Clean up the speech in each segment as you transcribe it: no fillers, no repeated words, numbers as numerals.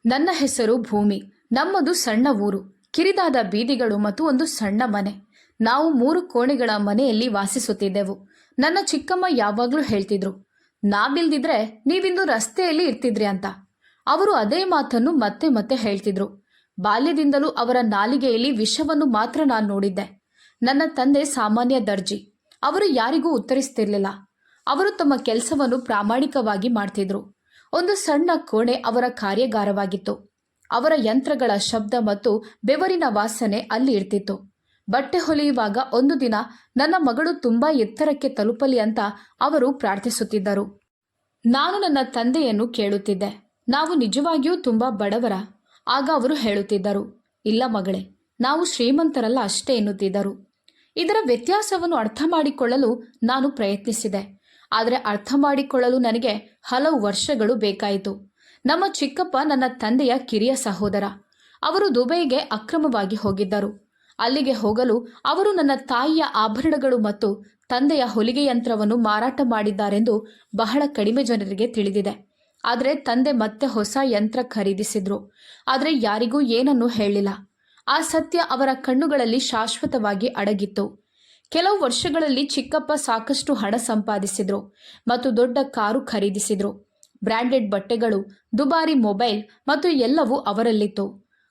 ನನ್ನ ಹೆಸರು ಭೂಮಿ. ನಮ್ಮದು ಸಣ್ಣ ಊರು, ಕಿರಿದಾದ ಬೀದಿಗಳು ಮತ್ತು ಒಂದು ಸಣ್ಣ ಮನೆ. ನಾವು 3 ಕೋಣೆಗಳ ಮನೆಯಲ್ಲಿ ವಾಸಿಸುತ್ತಿದ್ದೆವು. ನನ್ನ ಚಿಕ್ಕಮ್ಮ ಯಾವಾಗಲೂ ಹೇಳ್ತಿದ್ರು, ನಾವಿಲ್ದಿದ್ರೆ ನೀವಿಂದು ರಸ್ತೆಯಲ್ಲಿ ಇರ್ತಿದ್ರಿ ಅಂತ. ಅವರು ಅದೇ ಮಾತನ್ನು ಮತ್ತೆ ಮತ್ತೆ ಹೇಳ್ತಿದ್ರು. ಬಾಲ್ಯದಿಂದಲೂ ಅವರ ನಾಲಿಗೆಯಲ್ಲಿ ವಿಷವನ್ನು ಮಾತ್ರ ನಾನು ನೋಡಿದ್ದೆ. ನನ್ನ ತಂದೆ ಸಾಮಾನ್ಯ ದರ್ಜಿ. ಅವರು ಯಾರಿಗೂ ಉತ್ತರಿಸ್ತಿರ್ಲಿಲ್ಲ. ಅವರು ತಮ್ಮ ಕೆಲಸವನ್ನು ಪ್ರಾಮಾಣಿಕವಾಗಿ ಮಾಡ್ತಿದ್ರು. ಒಂದು ಸಣ್ಣ ಕೋಣೆ ಅವರ ಕಾರ್ಯಾಗಾರವಾಗಿತ್ತು. ಅವರ ಯಂತ್ರಗಳ ಶಬ್ದ ಮತ್ತು ಬೆವರಿನ ವಾಸನೆ ಅಲ್ಲಿ ಇರ್ತಿತ್ತು. ಬಟ್ಟೆ ಹೊಲಿಯುವಾಗ ಒಂದು ದಿನ ನನ್ನ ಮಗಳು ತುಂಬಾ ಎತ್ತರಕ್ಕೆ ತಲುಪಲಿ ಅಂತ ಅವರು ಪ್ರಾರ್ಥಿಸುತ್ತಿದ್ದರು. ನಾನು ನನ್ನ ತಂದೆಯನ್ನು ಕೇಳುತ್ತಿದ್ದೆ, ನಾವು ನಿಜವಾಗಿಯೂ ತುಂಬಾ ಬಡವರ? ಆಗ ಅವರು ಹೇಳುತ್ತಿದ್ದರು, ಇಲ್ಲ ಮಗಳೇ, ನಾವು ಶ್ರೀಮಂತರಲ್ಲ ಅಷ್ಟೇ ಎನ್ನುತ್ತಿದ್ದರು. ಇದರ ವ್ಯತ್ಯಾಸವನ್ನು ಅರ್ಥ ಮಾಡಿಕೊಳ್ಳಲು ನಾನು ಪ್ರಯತ್ನಿಸಿದೆ. ಆದರೆ ಅರ್ಥ ಮಾಡಿಕೊಳ್ಳಲು ನನಗೆ ಹಲವು ವರ್ಷಗಳು ಬೇಕಾಯಿತು. ನಮ್ಮ ಚಿಕ್ಕಪ್ಪ ನನ್ನ ತಂದೆಯ ಕಿರಿಯ ಸಹೋದರ. ಅವರು ದುಬೈಗೆ ಅಕ್ರಮವಾಗಿ ಹೋಗಿದ್ದರು. ಅಲ್ಲಿಗೆ ಹೋಗಲು ಅವರು ನನ್ನ ತಾಯಿಯ ಆಭರಣಗಳು ಮತ್ತು ತಂದೆಯ ಹೊಲಿಗೆ ಯಂತ್ರವನ್ನು ಮಾರಾಟ ಮಾಡಿದ್ದಾರೆಂದು ಬಹಳ ಕಡಿಮೆ ಜನರಿಗೆ ತಿಳಿದಿದೆ. ಆದರೆ ತಂದೆ ಮತ್ತೆ ಹೊಸ ಯಂತ್ರ ಖರೀದಿಸಿದ್ರು. ಆದರೆ ಯಾರಿಗೂ ಏನನ್ನೂ ಹೇಳಿಲ್ಲ. ಆ ಸತ್ಯ ಅವರ ಕಣ್ಣುಗಳಲ್ಲಿ ಶಾಶ್ವತವಾಗಿ ಅಡಗಿತ್ತು. ಕೆಲವು ವರ್ಷಗಳಲ್ಲಿ ಚಿಕ್ಕಪ್ಪ ಸಾಕಷ್ಟು ಹಣ ಸಂಪಾದಿಸಿದ್ರು ಮತ್ತು ದೊಡ್ಡ ಕಾರು ಖರೀದಿಸಿದ್ರು. ಬ್ರ್ಯಾಂಡೆಡ್ ಬಟ್ಟೆಗಳು, ದುಬಾರಿ ಮೊಬೈಲ್ ಮತ್ತು ಎಲ್ಲವೂ ಅವರಲ್ಲಿತ್ತು.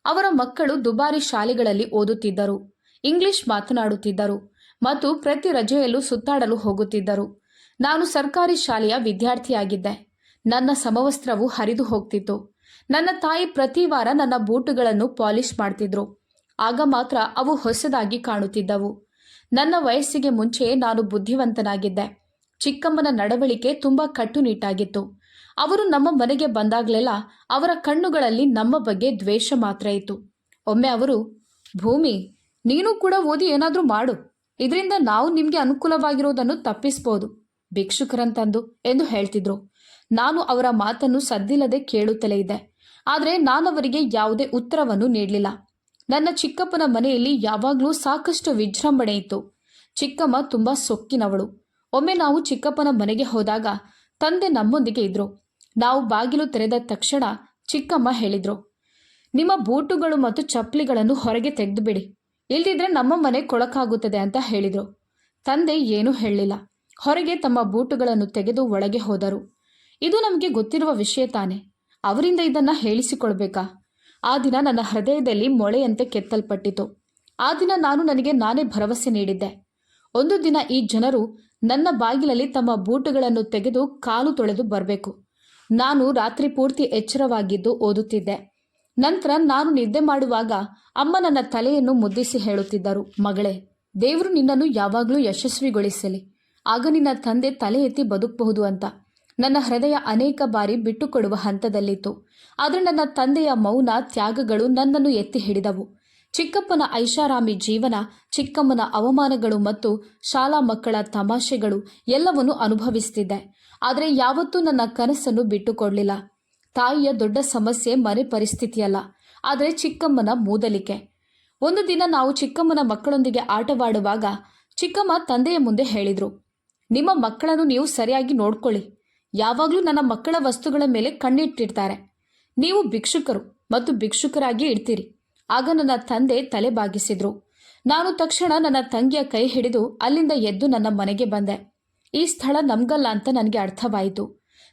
ಅವರ ಮಕ್ಕಳು ದುಬಾರಿ ಶಾಲೆಗಳಲ್ಲಿ ಓದುತ್ತಿದ್ದರು, ಇಂಗ್ಲಿಷ್ ಮಾತನಾಡುತ್ತಿದ್ದರು ಮತ್ತು ಪ್ರತಿ ರಜೆಯಲ್ಲೂ ಸುತ್ತಾಡಲು ಹೋಗುತ್ತಿದ್ದರು. ನಾನು ಸರ್ಕಾರಿ ಶಾಲೆಯ ವಿದ್ಯಾರ್ಥಿಯಾಗಿದ್ದೆ. ನನ್ನ ಸಮವಸ್ತ್ರವು ಹರಿದು ಹೋಗ್ತಿತ್ತು. ನನ್ನ ತಾಯಿ ಪ್ರತಿ ವಾರ ನನ್ನ ಬೂಟುಗಳನ್ನು ಪಾಲಿಶ್ ಮಾಡ್ತಿದ್ರು. ಆಗ ಮಾತ್ರ ಅವು ಹೊಸದಾಗಿ ಕಾಣುತ್ತಿದ್ದವು. ನನ್ನ ವಯಸ್ಸಿಗೆ ಮುಂಚೆಯೇ ನಾನು ಬುದ್ಧಿವಂತನಾಗಿದ್ದೆ. ಚಿಕ್ಕಮ್ಮನ ನಡವಳಿಕೆ ತುಂಬ ಕಟ್ಟುನಿಟ್ಟಾಗಿತ್ತು. ಅವರು ನಮ್ಮ ಮನೆಗೆ ಬಂದಾಗಲೆಲ್ಲ ಅವರ ಕಣ್ಣುಗಳಲ್ಲಿ ನಮ್ಮ ಬಗ್ಗೆ ದ್ವೇಷ ಮಾತ್ರ ಇತ್ತು. ಒಮ್ಮೆ ಅವರು, ಭೂಮಿ, ನೀನು ಕೂಡ ಓದಿ ಏನಾದರೂ ಮಾಡು, ಇದರಿಂದ ನಾವು ನಿಮಗೆ ಅನುಕೂಲವಾಗಿರೋದನ್ನು ತಪ್ಪಿಸ್ಬೋದು, ಭಿಕ್ಷುಕರಂತಂದು ಎಂದು ಹೇಳ್ತಿದ್ರು. ನಾನು ಅವರ ಮಾತನ್ನು ಸದ್ದಿಲ್ಲದೆ ಕೇಳುತ್ತಲೇ ಇದ್ದೆ. ಆದರೆ ನಾನವರಿಗೆ ಯಾವುದೇ ಉತ್ತರವನ್ನು ನೀಡಲಿಲ್ಲ. ನನ್ನ ಚಿಕ್ಕಪ್ಪನ ಮನೆಯಲ್ಲಿ ಯಾವಾಗಲೂ ಸಾಕಷ್ಟು ವಿಜೃಂಭಣೆ ಇತ್ತು. ಚಿಕ್ಕಮ್ಮ ತುಂಬ ಸೊಕ್ಕಿನವಳು. ಒಮ್ಮೆ ನಾವು ಚಿಕ್ಕಪ್ಪನ ಮನೆಗೆ ಹೋದಾಗ ತಂದೆ ನಮ್ಮೊಂದಿಗೆ ಇದ್ರು. ನಾವು ಬಾಗಿಲು ತೆರೆದ ತಕ್ಷಣ ಚಿಕ್ಕಮ್ಮ ಹೇಳಿದ್ರು, ನಿಮ್ಮ ಬೂಟುಗಳು ಮತ್ತು ಚಪ್ಪಲಿಗಳನ್ನು ಹೊರಗೆ ತೆಗೆದು ಬಿಡಿ, ಇಲ್ದಿದ್ರೆ ನಮ್ಮ ಮನೆ ಕೊಳಕಾಗುತ್ತದೆ ಅಂತ ಹೇಳಿದ್ರು. ತಂದೆ ಏನೂ ಹೇಳಲಿಲ್ಲ. ಹೊರಗೆ ತಮ್ಮ ಬೂಟುಗಳನ್ನು ತೆಗೆದು ಒಳಗೆ ಹೋದರು. ಇದು ನಮಗೆ ಗೊತ್ತಿರುವ ವಿಷಯ ತಾನೆ, ಅವರಿಂದ ಇದನ್ನ ಹೇಳಿಸಿಕೊಳ್ಬೇಕಾ? ಆ ದಿನ ನನ್ನ ಹೃದಯದಲ್ಲಿ ಮೊಳೆಯಂತೆ ಕೆತ್ತಲ್ಪಟ್ಟಿತು. ಆ ದಿನ ನಾನು ನನಗೆ ನಾನೇ ಭರವಸೆ ನೀಡಿದ್ದೆ, ಒಂದು ದಿನ ಈ ಜನರು ನನ್ನ ಬಾಗಿಲಲ್ಲಿ ತಮ್ಮ ಬೂಟುಗಳನ್ನು ತೆಗೆದು ಕಾಲು ತೊಳೆದು ಬರಬೇಕು. ನಾನು ರಾತ್ರಿ ಪೂರ್ತಿ ಎಚ್ಚರವಾಗಿದ್ದು ಓದುತ್ತಿದ್ದೆ. ನಂತರ ನಾನು ನಿದ್ದೆ ಮಾಡುವಾಗ ಅಮ್ಮ ನನ್ನ ತಲೆಯನ್ನು ಮುದ್ದಿಸಿ ಹೇಳುತ್ತಿದ್ದರು, ಮಗಳೇ, ದೇವರು ನಿನ್ನನ್ನು ಯಾವಾಗಲೂ ಯಶಸ್ವಿಗೊಳಿಸಲಿ, ಆಗ ನಿನ್ನ ತಂದೆ ತಲೆ ಎತ್ತಿ ಬದುಕಬಹುದು ಅಂತ. ನನ್ನ ಹೃದಯ ಅನೇಕ ಬಾರಿ ಬಿಟ್ಟುಕೊಡುವ ಹಂತದಲ್ಲಿತ್ತು. ಆದರೆ ನನ್ನ ತಂದೆಯ ಮೌನ ತ್ಯಾಗಗಳು ನನ್ನನ್ನು ಎತ್ತಿ ಹಿಡಿದವು. ಚಿಕ್ಕಪ್ಪನ ಐಷಾರಾಮಿ ಜೀವನ, ಚಿಕ್ಕಮ್ಮನ ಅವಮಾನಗಳು ಮತ್ತು ಶಾಲಾ ಮಕ್ಕಳ ತಮಾಷೆಗಳು ಎಲ್ಲವನ್ನೂ ಅನುಭವಿಸುತ್ತಿದ್ದೆ. ಆದರೆ ಯಾವತ್ತೂ ನನ್ನ ಕನಸನ್ನು ಬಿಟ್ಟುಕೊಡಲಿಲ್ಲ. ತಾಯಿಯ ದೊಡ್ಡ ಸಮಸ್ಯೆ ಮನೆ ಪರಿಸ್ಥಿತಿಯಲ್ಲ, ಆದರೆ ಚಿಕ್ಕಮ್ಮನ ಮೂದಲಿಕೆ. ಒಂದು ದಿನ ನಾವು ಚಿಕ್ಕಮ್ಮನ ಮಕ್ಕಳೊಂದಿಗೆ ಆಟವಾಡುವಾಗ ಚಿಕ್ಕಮ್ಮ ತಂದೆಯ ಮುಂದೆ ಹೇಳಿದ್ರು, ನಿಮ್ಮ ಮಕ್ಕಳನ್ನು ನೀವು ಸರಿಯಾಗಿ ನೋಡ್ಕೊಳ್ಳಿ, ಯಾವಾಗಲೂ ನನ್ನ ಮಕ್ಕಳ ವಸ್ತುಗಳ ಮೇಲೆ ಕಣ್ಣಿಟ್ಟಿರ್ತಾರೆ. ನೀವು ಭಿಕ್ಷುಕರು ಮತ್ತು ಭಿಕ್ಷುಕರಾಗಿ ಇರ್ತೀರಿ. ಆಗ ನನ್ನ ತಂದೆ ತಲೆ ಬಾಗಿಸಿದ್ರು. ನಾನು ತಕ್ಷಣ ನನ್ನ ತಂಗಿಯ ಕೈ ಹಿಡಿದು ಅಲ್ಲಿಂದ ಎದ್ದು ನನ್ನ ಮನೆಗೆ ಬಂದೆ. ಈ ಸ್ಥಳ ನಮ್ಗಲ್ಲ ಅಂತ ನನಗೆ ಅರ್ಥವಾಯಿತು.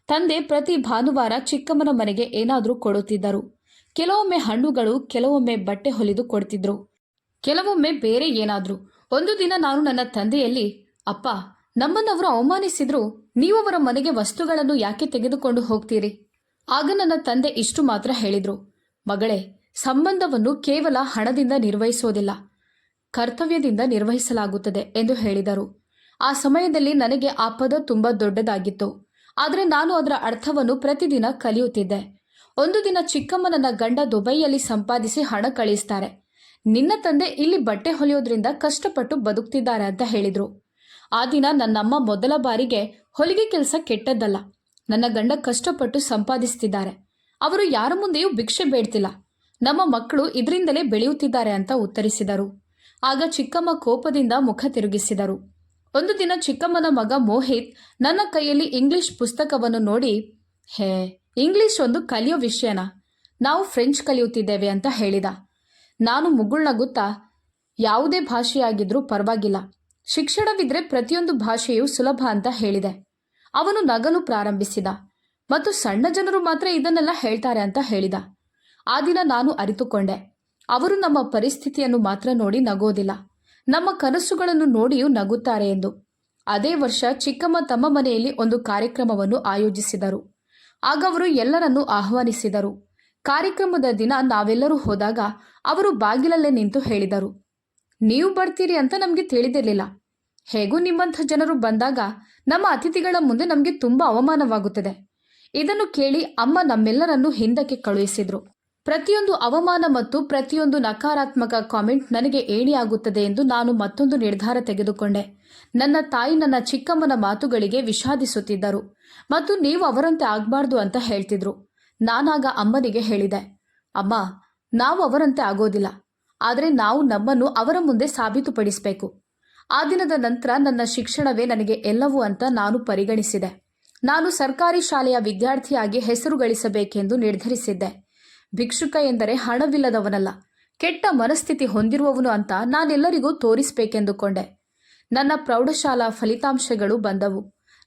ತಂದೆ ಪ್ರತಿ ಭಾನುವಾರ ಚಿಕ್ಕಮ್ಮನ ಮನೆಗೆ ಏನಾದರೂ ಕೊಡುತ್ತಿದ್ದರು. ಕೆಲವೊಮ್ಮೆ ಹಣ್ಣುಗಳು, ಕೆಲವೊಮ್ಮೆ ಬಟ್ಟೆ ಹೊಲಿದು ಕೊಡ್ತಿದ್ರು, ಕೆಲವೊಮ್ಮೆ ಬೇರೆ ಏನಾದರೂ. ಒಂದು ದಿನ ನಾನು ನನ್ನ ತಂದೆಯಲ್ಲಿ, ಅಪ್ಪ, ನಮ್ಮನ್ನವರು ಅವಮಾನಿಸಿದ್ರು, ನೀವು ಅವರ ಮನೆಗೆ ವಸ್ತುಗಳನ್ನು ಯಾಕೆ ತೆಗೆದುಕೊಂಡು ಹೋಗ್ತೀರಿ? ಆಗ ನನ್ನ ತಂದೆ ಇಷ್ಟು ಮಾತ್ರ ಹೇಳಿದ್ರು, ಮಗಳೇ, ಸಂಬಂಧವನ್ನು ಕೇವಲ ಹಣದಿಂದ ನಿರ್ವಹಿಸೋದಿಲ್ಲ, ಕರ್ತವ್ಯದಿಂದ ನಿರ್ವಹಿಸಲಾಗುತ್ತದೆ ಎಂದು ಹೇಳಿದರು. ಆ ಸಮಯದಲ್ಲಿ ನನಗೆ ಆ ಪದ ತುಂಬ ದೊಡ್ಡದಾಗಿತ್ತು. ಆದರೆ ನಾನು ಅದರ ಅರ್ಥವನ್ನು ಪ್ರತಿದಿನ ಕಲಿಯುತ್ತಿದ್ದೆ. ಒಂದು ದಿನ ಚಿಕ್ಕಮ್ಮ ನನ್ನ ಗಂಡ ದುಬೈಯಲ್ಲಿ ಸಂಪಾದಿಸಿ ಹಣ ಕಳಿಸ್ತಾರೆ, ನಿನ್ನ ತಂದೆ ಇಲ್ಲಿ ಬಟ್ಟೆ ಹೊಲಿಯೋದ್ರಿಂದ ಕಷ್ಟಪಟ್ಟು ಬದುಕ್ತಿದ್ದಾರೆ ಅಂತ ಹೇಳಿದ್ರು. ಆ ದಿನ ನನ್ನಮ್ಮ ಮೊದಲ ಬಾರಿಗೆ ಹೊಲಿಗೆ ಕೆಲಸ ಕೆಟ್ಟದ್ದಲ್ಲ, ನನ್ನ ಗಂಡ ಕಷ್ಟಪಟ್ಟು ಸಂಪಾದಿಸ್ತಿದ್ದಾರೆ, ಅವರು ಯಾರ ಮುಂದೆಯೂ ಭಿಕ್ಷೆ ಬೇಡ್ತಿಲ್ಲ, ನಮ್ಮ ಮಕ್ಕಳು ಇದರಿಂದಲೇ ಬೆಳೆಯುತ್ತಿದ್ದಾರೆ ಅಂತ ಉತ್ತರಿಸಿದರು. ಆಗ ಚಿಕ್ಕಮ್ಮ ಕೋಪದಿಂದ ಮುಖ ತಿರುಗಿಸಿದರು. ಒಂದು ದಿನ ಚಿಕ್ಕಮ್ಮನ ಮಗ ಮೋಹಿತ್ ನನ್ನ ಕೈಯಲ್ಲಿ ಇಂಗ್ಲಿಷ್ ಪುಸ್ತಕವನ್ನು ನೋಡಿ, ಹೇ, ಇಂಗ್ಲಿಷ್ ಒಂದು ಕಲಿಯೋ ವಿಷಯನಾ? ನಾವು ಫ್ರೆಂಚ್ ಕಲಿಯುತ್ತಿದ್ದೇವೆ ಅಂತ ಹೇಳಿದ. ನಾನು ಮುಗುಳ್ನಗುತ್ತಾ, ಯಾವುದೇ ಭಾಷೆಯಾಗಿದ್ರೂ ಪರವಾಗಿಲ್ಲ, ಶಿಕ್ಷಣವಿದ್ರೆ ಪ್ರತಿಯೊಂದು ಭಾಷೆಯೂ ಸುಲಭ ಅಂತ ಹೇಳಿದೆ. ಅವನು ನಗಲು ಪ್ರಾರಂಭಿಸಿದ ಮತ್ತು ಸಣ್ಣ ಜನರು ಮಾತ್ರ ಇದನ್ನೆಲ್ಲ ಹೇಳ್ತಾರೆ ಅಂತ ಹೇಳಿದ. ಆ ದಿನ ನಾನು ಅರಿತುಕೊಂಡೆ, ಅವರು ನಮ್ಮ ಪರಿಸ್ಥಿತಿಯನ್ನು ಮಾತ್ರ ನೋಡಿ ನಗೋದಿಲ್ಲ, ನಮ್ಮ ಕನಸುಗಳನ್ನು ನೋಡಿಯೂ ನಗುತ್ತಾರೆ ಎಂದು. ಅದೇ ವರ್ಷ ಚಿಕ್ಕಮ್ಮ ತಮ್ಮ ಮನೆಯಲ್ಲಿ ಒಂದು ಕಾರ್ಯಕ್ರಮವನ್ನು ಆಯೋಜಿಸಿದರು. ಆಗ ಅವರು ಎಲ್ಲರನ್ನೂ ಆಹ್ವಾನಿಸಿದರು. ಕಾರ್ಯಕ್ರಮದ ದಿನ ನಾವೆಲ್ಲರೂ ಹೋದಾಗ ಅವರು ಬಾಗಿಲಲ್ಲೇ ನಿಂತು ಹೇಳಿದರು, ನೀವು ಬರ್ತೀರಿ ಅಂತ ನಮಗೆ ತಿಳಿದಿರಲಿಲ್ಲ. ಹೇಗೂ ನಿಮ್ಮಂಥ ಜನರು ಬಂದಾಗ ನಮ್ಮ ಅತಿಥಿಗಳ ಮುಂದೆ ನಮಗೆ ತುಂಬ ಅವಮಾನವಾಗುತ್ತದೆ. ಇದನ್ನು ಕೇಳಿ ಅಮ್ಮ ನಮ್ಮೆಲ್ಲರನ್ನೂ ಹಿಂದಕ್ಕೆ ಕಳುಹಿಸಿದ್ರು. ಪ್ರತಿಯೊಂದು ಅವಮಾನ ಮತ್ತು ಪ್ರತಿಯೊಂದು ನಕಾರಾತ್ಮಕ ಕಾಮೆಂಟ್ ನನಗೆ ಏಣಿಯಾಗುತ್ತದೆ ಎಂದು ನಾನು ಮತ್ತೊಂದು ನಿರ್ಧಾರ ತೆಗೆದುಕೊಂಡೆ. ನನ್ನ ತಾಯಿ ನನ್ನ ಚಿಕ್ಕಮ್ಮನ ಮಾತುಗಳಿಗೆ ವಿಷಾದಿಸುತ್ತಿದ್ದರು ಮತ್ತು ನೀವು ಅವರಂತೆ ಆಗಬಾರ್ದು ಅಂತ ಹೇಳ್ತಿದ್ರು. ನಾನಾಗ ಅಮ್ಮನಿಗೆ ಹೇಳಿದೆ, ಅಮ್ಮ, ನಾವು ಅವರಂತೆ ಆಗೋದಿಲ್ಲ, ಆದರೆ ನಾವು ನಮ್ಮನ್ನು ಅವರ ಮುಂದೆ ಸಾಬೀತುಪಡಿಸಬೇಕು. ಆ ದಿನದ ನಂತರ ನನ್ನ ಶಿಕ್ಷಣವೇ ನನಗೆ ಎಲ್ಲವೂ ಅಂತ ನಾನು ಪರಿಗಣಿಸಿದೆ. ನಾನು ಸರ್ಕಾರಿ ಶಾಲೆಯ ವಿದ್ಯಾರ್ಥಿಯಾಗಿ ಹೆಸರು ಗಳಿಸಬೇಕೆಂದು ನಿರ್ಧರಿಸಿದ್ದೆ. ಭಿಕ್ಷುಕ ಎಂದರೆ ಹಣವಿಲ್ಲದವನಲ್ಲ, ಕೆಟ್ಟ ಮನಸ್ಥಿತಿ ಹೊಂದಿರುವವನು ಅಂತ ನಾನೆಲ್ಲರಿಗೂ ತೋರಿಸಬೇಕೆಂದುಕೊಂಡೆ. ನನ್ನ ಪ್ರೌಢಶಾಲಾ ಫಲಿತಾಂಶಗಳು ಬಂದವು.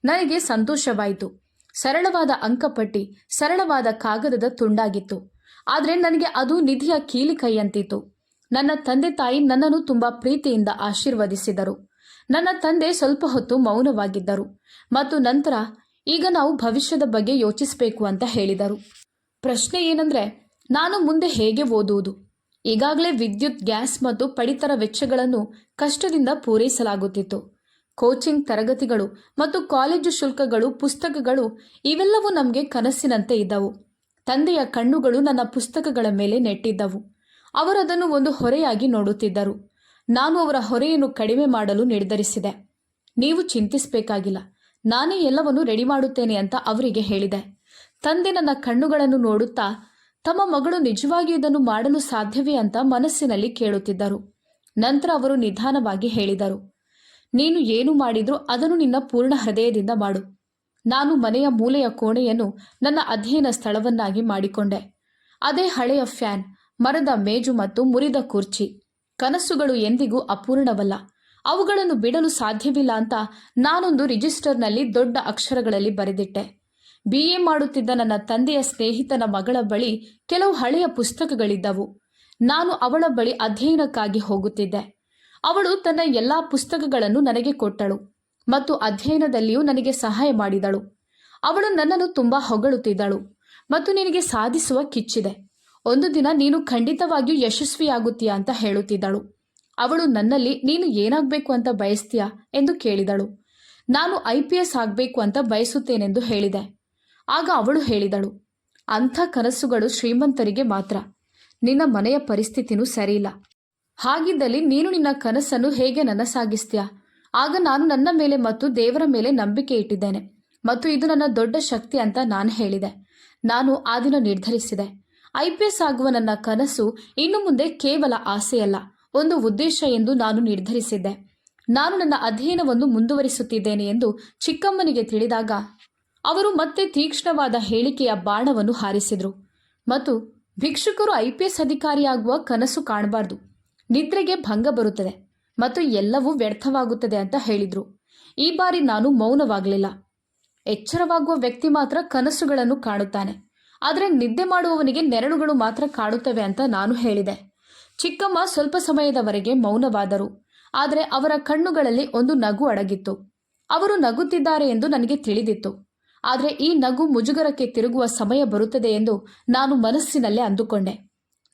ನನಗೆ ಸಂತೋಷವಾಯಿತು. ಸರಳವಾದ ಅಂಕಪಟ್ಟಿ ಸರಳವಾದ ಕಾಗದದ ತುಂಡಾಗಿತ್ತು, ಆದರೆ ನನಗೆ ಅದು ನಿಧಿಯ ಕೀಲಿಕೈಯಂತಿತ್ತು. ನನ್ನ ತಂದೆ ತಾಯಿ ನನ್ನನ್ನು ತುಂಬ ಪ್ರೀತಿಯಿಂದ ಆಶೀರ್ವದಿಸಿದರು. ನನ್ನ ತಂದೆ ಸ್ವಲ್ಪ ಹೊತ್ತು ಮೌನವಾಗಿದ್ದರು ಮತ್ತು ನಂತರ, ಈಗ ನಾವು ಭವಿಷ್ಯದ ಬಗ್ಗೆ ಯೋಚಿಸಬೇಕು ಅಂತ ಹೇಳಿದರು. ಪ್ರಶ್ನೆ ಏನಂದರೆ, ನಾನು ಮುಂದೆ ಹೇಗೆ ಓದುವುದು? ಈಗಾಗಲೇ ವಿದ್ಯುತ್, ಗ್ಯಾಸ್ ಮತ್ತು ಪಡಿತರ ವೆಚ್ಚಗಳನ್ನು ಕಷ್ಟದಿಂದ ಪೂರೈಸಲಾಗುತ್ತಿತ್ತು. ಕೋಚಿಂಗ್ ತರಗತಿಗಳು ಮತ್ತು ಕಾಲೇಜು ಶುಲ್ಕಗಳು, ಪುಸ್ತಕಗಳು ಇವೆಲ್ಲವೂ ನಮಗೆ ಕನಸಿನಂತೆ ಇದ್ದವು. ತಂದೆಯ ಕಣ್ಣುಗಳು ನನ್ನ ಪುಸ್ತಕಗಳ ಮೇಲೆ ನೆಟ್ಟಿದ್ದವು. ಅವರು ಅದನ್ನು ಒಂದು ಹೊರೆಯಾಗಿ ನೋಡುತ್ತಿದ್ದರು. ನಾನು ಅವರ ಹೊರೆಯನ್ನು ಕಡಿಮೆ ಮಾಡಲು ನಿರ್ಧರಿಸಿದೆ. ನೀವು ಚಿಂತಿಸಬೇಕಾಗಿಲ್ಲ, ನಾನೇ ಎಲ್ಲವನ್ನು ರೆಡಿ ಮಾಡುತ್ತೇನೆ ಅಂತ ಅವರಿಗೆ ಹೇಳಿದೆ. ತಂದೆ ನನ್ನ ಕಣ್ಣುಗಳನ್ನು ನೋಡುತ್ತಾ ತಮ್ಮ ಮಗಳು ನಿಜವಾಗಿಯೂ ಇದನ್ನು ಮಾಡಲು ಸಾಧ್ಯವೇ ಅಂತ ಮನಸ್ಸಿನಲ್ಲಿ ಕೇಳುತ್ತಿದ್ದರು. ನಂತರ ಅವರು ನಿಧಾನವಾಗಿ ಹೇಳಿದರು, ನೀನು ಏನು ಮಾಡಿದ್ರೂ ಅದನ್ನು ನಿನ್ನ ಪೂರ್ಣ ಹೃದಯದಿಂದ ಮಾಡು. ನಾನು ಮನೆಯ ಮೂಲೆಯ ಕೋಣೆಯನ್ನು ನನ್ನ ಅಧ್ಯಯನ ಸ್ಥಳವನ್ನಾಗಿ ಮಾಡಿಕೊಂಡೆ. ಅದೇ ಹಳೆಯ ಫ್ಯಾನ್, ಮರದ ಮೇಜು ಮತ್ತು ಮುರಿದ ಕುರ್ಚಿ. ಕನಸುಗಳು ಎಂದಿಗೂ ಅಪೂರ್ಣವಲ್ಲ, ಅವುಗಳನ್ನು ಬಿಡಲು ಸಾಧ್ಯವಿಲ್ಲ ಅಂತ ನಾನೊಂದು ರಿಜಿಸ್ಟರ್ನಲ್ಲಿ ದೊಡ್ಡ ಅಕ್ಷರಗಳಲ್ಲಿ ಬರೆದಿಟ್ಟೆ. BA ಮಾಡುತ್ತಿದ್ದ ನನ್ನ ತಂದೆಯ ಸ್ನೇಹಿತನ ಮಗಳ ಬಳಿ ಕೆಲವು ಹಳೆಯ ಪುಸ್ತಕಗಳಿದ್ದವು. ನಾನು ಅವಳ ಬಳಿ ಅಧ್ಯಯನಕ್ಕಾಗಿ ಹೋಗುತ್ತಿದ್ದೆ. ಅವಳು ತನ್ನ ಎಲ್ಲ ಪುಸ್ತಕಗಳನ್ನು ನನಗೆ ಕೊಟ್ಟಳು ಮತ್ತು ಅಧ್ಯಯನದಲ್ಲಿಯೂ ನನಗೆ ಸಹಾಯ ಮಾಡಿದಳು. ಅವಳು ನನ್ನನ್ನು ತುಂಬ ಹೊಗಳುತ್ತಿದ್ದಳು ಮತ್ತು ನಿನಗೆ ಸಾಧಿಸುವ ಕಿಚ್ಚಿದೆ, ಒಂದು ದಿನ ನೀನು ಖಂಡಿತವಾಗಿಯೂ ಯಶಸ್ವಿಯಾಗುತ್ತೀಯಾ ಅಂತ ಹೇಳುತ್ತಿದ್ದಳು. ಅವಳು ನನ್ನಲ್ಲಿ, ನೀನು ಏನಾಗಬೇಕು ಅಂತ ಬಯಸ್ತೀಯಾ ಎಂದು ಕೇಳಿದಳು. ನಾನು IPS ಆಗಬೇಕು ಅಂತ ಬಯಸುತ್ತೇನೆಂದು ಹೇಳಿದೆ. ಆಗ ಅವಳು ಹೇಳಿದಳು, ಅಂಥ ಕನಸುಗಳು ಶ್ರೀಮಂತರಿಗೆ ಮಾತ್ರ, ನಿನ್ನ ಮನೆಯ ಪರಿಸ್ಥಿತಿನೂ ಸರಿಯಿಲ್ಲ. ಹಾಗಿದ್ದಲ್ಲಿ ನೀನು ನಿನ್ನ ಕನಸನ್ನು ಹೇಗೆ ನನಸಾಗಿಸ್ತೀಯಾ? ಆಗ ನಾನು ನನ್ನ ಮೇಲೆ ಮತ್ತು ದೇವರ ಮೇಲೆ ನಂಬಿಕೆ ಇಟ್ಟಿದ್ದೇನೆ ಮತ್ತು ಇದು ನನ್ನ ದೊಡ್ಡ ಶಕ್ತಿ ಅಂತ ನಾನು ಹೇಳಿದೆ. ನಾನು ಆ ದಿನ ನಿರ್ಧರಿಸಿದೆ, IPS ಆಗುವ ನನ್ನ ಕನಸು ಇನ್ನು ಮುಂದೆ ಕೇವಲ ಆಸೆಯಲ್ಲ, ಒಂದು ಉದ್ದೇಶ ಎಂದು ನಾನು ನಿರ್ಧರಿಸಿದ್ದೆ. ನಾನು ನನ್ನ ಅಧ್ಯಯನವನ್ನು ಮುಂದುವರಿಸುತ್ತಿದ್ದೇನೆ ಎಂದು ಚಿಕ್ಕಮ್ಮನಿಗೆ ತಿಳಿದಾಗ ಅವರು ಮತ್ತೆ ತೀಕ್ಷ್ಣವಾದ ಹೇಳಿಕೆಯ ಬಾಣವನ್ನು ಹಾರಿಸಿದರು ಮತ್ತು ಭಿಕ್ಷುಕರು IPS ಅಧಿಕಾರಿಯಾಗುವ ಕನಸು ಕಾಣಬಾರ್ದು, ನಿದ್ರೆಗೆ ಭಂಗ ಬರುತ್ತದೆ ಮತ್ತು ಎಲ್ಲವೂ ವ್ಯರ್ಥವಾಗುತ್ತದೆ ಅಂತ ಹೇಳಿದರು. ಈ ಬಾರಿ ನಾನು ಮೌನವಾಗಲಿಲ್ಲ. ಎಚ್ಚರವಾಗುವ ವ್ಯಕ್ತಿ ಮಾತ್ರ ಕನಸುಗಳನ್ನು ಕಾಣುತ್ತಾನೆ, ಆದರೆ ನಿದ್ದೆ ಮಾಡುವವನಿಗೆ ನೆರಳುಗಳು ಮಾತ್ರ ಕಾಣುತ್ತವೆ ಅಂತ ನಾನು ಹೇಳಿದೆ. ಚಿಕ್ಕಮ್ಮ ಸ್ವಲ್ಪ ಸಮಯದವರೆಗೆ ಮೌನವಾದರು, ಆದರೆ ಅವರ ಕಣ್ಣುಗಳಲ್ಲಿ ಒಂದು ನಗು ಅಡಗಿತ್ತು. ಅವರು ನಗುತ್ತಿದ್ದಾರೆ ಎಂದು ನನಗೆ ತಿಳಿದಿತ್ತು, ಆದರೆ ಈ ನಗು ಮುಜುಗರಕ್ಕೆ ತಿರುಗುವ ಸಮಯ ಬರುತ್ತದೆ ಎಂದು ನಾನು ಮನಸ್ಸಿನಲ್ಲೇ ಅಂದುಕೊಂಡೆ.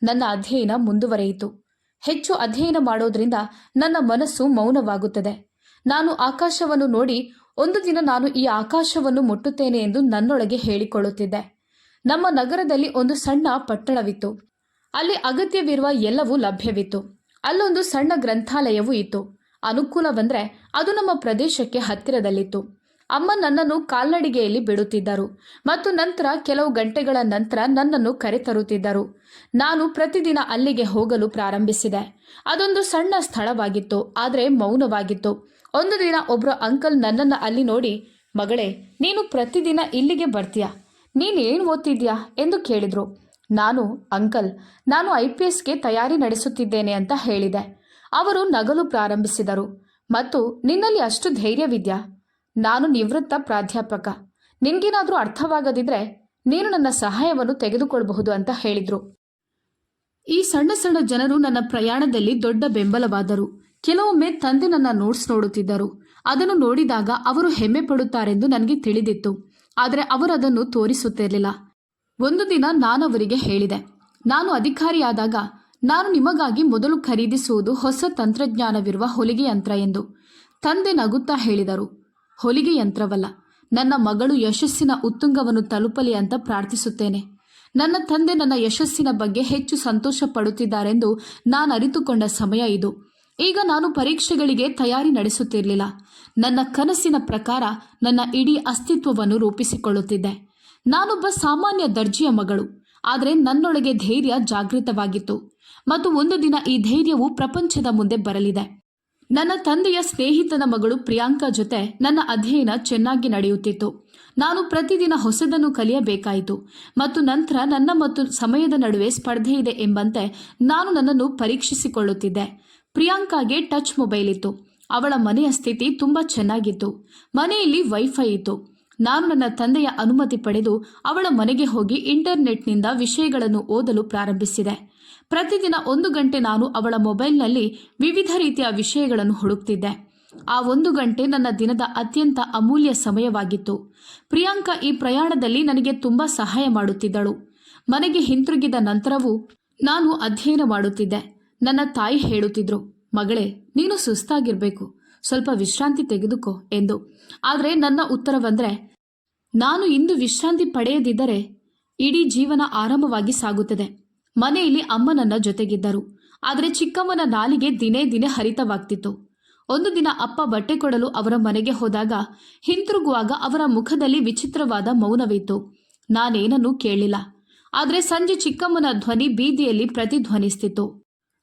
ನನ್ನ ಅಧ್ಯಯನ ಮುಂದುವರಿಯಿತು. ಹೆಚ್ಚು ಅಧ್ಯಯನ ಮಾಡೋದ್ರಿಂದ ನನ್ನ ಮನಸ್ಸು ಮೌನವಾಗುತ್ತದೆ. ನಾನು ಆಕಾಶವನ್ನು ನೋಡಿ, ಒಂದು ದಿನ ನಾನು ಈ ಆಕಾಶವನ್ನು ಮುಟ್ಟುತ್ತೇನೆ ಎಂದು ನನ್ನೊಳಗೆ ಹೇಳಿಕೊಳ್ಳುತ್ತಿದ್ದೆ. ನಮ್ಮ ನಗರದಲ್ಲಿ ಒಂದು ಸಣ್ಣ ಪಟ್ಟಣವಿತ್ತು. ಅಲ್ಲಿ ಅಗತ್ಯವಿರುವ ಎಲ್ಲವೂ ಲಭ್ಯವಿತ್ತು. ಅಲ್ಲೊಂದು ಸಣ್ಣ ಗ್ರಂಥಾಲಯವೂ ಇತ್ತು. ಅನುಕೂಲವೆಂದರೆ ಅದು ನಮ್ಮ ಪ್ರದೇಶಕ್ಕೆ ಹತ್ತಿರದಲ್ಲಿತ್ತು. ಅಮ್ಮ ನನ್ನನ್ನು ಕಾಲ್ನಡಿಗೆಯಲ್ಲಿ ಬಿಡುತ್ತಿದ್ದರು ಮತ್ತು ನಂತರ ಕೆಲವು ಗಂಟೆಗಳ ನಂತರ ನನ್ನನ್ನು ಕರೆತರುತ್ತಿದ್ದರು. ನಾನು ಪ್ರತಿದಿನ ಅಲ್ಲಿಗೆ ಹೋಗಲು ಪ್ರಾರಂಭಿಸಿದೆ. ಅದೊಂದು ಸಣ್ಣ ಸ್ಥಳವಾಗಿತ್ತು, ಆದರೆ ಮೌನವಾಗಿತ್ತು. ಒಂದು ದಿನ ಒಬ್ಬರು ಅಂಕಲ್ ನನ್ನನ್ನು ಅಲ್ಲಿ ನೋಡಿ, ಮಗಳೇ, ನೀನು ಪ್ರತಿದಿನ ಇಲ್ಲಿಗೆ ಬರ್ತೀಯಾ? ನೀನೇನು ಓದ್ತಿದ್ಯಾ ಎಂದು ಕೇಳಿದರು. ನಾನು, ಅಂಕಲ್, ನಾನು IPSಗೆ ತಯಾರಿ ನಡೆಸುತ್ತಿದ್ದೇನೆ ಅಂತ ಹೇಳಿದೆ. ಅವರು ನಗಲು ಪ್ರಾರಂಭಿಸಿದರು ಮತ್ತು ನಿನ್ನಲ್ಲಿ ಅಷ್ಟು ಧೈರ್ಯವಿದ್ಯಾ? ನಾನು ನಿವೃತ್ತ ಪ್ರಾಧ್ಯಾಪಕ. ನಿನ್ಗೇನಾದರೂ ಅರ್ಥವಾಗದಿದ್ರೆ ನೀನು ನನ್ನ ಸಹಾಯವನ್ನು ತೆಗೆದುಕೊಳ್ಳಬಹುದು ಅಂತ ಹೇಳಿದ್ರು. ಈ ಸಣ್ಣ ಸಣ್ಣ ಜನರು ನನ್ನ ಪ್ರಯಾಣದಲ್ಲಿ ದೊಡ್ಡ ಬೆಂಬಲವಾದರು. ಕೆಲವೊಮ್ಮೆ ತಂದೆ ನನ್ನ ನೋಟ್ಸ್ ನೋಡುತ್ತಿದ್ದರು. ಅದನ್ನು ನೋಡಿದಾಗ ಅವರು ಹೆಮ್ಮೆ ಪಡುತ್ತಾರೆಂದು ನನಗೆ ತಿಳಿದಿತ್ತು. ಆದರೆ ಅವರು ಅದನ್ನು ತೋರಿಸುತ್ತಿರಲಿಲ್ಲ. ಒಂದು ದಿನ ನಾನವರಿಗೆ ಹೇಳಿದೆ, ನಾನು ಅಧಿಕಾರಿಯಾದಾಗ ನಾನು ನಿಮಗಾಗಿ ಮೊದಲು ಖರೀದಿಸುವುದು ಹೊಸ ತಂತ್ರಜ್ಞಾನವಿರುವ ಹೊಲಿಗೆ ಯಂತ್ರ ಎಂದು. ತಂದೆ ನಗುತ್ತಾ ಹೇಳಿದರು, ಹೊಲಿಗೆ ಯಂತ್ರವಲ್ಲ, ನನ್ನ ಮಗಳು ಯಶಸ್ಸಿನ ಉತ್ತುಂಗವನ್ನು ತಲುಪಲಿ ಅಂತ ಪ್ರಾರ್ಥಿಸುತ್ತೇನೆ. ನನ್ನ ತಂದೆ ನನ್ನ ಯಶಸ್ಸಿನ ಬಗ್ಗೆ ಹೆಚ್ಚು ಸಂತೋಷ ಪಡುತ್ತಿದ್ದಾರೆಂದು ನಾನು ಅರಿತುಕೊಂಡ ಸಮಯ ಇದು. ಈಗ ನಾನು ಪರೀಕ್ಷೆಗಳಿಗೆ ತಯಾರಿ ನಡೆಸುತ್ತಿರಲಿಲ್ಲ. ನನ್ನ ಕನಸಿನ ಪ್ರಕಾರ ನನ್ನ ಇಡೀ ಅಸ್ತಿತ್ವವನ್ನು ರೂಪಿಸಿಕೊಳ್ಳುತ್ತಿದ್ದೆ. ನಾನೊಬ್ಬ ಸಾಮಾನ್ಯ ದರ್ಜಿಯ ಮಗಳು, ಆದರೆ ನನ್ನೊಳಗೆ ಧೈರ್ಯ ಜಾಗೃತವಾಗಿತ್ತು ಮತ್ತು ಒಂದು ದಿನ ಈ ಧೈರ್ಯವು ಪ್ರಪಂಚದ ಮುಂದೆ ಬರಲಿದೆ. ನನ್ನ ತಂದೆಯ ಸ್ನೇಹಿತನ ಮಗಳು ಪ್ರಿಯಾಂಕಾ ಜೊತೆ ನನ್ನ ಅಧ್ಯಯನ ಚೆನ್ನಾಗಿ ನಡೆಯುತ್ತಿತ್ತು. ನಾನು ಪ್ರತಿದಿನ ಹೊಸದನ್ನು ಕಲಿಯಬೇಕಾಯಿತು ಮತ್ತು ನಂತರ ನನ್ನ ಮತ್ತು ಸಮಯದ ನಡುವೆ ಸ್ಪರ್ಧೆ ಇದೆ ಎಂಬಂತೆ ನಾನು ನನ್ನನ್ನು ಪರೀಕ್ಷಿಸಿಕೊಳ್ಳುತ್ತಿದ್ದೆ. ಪ್ರಿಯಾಂಕಾಗೆ ಟಚ್ ಮೊಬೈಲ್ ಇತ್ತು. ಅವಳ ಮನೆಯ ಸ್ಥಿತಿ ತುಂಬ ಚೆನ್ನಾಗಿತ್ತು. ಮನೆಯಲ್ಲಿ ವೈಫೈ ಇತ್ತು. ನಾನು ನನ್ನ ತಂದೆಯ ಅನುಮತಿ ಪಡೆದು ಅವಳ ಮನೆಗೆ ಹೋಗಿ ಇಂಟರ್ನೆಟ್ನಿಂದ ವಿಷಯಗಳನ್ನು ಓದಲು ಪ್ರಾರಂಭಿಸಿದೆ. ಪ್ರತಿದಿನ 1 ಗಂಟೆ ನಾನು ಅವಳ ಮೊಬೈಲ್ನಲ್ಲಿ ವಿವಿಧ ರೀತಿಯ ವಿಷಯಗಳನ್ನು ಹುಡುಕ್ತಿದ್ದೆ. ಆ 1 ಗಂಟೆ ನನ್ನ ದಿನದ ಅತ್ಯಂತ ಅಮೂಲ್ಯ ಸಮಯವಾಗಿತ್ತು. ಪ್ರಿಯಾಂಕಾ ಈ ಪ್ರಯಾಣದಲ್ಲಿ ನನಗೆ ತುಂಬ ಸಹಾಯ ಮಾಡುತ್ತಿದ್ದಳು. ಮನೆಗೆ ಹಿಂತಿರುಗಿದ ನಂತರವೂ ನಾನು ಅಧ್ಯಯನ ಮಾಡುತ್ತಿದ್ದೆ. ನನ್ನ ತಾಯಿ ಹೇಳುತ್ತಿದ್ರು, ಮಗಳೇ, ನೀನು ಸುಸ್ತಾಗಿರಬೇಕು, ಸ್ವಲ್ಪ ವಿಶ್ರಾಂತಿ ತೆಗೆದುಕೋ ಎಂದು. ಆದರೆ ನನ್ನ ಉತ್ತರವಂದ್ರೆ, ನಾನು ಇಂದು ವಿಶ್ರಾಂತಿ ಪಡೆಯದಿದ್ದರೆ ಇಡೀ ಜೀವನ ಆರಾಮವಾಗಿ ಸಾಗುತ್ತದೆ. ಮನೆಯಲ್ಲಿ ಅಮ್ಮ ನನ್ನ ಜೊತೆಗಿದ್ದರು, ಆದರೆ ಚಿಕ್ಕಮ್ಮನ ನಾಲಿಗೆ ದಿನೇ ದಿನೇ ಹರಿತವಾಗ್ತಿತ್ತು. ಒಂದು ದಿನ ಅಪ್ಪ ಬಟ್ಟೆ ಕೊಡಲು ಅವರ ಮನೆಗೆ ಹೋದಾಗ ಹಿಂತಿರುಗುವಾಗ ಅವರ ಮುಖದಲ್ಲಿ ವಿಚಿತ್ರವಾದ ಮೌನವಿತ್ತು. ನಾನೇನನ್ನೂ ಕೇಳಲಿಲ್ಲ. ಆದರೆ ಸಂಜೆ ಚಿಕ್ಕಮ್ಮನ ಧ್ವನಿ ಬೀದಿಯಲ್ಲಿ ಪ್ರತಿಧ್ವನಿಸ್ತಿತ್ತು.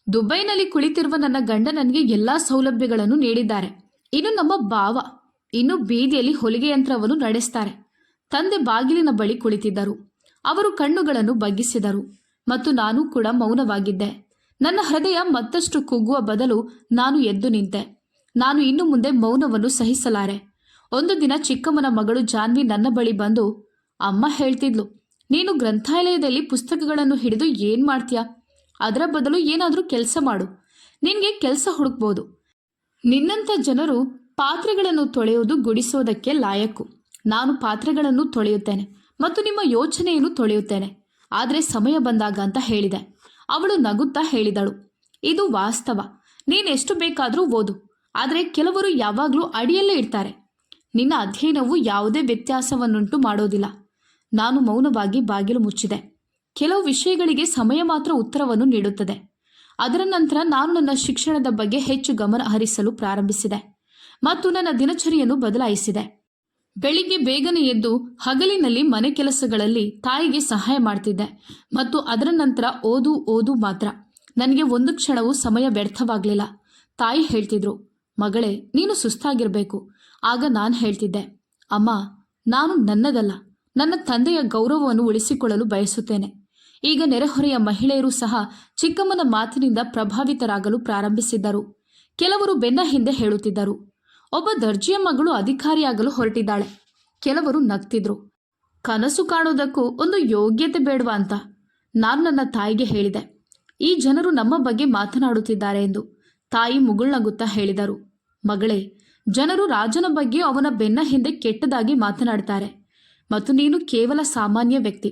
ದುಬೈನಲ್ಲಿ ಕುಳಿತಿರುವ ನನ್ನ ಗಂಡ ನನಗೆ ಎಲ್ಲಾ ಸೌಲಭ್ಯಗಳನ್ನು ನೀಡಿದ್ದಾರೆ. ಇನ್ನು ನಮ್ಮ ಭಾವ ಇನ್ನು ಬೀದಿಯಲ್ಲಿ ಹೊಲಿಗೆ ಯಂತ್ರವನ್ನು ನಡೆಸ್ತಾರೆ. ತಂದೆ ಬಾಗಿಲಿನ ಬಳಿ ಕುಳಿತಿದ್ದರು. ಅವರು ಕಣ್ಣುಗಳನ್ನು ಬಗ್ಗಿಸಿದರು ಮತ್ತು ನಾನು ಕೂಡ ಮೌನವಾಗಿದ್ದೆ. ನನ್ನ ಹೃದಯ ಮತ್ತಷ್ಟು ಕುಗ್ಗುವ ಬದಲು ನಾನು ಎದ್ದು ನಿಂತೆ. ನಾನು ಇನ್ನು ಮುಂದೆ ಮೌನವನ್ನು ಸಹಿಸಲಾರೆ. ಒಂದು ದಿನ ಚಿಕ್ಕಮ್ಮನ ಮಗಳು ಜಾನ್ವಿ ನನ್ನ ಬಳಿ ಬಂದು, ಅಮ್ಮ ಹೇಳ್ತಿದ್ಲು, ನೀನು ಗ್ರಂಥಾಲಯದಲ್ಲಿ ಪುಸ್ತಕಗಳನ್ನು ಹಿಡಿದು ಏನ್ ಮಾಡ್ತೀಯಾ? ಅದರ ಬದಲು ಏನಾದರೂ ಕೆಲಸ ಮಾಡು. ನಿನಗೆ ಕೆಲಸ ಹುಡುಕ್ಬೋದು. ನಿನ್ನಂಥ ಜನರು ಪಾತ್ರೆಗಳನ್ನು ತೊಳೆಯುವುದು ಗುಡಿಸೋದಕ್ಕೆ ಲಾಯಕ್ಕು. ನಾನು ಪಾತ್ರೆಗಳನ್ನು ತೊಳೆಯುತ್ತೇನೆ ಮತ್ತು ನಿಮ್ಮ ಯೋಚನೆಯನ್ನು ತೊಳೆಯುತ್ತೇನೆ, ಆದರೆ ಸಮಯ ಬಂದಾಗ ಅಂತ ಹೇಳಿದೆ. ಅವಳು ನಗುತ್ತಾ ಹೇಳಿದಳು, ಇದು ವಾಸ್ತವ. ನೀನೆಷ್ಟು ಬೇಕಾದರೂ ಓದು, ಆದರೆ ಕೆಲವರು ಯಾವಾಗಲೂ ಅಡಿಯಲ್ಲೇ ಇರ್ತಾರೆ. ನಿನ್ನ ಅಧ್ಯಯನವು ಯಾವುದೇ ವ್ಯತ್ಯಾಸವನ್ನುಂಟು ಮಾಡೋದಿಲ್ಲ. ನಾನು ಮೌನವಾಗಿ ಬಾಗಿಲು ಮುಚ್ಚಿದೆ. ಕೆಲವು ವಿಷಯಗಳಿಗೆ ಸಮಯ ಮಾತ್ರ ಉತ್ತರವನ್ನು ನೀಡುತ್ತದೆ. ಅದರ ನಂತರ ನಾನು ನನ್ನ ಶಿಕ್ಷಣದ ಬಗ್ಗೆ ಹೆಚ್ಚು ಗಮನ ಹರಿಸಲು ಪ್ರಾರಂಭಿಸಿದೆ ಮತ್ತು ನನ್ನ ದಿನಚರಿಯನ್ನು ಬದಲಾಯಿಸಿದೆ. ಬೆಳಿಗ್ಗೆ ಬೇಗನೆ ಎದ್ದು ಹಗಲಿನಲ್ಲಿ ಮನೆ ಕೆಲಸಗಳಲ್ಲಿ ತಾಯಿಗೆ ಸಹಾಯ ಮಾಡ್ತಿದ್ದೆ ಮತ್ತು ಅದರ ನಂತರ ಓದು ಮಾತ್ರ. ನನಗೆ ಒಂದು ಕ್ಷಣವೂ ಸಮಯ ವ್ಯರ್ಥವಾಗಲಿಲ್ಲ. ತಾಯಿ ಹೇಳ್ತಿದ್ರು, ಮಗಳೇ, ನೀನು ಸುಸ್ತಾಗಿರಬೇಕು. ಆಗ ನಾನು ಹೇಳ್ತಿದ್ದೆ, ಅಮ್ಮ, ನಾನು ನನ್ನದಲ್ಲ, ನನ್ನ ತಂದೆಯ ಗೌರವವನ್ನು ಉಳಿಸಿಕೊಳ್ಳಲು ಬಯಸುತ್ತೇನೆ. ಈಗ ನೆರೆಹೊರೆಯ ಮಹಿಳೆಯರು ಸಹ ಚಿಕ್ಕಮ್ಮನ ಮಾತಿನಿಂದ ಪ್ರಭಾವಿತರಾಗಲು ಪ್ರಾರಂಭಿಸಿದ್ದರು. ಕೆಲವರು ಬೆನ್ನ ಹಿಂದೆ ಹೇಳುತ್ತಿದ್ದರು, ಒಬ್ಬ ದರ್ಜಿಯ ಮಗಳು ಅಧಿಕಾರಿಯಾಗಲು ಹೊರಟಿದ್ದಾಳೆ. ಕೆಲವರು ನಗ್ತಿದ್ರು, ಕನಸು ಕಾಣೋದಕ್ಕೂ ಒಂದು ಯೋಗ್ಯತೆ ಬೇಡವಾ ಅಂತ. ನಾನು ನನ್ನ ತಾಯಿಗೆ ಹೇಳಿದೆ, ಈ ಜನರು ನಮ್ಮ ಬಗ್ಗೆ ಮಾತನಾಡುತ್ತಿದ್ದಾರೆ ಎಂದು. ತಾಯಿ ಮುಗುಳ್ನಗುತ್ತಾ ಹೇಳಿದರು, ಮಗಳೇ, ಜನರು ರಾಜನ ಬಗ್ಗೆ ಅವನ ಬೆನ್ನ ಹಿಂದೆ ಕೆಟ್ಟದಾಗಿ ಮಾತನಾಡ್ತಾರೆ ಮತ್ತು ನೀನು ಕೇವಲ ಸಾಮಾನ್ಯ ವ್ಯಕ್ತಿ.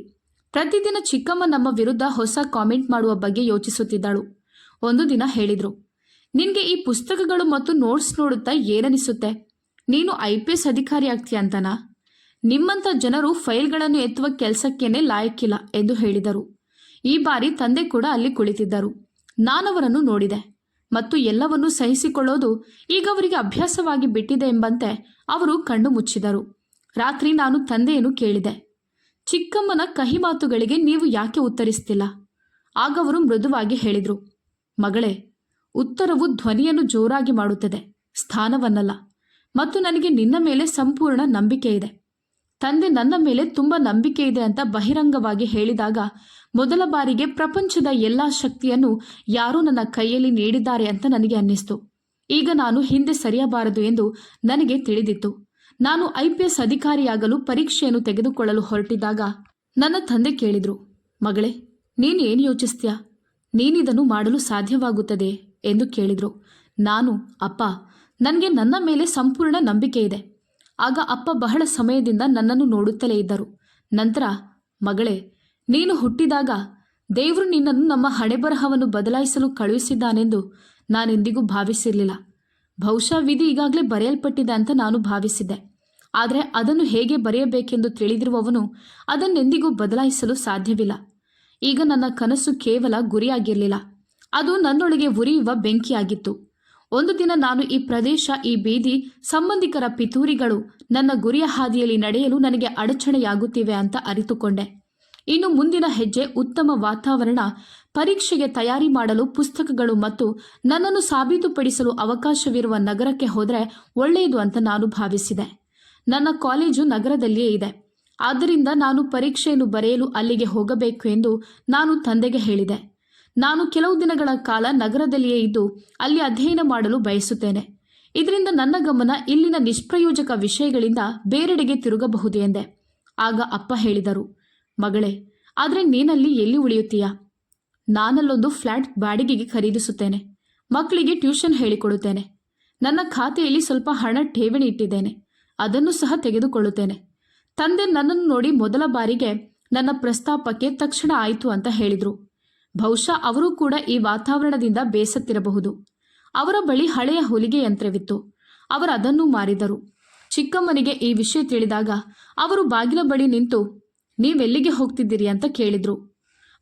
ಪ್ರತಿದಿನ ಚಿಕ್ಕಮ್ಮ ನಮ್ಮ ವಿರುದ್ಧ ಹೊಸ ಕಾಮೆಂಟ್ ಮಾಡುವ ಬಗ್ಗೆ ಯೋಚಿಸುತ್ತಿದ್ದಳು. ಒಂದು ದಿನ ಹೇಳಿದ್ರು, ನಿನಗೆ ಈ ಪುಸ್ತಕಗಳು ಮತ್ತು ನೋಟ್ಸ್ ನೋಡುತ್ತಾ ಏನನಿಸುತ್ತೆ? ನೀನು IPS ಅಧಿಕಾರಿ ಆಗ್ತೀಯ ಅಂತನಾ? ನಿಮ್ಮಂಥ ಜನರು ಫೈಲ್ಗಳನ್ನು ಎತ್ತುವ ಕೆಲಸಕ್ಕೇನೆ ಲಾಯಕ್ಕಿಲ್ಲ ಎಂದು ಹೇಳಿದರು. ಈ ಬಾರಿ ತಂದೆ ಕೂಡ ಅಲ್ಲಿ ಕುಳಿತಿದ್ದರು. ನಾನವರನ್ನು ನೋಡಿದೆ ಮತ್ತು ಎಲ್ಲವನ್ನೂ ಸಹಿಸಿಕೊಳ್ಳೋದು ಈಗ ಅವರಿಗೆ ಅಭ್ಯಾಸವಾಗಿ ಬಿಟ್ಟಿದೆ ಎಂಬಂತೆ ಅವರು ಕಣ್ಣು ಮುಚ್ಚಿದರು. ರಾತ್ರಿ ನಾನು ತಂದೆಯನ್ನು ಕೇಳಿದೆ, ಚಿಕ್ಕಮ್ಮನ ಕಹಿ ಮಾತುಗಳಿಗೆ ನೀವು ಯಾಕೆ ಉತ್ತರಿಸ್ತಿಲ್ಲ? ಆಗ ಅವರು ಮೃದುವಾಗಿ ಹೇಳಿದರು, ಮಗಳೇ, ಉತ್ತರವು ಧ್ವನಿಯನ್ನು ಜೋರಾಗಿ ಮಾಡುತ್ತದೆ, ಸ್ಥಾನವನ್ನಲ್ಲ. ಮತ್ತು ನನಗೆ ನಿನ್ನ ಮೇಲೆ ಸಂಪೂರ್ಣ ನಂಬಿಕೆ ಇದೆ. ತಂದೆ ನನ್ನ ಮೇಲೆ ತುಂಬ ನಂಬಿಕೆ ಇದೆ ಅಂತ ಬಹಿರಂಗವಾಗಿ ಹೇಳಿದಾಗ ಮೊದಲ ಬಾರಿಗೆ ಪ್ರಪಂಚದ ಎಲ್ಲ ಶಕ್ತಿಯನ್ನು ಯಾರೋ ನನ್ನ ಕೈಯಲ್ಲಿ ನೀಡಿದ್ದಾರೆ ಅಂತ ನನಗೆ ಅನ್ನಿಸ್ತು. ಈಗ ನಾನು ಹಿಂದೆ ಸರಿಯಬಾರದು ಎಂದು ನನಗೆ ತಿಳಿದಿತ್ತು. ನಾನು IPS ಅಧಿಕಾರಿಯಾಗಲು ಪರೀಕ್ಷೆಯನ್ನು ತೆಗೆದುಕೊಳ್ಳಲು ಹೊರಟಿದ್ದಾಗ ನನ್ನ ತಂದೆ ಕೇಳಿದ್ರು, ಮಗಳೇ, ನೀನು ಏನು ಯೋಚಿಸ್ತೀಯಾ? ನೀನಿದನ್ನು ಮಾಡಲು ಸಾಧ್ಯವಾಗುತ್ತದೆ ಎಂದು ಕೇಳಿದ್ರು. ನಾನು, ಅಪ್ಪ, ನನಗೆ ನನ್ನ ಮೇಲೆ ಸಂಪೂರ್ಣ ನಂಬಿಕೆ ಇದೆ. ಆಗ ಅಪ್ಪ ಬಹಳ ಸಮಯದಿಂದ ನನ್ನನ್ನು ನೋಡುತ್ತಲೇ ಇದ್ದರು. ನಂತರ, ಮಗಳೇ, ನೀನು ಹುಟ್ಟಿದಾಗ ದೇವರು ನಿನ್ನನ್ನು ನಮ್ಮ ಹಣೆಬರಹವನ್ನು ಬದಲಾಯಿಸಲು ಕಳುಹಿಸಿದ್ದಾನೆಂದು ನಾನೆಂದಿಗೂ ಭಾವಿಸಿರಲಿಲ್ಲ. ಬಹುಶಃ ವಿಧಿ ಈಗಾಗಲೇ ಬರೆಯಲ್ಪಟ್ಟಿದೆ ಅಂತ ನಾನು ಭಾವಿಸಿದ್ದೆ. ಆದರೆ ಅದನ್ನು ಹೇಗೆ ಬರೆಯಬೇಕೆಂದು ತಿಳಿದಿರುವವನು ಅದನ್ನೆಂದಿಗೂ ಬದಲಾಯಿಸಲು ಸಾಧ್ಯವಿಲ್ಲ. ಈಗ ನನ್ನ ಕನಸು ಕೇವಲ ಗುರಿಯಾಗಿರಲಿಲ್ಲ, ಅದು ನನ್ನೊಳಗೆ ಉರಿಯುವ ಬೆಂಕಿಯಾಗಿತ್ತು. ಒಂದು ದಿನ ನಾನು ಈ ಪ್ರದೇಶ, ಈ ಬೀದಿ, ಸಂಬಂಧಿಕರ ಪಿತೂರಿಗಳು ನನ್ನ ಗುರಿಯ ಹಾದಿಯಲ್ಲಿ ನಡೆಯಲು ನನಗೆ ಅಡಚಣೆಯಾಗುತ್ತಿವೆ ಅಂತ ಅರಿತುಕೊಂಡೆ. ಇನ್ನು ಮುಂದಿನ ಹೆಜ್ಜೆ ಉತ್ತಮ ವಾತಾವರಣ, ಪರೀಕ್ಷೆಗೆ ತಯಾರಿ ಮಾಡಲು ಪುಸ್ತಕಗಳು ಮತ್ತು ನನ್ನನ್ನು ಸಾಬೀತುಪಡಿಸಲು ಅವಕಾಶವಿರುವ ನಗರಕ್ಕೆ ಹೋದರೆ ಒಳ್ಳೆಯದು ಅಂತ ನಾನು ಭಾವಿಸಿದೆ. ನನ್ನ ಕಾಲೇಜು ನಗರದಲ್ಲಿಯೇ ಇದೆ. ಆದ್ದರಿಂದ ನಾನು ಪರೀಕ್ಷೆಯನ್ನು ಬರೆಯಲು ಅಲ್ಲಿಗೆ ಹೋಗಬೇಕು ಎಂದು ನಾನು ತಂದೆಗೆ ಹೇಳಿದೆ. ನಾನು ಕೆಲವು ದಿನಗಳ ಕಾಲ ನಗರದಲ್ಲಿಯೇ ಇದ್ದು ಅಲ್ಲಿ ಅಧ್ಯಯನ ಮಾಡಲು ಬಯಸುತ್ತೇನೆ. ಇದರಿಂದ ನನ್ನ ಗಮನ ಇಲ್ಲಿನ ನಿಷ್ಪ್ರಯೋಜಕ ವಿಷಯಗಳಿಂದ ಬೇರೆಡೆಗೆ ತಿರುಗಬಹುದು ಎಂದೆ. ಆಗ ಅಪ್ಪ ಹೇಳಿದರು, ಮಗಳೇ, ಆದರೆ ನೀನಲ್ಲಿ ಎಲ್ಲಿ ಉಳಿಯುತ್ತೀಯಾ? ನಾನಲ್ಲೊಂದು ಫ್ಲ್ಯಾಟ್ ಬಾಡಿಗೆಗೆ ಖರೀದಿಸುತ್ತೇನೆ. ಮಕ್ಕಳಿಗೆ ಟ್ಯೂಷನ್ ಹೇಳಿಕೊಡುತ್ತೇನೆ. ನನ್ನ ಖಾತೆಯಲ್ಲಿ ಸ್ವಲ್ಪ ಹಣ ಠೇವಣಿ ಇಟ್ಟಿದ್ದೇನೆ. ಅದನ್ನು ಸಹ ತೆಗೆದುಕೊಳ್ಳುತ್ತೇನೆ. ತಂದೆ ನನ್ನನ್ನು ನೋಡಿ ಮೊದಲ ಬಾರಿಗೆ ನನ್ನ ಪ್ರಸ್ತಾಪಕ್ಕೆ ತಕ್ಷಣ ಆಯಿತು ಅಂತ ಹೇಳಿದರು. ಬಹುಶಃ ಅವರು ಕೂಡ ಈ ವಾತಾವರಣದಿಂದ ಬೇಸತ್ತಿರಬಹುದು. ಅವರ ಬಳಿ ಹಳೆಯ ಹೊಲಿಗೆ ಯಂತ್ರವಿತ್ತು. ಅವರು ಅದನ್ನು ಮಾರಿದರು. ಚಿಕ್ಕಮ್ಮನಿಗೆ ಈ ವಿಷಯ ತಿಳಿದಾಗ ಅವರು ಬಾಗಿಲ ಬಳಿ ನಿಂತು, ನೀವೆಲ್ಲಿಗೆ ಹೋಗ್ತಿದ್ದೀರಿ ಅಂತ ಕೇಳಿದ್ರು.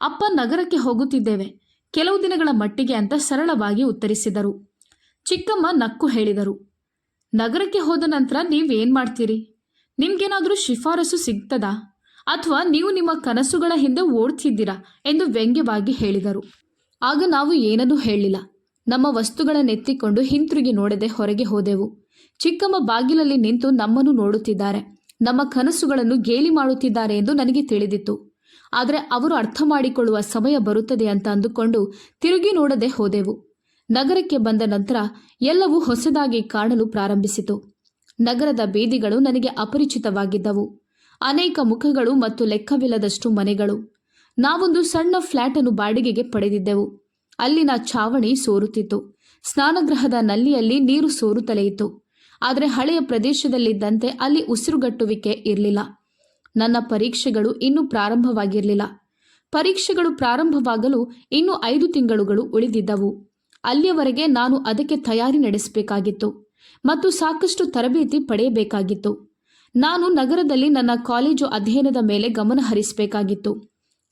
ಅಪ್ಪ, ನಗರಕ್ಕೆ ಹೋಗುತ್ತಿದ್ದೇವೆ, ಕೆಲವು ದಿನಗಳ ಮಟ್ಟಿಗೆ ಅಂತ ಸರಳವಾಗಿ ಉತ್ತರಿಸಿದರು. ಚಿಕ್ಕಮ್ಮ ನಕ್ಕು ಹೇಳಿದರು, ನಗರಕ್ಕೆ ಹೋದ ನಂತರ ನೀವೇನು ಮಾಡ್ತೀರಿ? ನಿಮ್ಗೇನಾದರೂ ಶಿಫಾರಸು ಸಿಗ್ತದಾ? ಅಥವಾ ನೀವು ನಿಮ್ಮ ಕನಸುಗಳ ಹಿಂದೆ ಓಡ್ತಿದ್ದೀರಾ ಎಂದು ವ್ಯಂಗ್ಯವಾಗಿ ಹೇಳಿದರು. ಆಗ ನಾವು ಏನನ್ನೂ ಹೇಳಲಿಲ್ಲ. ನಮ್ಮ ವಸ್ತುಗಳನ್ನೆತ್ತಿಕೊಂಡು ಹಿಂತಿರುಗಿ ನೋಡದೆ ಹೊರಗೆ ಹೋದೆವು. ಚಿಕ್ಕಮ್ಮ ಬಾಗಿಲಲ್ಲಿ ನಿಂತು ನಮ್ಮನ್ನು ನೋಡುತ್ತಿದ್ದಾರೆ, ನಮ್ಮ ಕನಸುಗಳನ್ನು ಗೇಲಿ ಮಾಡುತ್ತಿದ್ದಾರೆ ಎಂದು ನನಗೆ ತಿಳಿದಿತ್ತು. ಆದರೆ ಅವರು ಅರ್ಥ ಮಾಡಿಕೊಳ್ಳುವ ಸಮಯ ಬರುತ್ತದೆ ಅಂತ ಅಂದುಕೊಂಡು ತಿರುಗಿ ನೋಡದೆ ಹೋದೆವು. ನಗರಕ್ಕೆ ಬಂದ ನಂತರ ಎಲ್ಲವೂ ಹೊಸದಾಗಿ ಕಾಣಲು ಪ್ರಾರಂಭಿಸಿತು. ನಗರದ ಬೀದಿಗಳು ನನಗೆ ಅಪರಿಚಿತವಾಗಿದ್ದವು. ಅನೇಕ ಮುಖಗಳು ಮತ್ತು ಲೆಕ್ಕವಿಲ್ಲದಷ್ಟು ಮನೆಗಳು. ನಾವೊಂದು ಸಣ್ಣ ಫ್ಲ್ಯಾಟನ್ನು ಬಾಡಿಗೆಗೆ ಪಡೆದಿದ್ದೆವು. ಅಲ್ಲಿನ ಛಾವಣಿ ಸೋರುತ್ತಿತ್ತು. ಸ್ನಾನಗೃಹದ ನಲ್ಲಿಯಲ್ಲಿ ನೀರು ಸೋರುತ್ತಲೇ ಇತ್ತು. ಆದರೆ ಹಳೆಯ ಪ್ರದೇಶದಲ್ಲಿದ್ದಂತೆ ಅಲ್ಲಿ ಉಸಿರುಗಟ್ಟುವಿಕೆ ಇರಲಿಲ್ಲ. ನನ್ನ ಪರೀಕ್ಷೆಗಳು ಇನ್ನೂ ಪ್ರಾರಂಭವಾಗಿರಲಿಲ್ಲ. ಪರೀಕ್ಷೆಗಳು ಪ್ರಾರಂಭವಾಗಲು ಇನ್ನೂ 5 ತಿಂಗಳುಗಳು ಉಳಿದಿದ್ದವು. ಅಲ್ಲಿಯವರೆಗೆ ನಾನು ಅದಕ್ಕೆ ತಯಾರಿ ನಡೆಸಬೇಕಾಗಿತ್ತು ಮತ್ತು ಸಾಕಷ್ಟು ತರಬೇತಿ ಪಡೆಯಬೇಕಾಗಿತ್ತು. ನಾನು ನಗರದಲ್ಲಿ ನನ್ನ ಕಾಲೇಜು ಅಧ್ಯಯನದ ಮೇಲೆ ಗಮನ ಹರಿಸಬೇಕಾಗಿತ್ತು.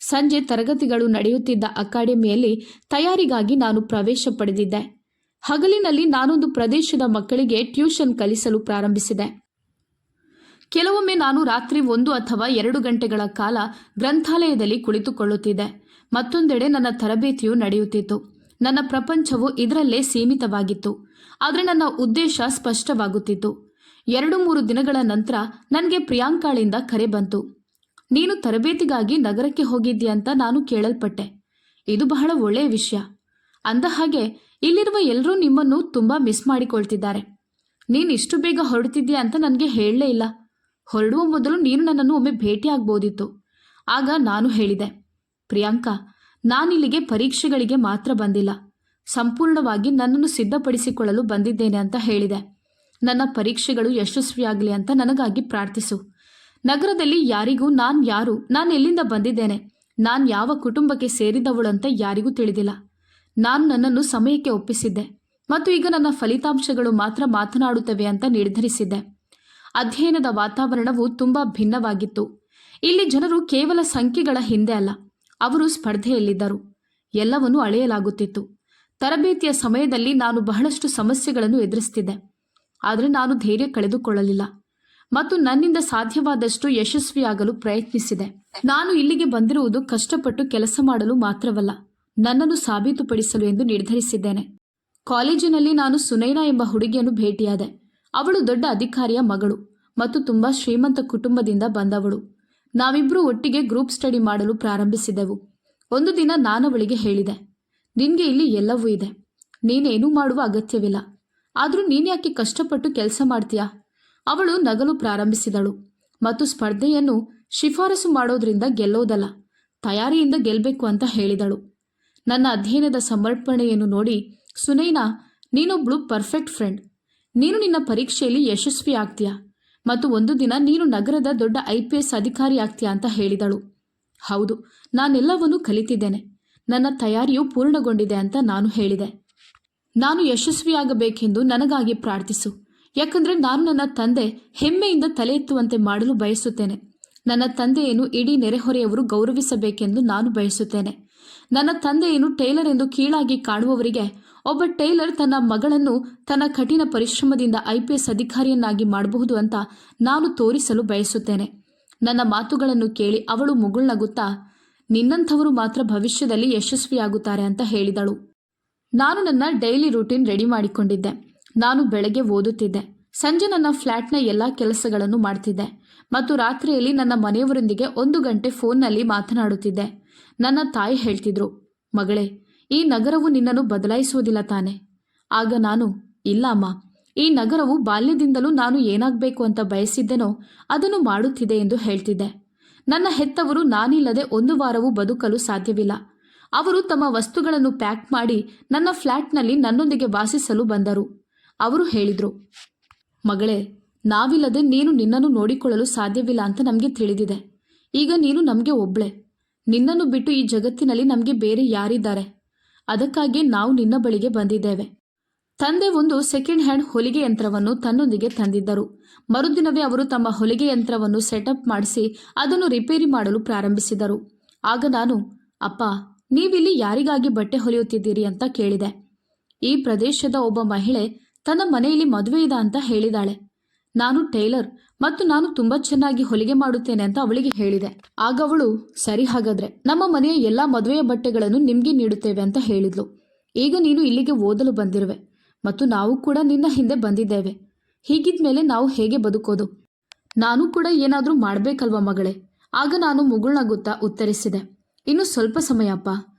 ಸಂಜೆ ತರಗತಿಗಳು ನಡೆಯುತ್ತಿದ್ದ ಅಕಾಡೆಮಿಯಲ್ಲಿ ತಯಾರಿಗಾಗಿ ನಾನು ಪ್ರವೇಶ ಪಡೆದಿದ್ದೆ. ಹಗಲಿನಲ್ಲಿ ನಾನೊಂದು ಪ್ರದೇಶದ ಮಕ್ಕಳಿಗೆ ಟ್ಯೂಷನ್ ಕಲಿಸಲು ಪ್ರಾರಂಭಿಸಿದೆ. ಕೆಲವೊಮ್ಮೆ ನಾನು ರಾತ್ರಿ 1 ಅಥವಾ 2 ಗಂಟೆಗಳ ಕಾಲ ಗ್ರಂಥಾಲಯದಲ್ಲಿ ಕುಳಿತುಕೊಳ್ಳುತ್ತಿದ್ದೆ. ಮತ್ತೊಂದೆಡೆ ನನ್ನ ತರಬೇತಿಯು ನಡೆಯುತ್ತಿತ್ತು. ನನ್ನ ಪ್ರಪಂಚವು ಇದರಲ್ಲೇ ಸೀಮಿತವಾಗಿತ್ತು. ಆದರೆ ನನ್ನ ಉದ್ದೇಶ ಸ್ಪಷ್ಟವಾಗುತ್ತಿತ್ತು. 2-3 ದಿನಗಳ ನಂತರ ನನಗೆ ಪ್ರಿಯಾಂಕಾಳಿಂದ ಕರೆ ಬಂತು. ನೀನು ತರಬೇತಿಗಾಗಿ ನಗರಕ್ಕೆ ಹೋಗಿದ್ದೀಯಂತ ನಾನು ಕೇಳಲ್ಪಟ್ಟೆ. ಇದು ಬಹಳ ಒಳ್ಳೆಯ ವಿಷಯ. ಅಂದ ಹಾಗೆ ಇಲ್ಲಿರುವ ಎಲ್ಲರೂ ನಿಮ್ಮನ್ನು ತುಂಬ ಮಿಸ್ ಮಾಡಿಕೊಳ್ತಿದ್ದಾರೆ. ನೀನು ಇಷ್ಟು ಬೇಗ ಹೊರಡ್ತಿದ್ದೀಯಾ ಅಂತ ನನಗೆ ಹೇಳಲೇ ಇಲ್ಲ. ಹೊರಡುವ ಮೊದಲು ನೀನು ನನ್ನನ್ನು ಒಮ್ಮೆ ಭೇಟಿ ಆಗ್ಬೋದಿತ್ತು. ಆಗ ನಾನು ಹೇಳಿದೆ, ಪ್ರಿಯಾಂಕಾ, ನಾನಿಲ್ಲಿಗೆ ಪರೀಕ್ಷೆಗಳಿಗೆ ಮಾತ್ರ ಬಂದಿಲ್ಲ, ಸಂಪೂರ್ಣವಾಗಿ ನನ್ನನ್ನು ಸಿದ್ಧಪಡಿಸಿಕೊಳ್ಳಲು ಬಂದಿದ್ದೇನೆ ಅಂತ ಹೇಳಿದೆ. ನನ್ನ ಪರೀಕ್ಷೆಗಳು ಯಶಸ್ವಿಯಾಗಲಿ ಅಂತ ನನಗಾಗಿ ಪ್ರಾರ್ಥಿಸು. ನಗರದಲ್ಲಿ ಯಾರಿಗೂ ನಾನು ಎಲ್ಲಿಂದ ಬಂದಿದ್ದೇನೆ, ನಾನು ಯಾವ ಕುಟುಂಬಕ್ಕೆ ಸೇರಿದವಳು ಅಂತ ಯಾರಿಗೂ ತಿಳಿದಿಲ್ಲ. ನಾನು ನನ್ನನ್ನು ಸಮಯಕ್ಕೆ ಒಪ್ಪಿಸಿದ್ದೆ ಮತ್ತು ಈಗ ನನ್ನ ಫಲಿತಾಂಶಗಳು ಮಾತ್ರ ಮಾತನಾಡುತ್ತವೆ ಅಂತ ನಿರ್ಧರಿಸಿದ್ದೆ. ಅಧ್ಯಯನದ ವಾತಾವರಣವು ತುಂಬ ಭಿನ್ನವಾಗಿತ್ತು. ಇಲ್ಲಿ ಜನರು ಕೇವಲ ಸಂಖ್ಯೆಗಳ ಹಿಂದೆ ಅಲ್ಲ, ಅವರು ಸ್ಪರ್ಧೆಯಲ್ಲಿದ್ದರು. ಎಲ್ಲವನ್ನೂ ಅಳೆಯಲಾಗುತ್ತಿತ್ತು. ತರಬೇತಿಯ ಸಮಯದಲ್ಲಿ ನಾನು ಬಹಳಷ್ಟು ಸಮಸ್ಯೆಗಳನ್ನು ಎದುರಿಸುತ್ತಿದ್ದೆ. ಆದರೆ ನಾನು ಧೈರ್ಯ ಕಳೆದುಕೊಳ್ಳಲಿಲ್ಲ ಮತ್ತು ನನ್ನಿಂದ ಸಾಧ್ಯವಾದಷ್ಟು ಯಶಸ್ವಿಯಾಗಲು ಪ್ರಯತ್ನಿಸಿದೆ. ನಾನು ಇಲ್ಲಿಗೆ ಬಂದಿರುವುದು ಕಷ್ಟಪಟ್ಟು ಕೆಲಸ ಮಾಡಲು ಮಾತ್ರವಲ್ಲ, ನನ್ನನ್ನು ಸಾಬೀತುಪಡಿಸಲು ಎಂದು ನಿರ್ಧರಿಸಿದ್ದೇನೆ. ಕಾಲೇಜಿನಲ್ಲಿ ನಾನು ಸುನೈನಾ ಎಂಬ ಹುಡುಗಿಯನ್ನು ಭೇಟಿಯಾದೆ. ಅವಳು ದೊಡ್ಡ ಅಧಿಕಾರಿಯ ಮಗಳು ಮತ್ತು ತುಂಬ ಶ್ರೀಮಂತ ಕುಟುಂಬದಿಂದ ಬಂದವಳು. ನಾವಿಬ್ಬರೂ ಒಟ್ಟಿಗೆ ಗ್ರೂಪ್ ಸ್ಟಡಿ ಮಾಡಲು ಪ್ರಾರಂಭಿಸಿದೆವು. ಒಂದು ದಿನ ನಾನವಳಿಗೆ ಹೇಳಿದೆ, ನಿನಗೆ ಇಲ್ಲಿ ಎಲ್ಲವೂ ಇದೆ, ನೀನೇನೂ ಮಾಡುವ ಅಗತ್ಯವಿಲ್ಲ. ಆದರೂ ನೀನ್ಯಾಕೆ ಕಷ್ಟಪಟ್ಟು ಕೆಲಸ ಮಾಡ್ತೀಯಾ? ಅವಳು ನಗಲು ಪ್ರಾರಂಭಿಸಿದಳು ಮತ್ತು ಸ್ಪರ್ಧೆಯನ್ನು ಶಿಫಾರಸು ಮಾಡೋದ್ರಿಂದ ಗೆಲ್ಲೋದಲ್ಲ, ತಯಾರಿಯಿಂದ ಗೆಲ್ಲಬೇಕು ಅಂತ ಹೇಳಿದಳು. ನನ್ನ ಅಧ್ಯಯನದ ಸಮರ್ಪಣೆಯನ್ನು ನೋಡಿ, ಸುನೈನಾ, ನೀನೊಬ್ಳು ಪರ್ಫೆಕ್ಟ್ ಫ್ರೆಂಡ್. ನೀನು ನಿನ್ನ ಪರೀಕ್ಷೆಯಲ್ಲಿ ಯಶಸ್ವಿ ಆಗ್ತೀಯಾ ಮತ್ತು ಒಂದು ದಿನ ನೀನು ನಗರದ ದೊಡ್ಡ IPS ಅಧಿಕಾರಿ ಆಗ್ತೀಯಾ ಅಂತ ಹೇಳಿದಳು. ಹೌದು, ನಾನೆಲ್ಲವನ್ನೂ ಕಲಿತಿದ್ದೇನೆ. ನನ್ನ ತಯಾರಿಯು ಪೂರ್ಣಗೊಂಡಿದೆ ಅಂತ ನಾನು ಹೇಳಿದೆ. ನಾನು ಯಶಸ್ವಿಯಾಗಬೇಕೆಂದು ನನಗಾಗಿ ಪ್ರಾರ್ಥಿಸು. ಯಾಕಂದರೆ ನಾನು ನನ್ನ ತಂದೆ ಹೆಮ್ಮೆಯಿಂದ ತಲೆ ಎತ್ತುವಂತೆ ಮಾಡಲು ಬಯಸುತ್ತೇನೆ. ನನ್ನ ತಂದೆಯನ್ನು ಇಡೀ ನೆರೆಹೊರೆಯವರು ಗೌರವಿಸಬೇಕೆಂದು ನಾನು ಬಯಸುತ್ತೇನೆ. ನನ್ನ ತಂದೆಯನ್ನು ಟೈಲರ್ ಎಂದು ಕೀಳಾಗಿ ಕಾಣುವವರಿಗೆ ಒಬ್ಬ ಟೈಲರ್ ತನ್ನ ಮಗಳನ್ನು ತನ್ನ ಕಠಿಣ ಪರಿಶ್ರಮದಿಂದ IPS ಅಧಿಕಾರಿಯನ್ನಾಗಿ ಮಾಡಬಹುದು ಅಂತ ನಾನು ತೋರಿಸಲು ಬಯಸುತ್ತೇನೆ. ನನ್ನ ಮಾತುಗಳನ್ನು ಕೇಳಿ ಅವಳು ಮುಗುಳ್ನಗುತ್ತಾ, ನಿನ್ನಂಥವರು ಮಾತ್ರ ಭವಿಷ್ಯದಲ್ಲಿ ಯಶಸ್ವಿಯಾಗುತ್ತಾರೆ ಅಂತ ಹೇಳಿದಳು. ನಾನು ನನ್ನ ಡೈಲಿ ರೂಟೀನ್ ರೆಡಿ ಮಾಡಿಕೊಂಡಿದ್ದೆ. ನಾನು ಬೆಳಗ್ಗೆ ಓದುತ್ತಿದ್ದೆ, ಸಂಜೆ ನನ್ನ ಫ್ಲ್ಯಾಟ್ನ ಎಲ್ಲ ಕೆಲಸಗಳನ್ನು ಮಾಡ್ತಿದ್ದೆ ಮತ್ತು ರಾತ್ರಿಯಲ್ಲಿ ನನ್ನ ಮನೆಯವರೊಂದಿಗೆ 1 ಗಂಟೆ ಫೋನ್ನಲ್ಲಿ ಮಾತನಾಡುತ್ತಿದ್ದೆ. ನನ್ನ ತಾಯಿ ಹೇಳ್ತಿದ್ರು, ಮಗಳೇ, ಈ ನಗರವು ನಿನ್ನನ್ನು ಬದಲಾಯಿಸುವುದಿಲ್ಲ ತಾನೆ? ಆಗ ನಾನು, ಇಲ್ಲ ಅಮ್ಮ, ಈ ನಗರವು ಬಾಲ್ಯದಿಂದಲೂ ನಾನು ಏನಾಗಬೇಕು ಅಂತ ಬಯಸಿದ್ದೆನೋ ಅದನ್ನು ಮಾಡುತ್ತಿದೆ ಎಂದು ಹೇಳ್ತಿದ್ದೆ. ನನ್ನ ಹೆತ್ತವರು ನಾನಿಲ್ಲದೆ 1 ವಾರವೂ ಬದುಕಲು ಸಾಧ್ಯವಿಲ್ಲ. ಅವರು ತಮ್ಮ ವಸ್ತುಗಳನ್ನು ಪ್ಯಾಕ್ ಮಾಡಿ ನನ್ನ ಫ್ಲ್ಯಾಟ್ನಲ್ಲಿ ನನ್ನೊಂದಿಗೆ ವಾಸಿಸಲು ಬಂದರು. ಅವರು ಹೇಳಿದರು, ಮಗಳೇ, ನಾವಿಲ್ಲದೆ ನೀನು ನಿನ್ನನ್ನು ನೋಡಿಕೊಳ್ಳಲು ಸಾಧ್ಯವಿಲ್ಲ ಅಂತ ನಮಗೆ ತಿಳಿದಿದೆ. ಈಗ ನೀನು ನಮಗೆ ಒಬ್ಳೆ. ನಿನ್ನನ್ನು ಬಿಟ್ಟು ಈ ಜಗತ್ತಿನಲ್ಲಿ ನಮಗೆ ಬೇರೆ ಯಾರಿದ್ದಾರೆ? ಅದಕ್ಕಾಗಿ ನಾವು ನಿನ್ನ ಬಳಿಗೆ ಬಂದಿದ್ದೇವೆ. ತಂದೆ ಒಂದು ಸೆಕೆಂಡ್ ಹ್ಯಾಂಡ್ ಹೊಲಿಗೆ ಯಂತ್ರವನ್ನು ತನ್ನೊಂದಿಗೆ ತಂದಿದ್ದರು. ಮರುದಿನವೇ ಅವರು ತಮ್ಮ ಹೊಲಿಗೆ ಯಂತ್ರವನ್ನು ಸೆಟಪ್ ಮಾಡಿಸಿ ಅದನ್ನು ರಿಪೇರಿ ಮಾಡಲು ಪ್ರಾರಂಭಿಸಿದರು. ಆಗ ನಾನು, ಅಪ್ಪ, ನೀವಿಲ್ಲಿ ಯಾರಿಗಾಗಿ ಬಟ್ಟೆ ಹೊಲಿಯುತ್ತಿದ್ದೀರಿ ಅಂತ ಕೇಳಿದೆ. ಈ ಪ್ರದೇಶದ ಒಬ್ಬ ಮಹಿಳೆ ತನ್ನ ಮನೆಯಲ್ಲಿ ಮದುವೆ ಇದೆ ಅಂತ ಹೇಳಿದಾಳೆ. ನಾನು ಟೈಲರ್ ಮತ್ತು ನಾನು ತುಂಬ ಚೆನ್ನಾಗಿ ಹೊಲಿಗೆ ಮಾಡುತ್ತೇನೆ ಅಂತ ಅವಳಿಗೆ ಹೇಳಿದೆ. ಆಗ ಅವಳು, ಸರಿ, ಹಾಗಾದ್ರೆ ನಮ್ಮ ಮನೆಯ ಎಲ್ಲ ಮದುವೆಯ ಬಟ್ಟೆಗಳನ್ನು ನಿಮಗೆ ನೀಡುತ್ತೇವೆ ಅಂತ ಹೇಳಿದ್ಲು. ಈಗ ನೀನು ಇಲ್ಲಿಗೆ ಓದಲು ಬಂದಿರುವೆ ಮತ್ತು ನಾವು ಕೂಡ ನಿನ್ನ ಹಿಂದೆ ಬಂದಿದ್ದೇವೆ. ಹೀಗಿದ್ಮೇಲೆ ನಾವು ಹೇಗೆ ಬದುಕೋದು? ನಾನು ಕೂಡ ಏನಾದರೂ ಮಾಡಬೇಕಲ್ವ ಮಗಳೇ? ಆಗ ನಾನು ಮುಗುಳ್ನಗುತ್ತಾ ಉತ್ತರಿಸಿದೆ, ಇನ್ನು ಸ್ವಲ್ಪ ಸಮಯ ಅಪ್ಪ,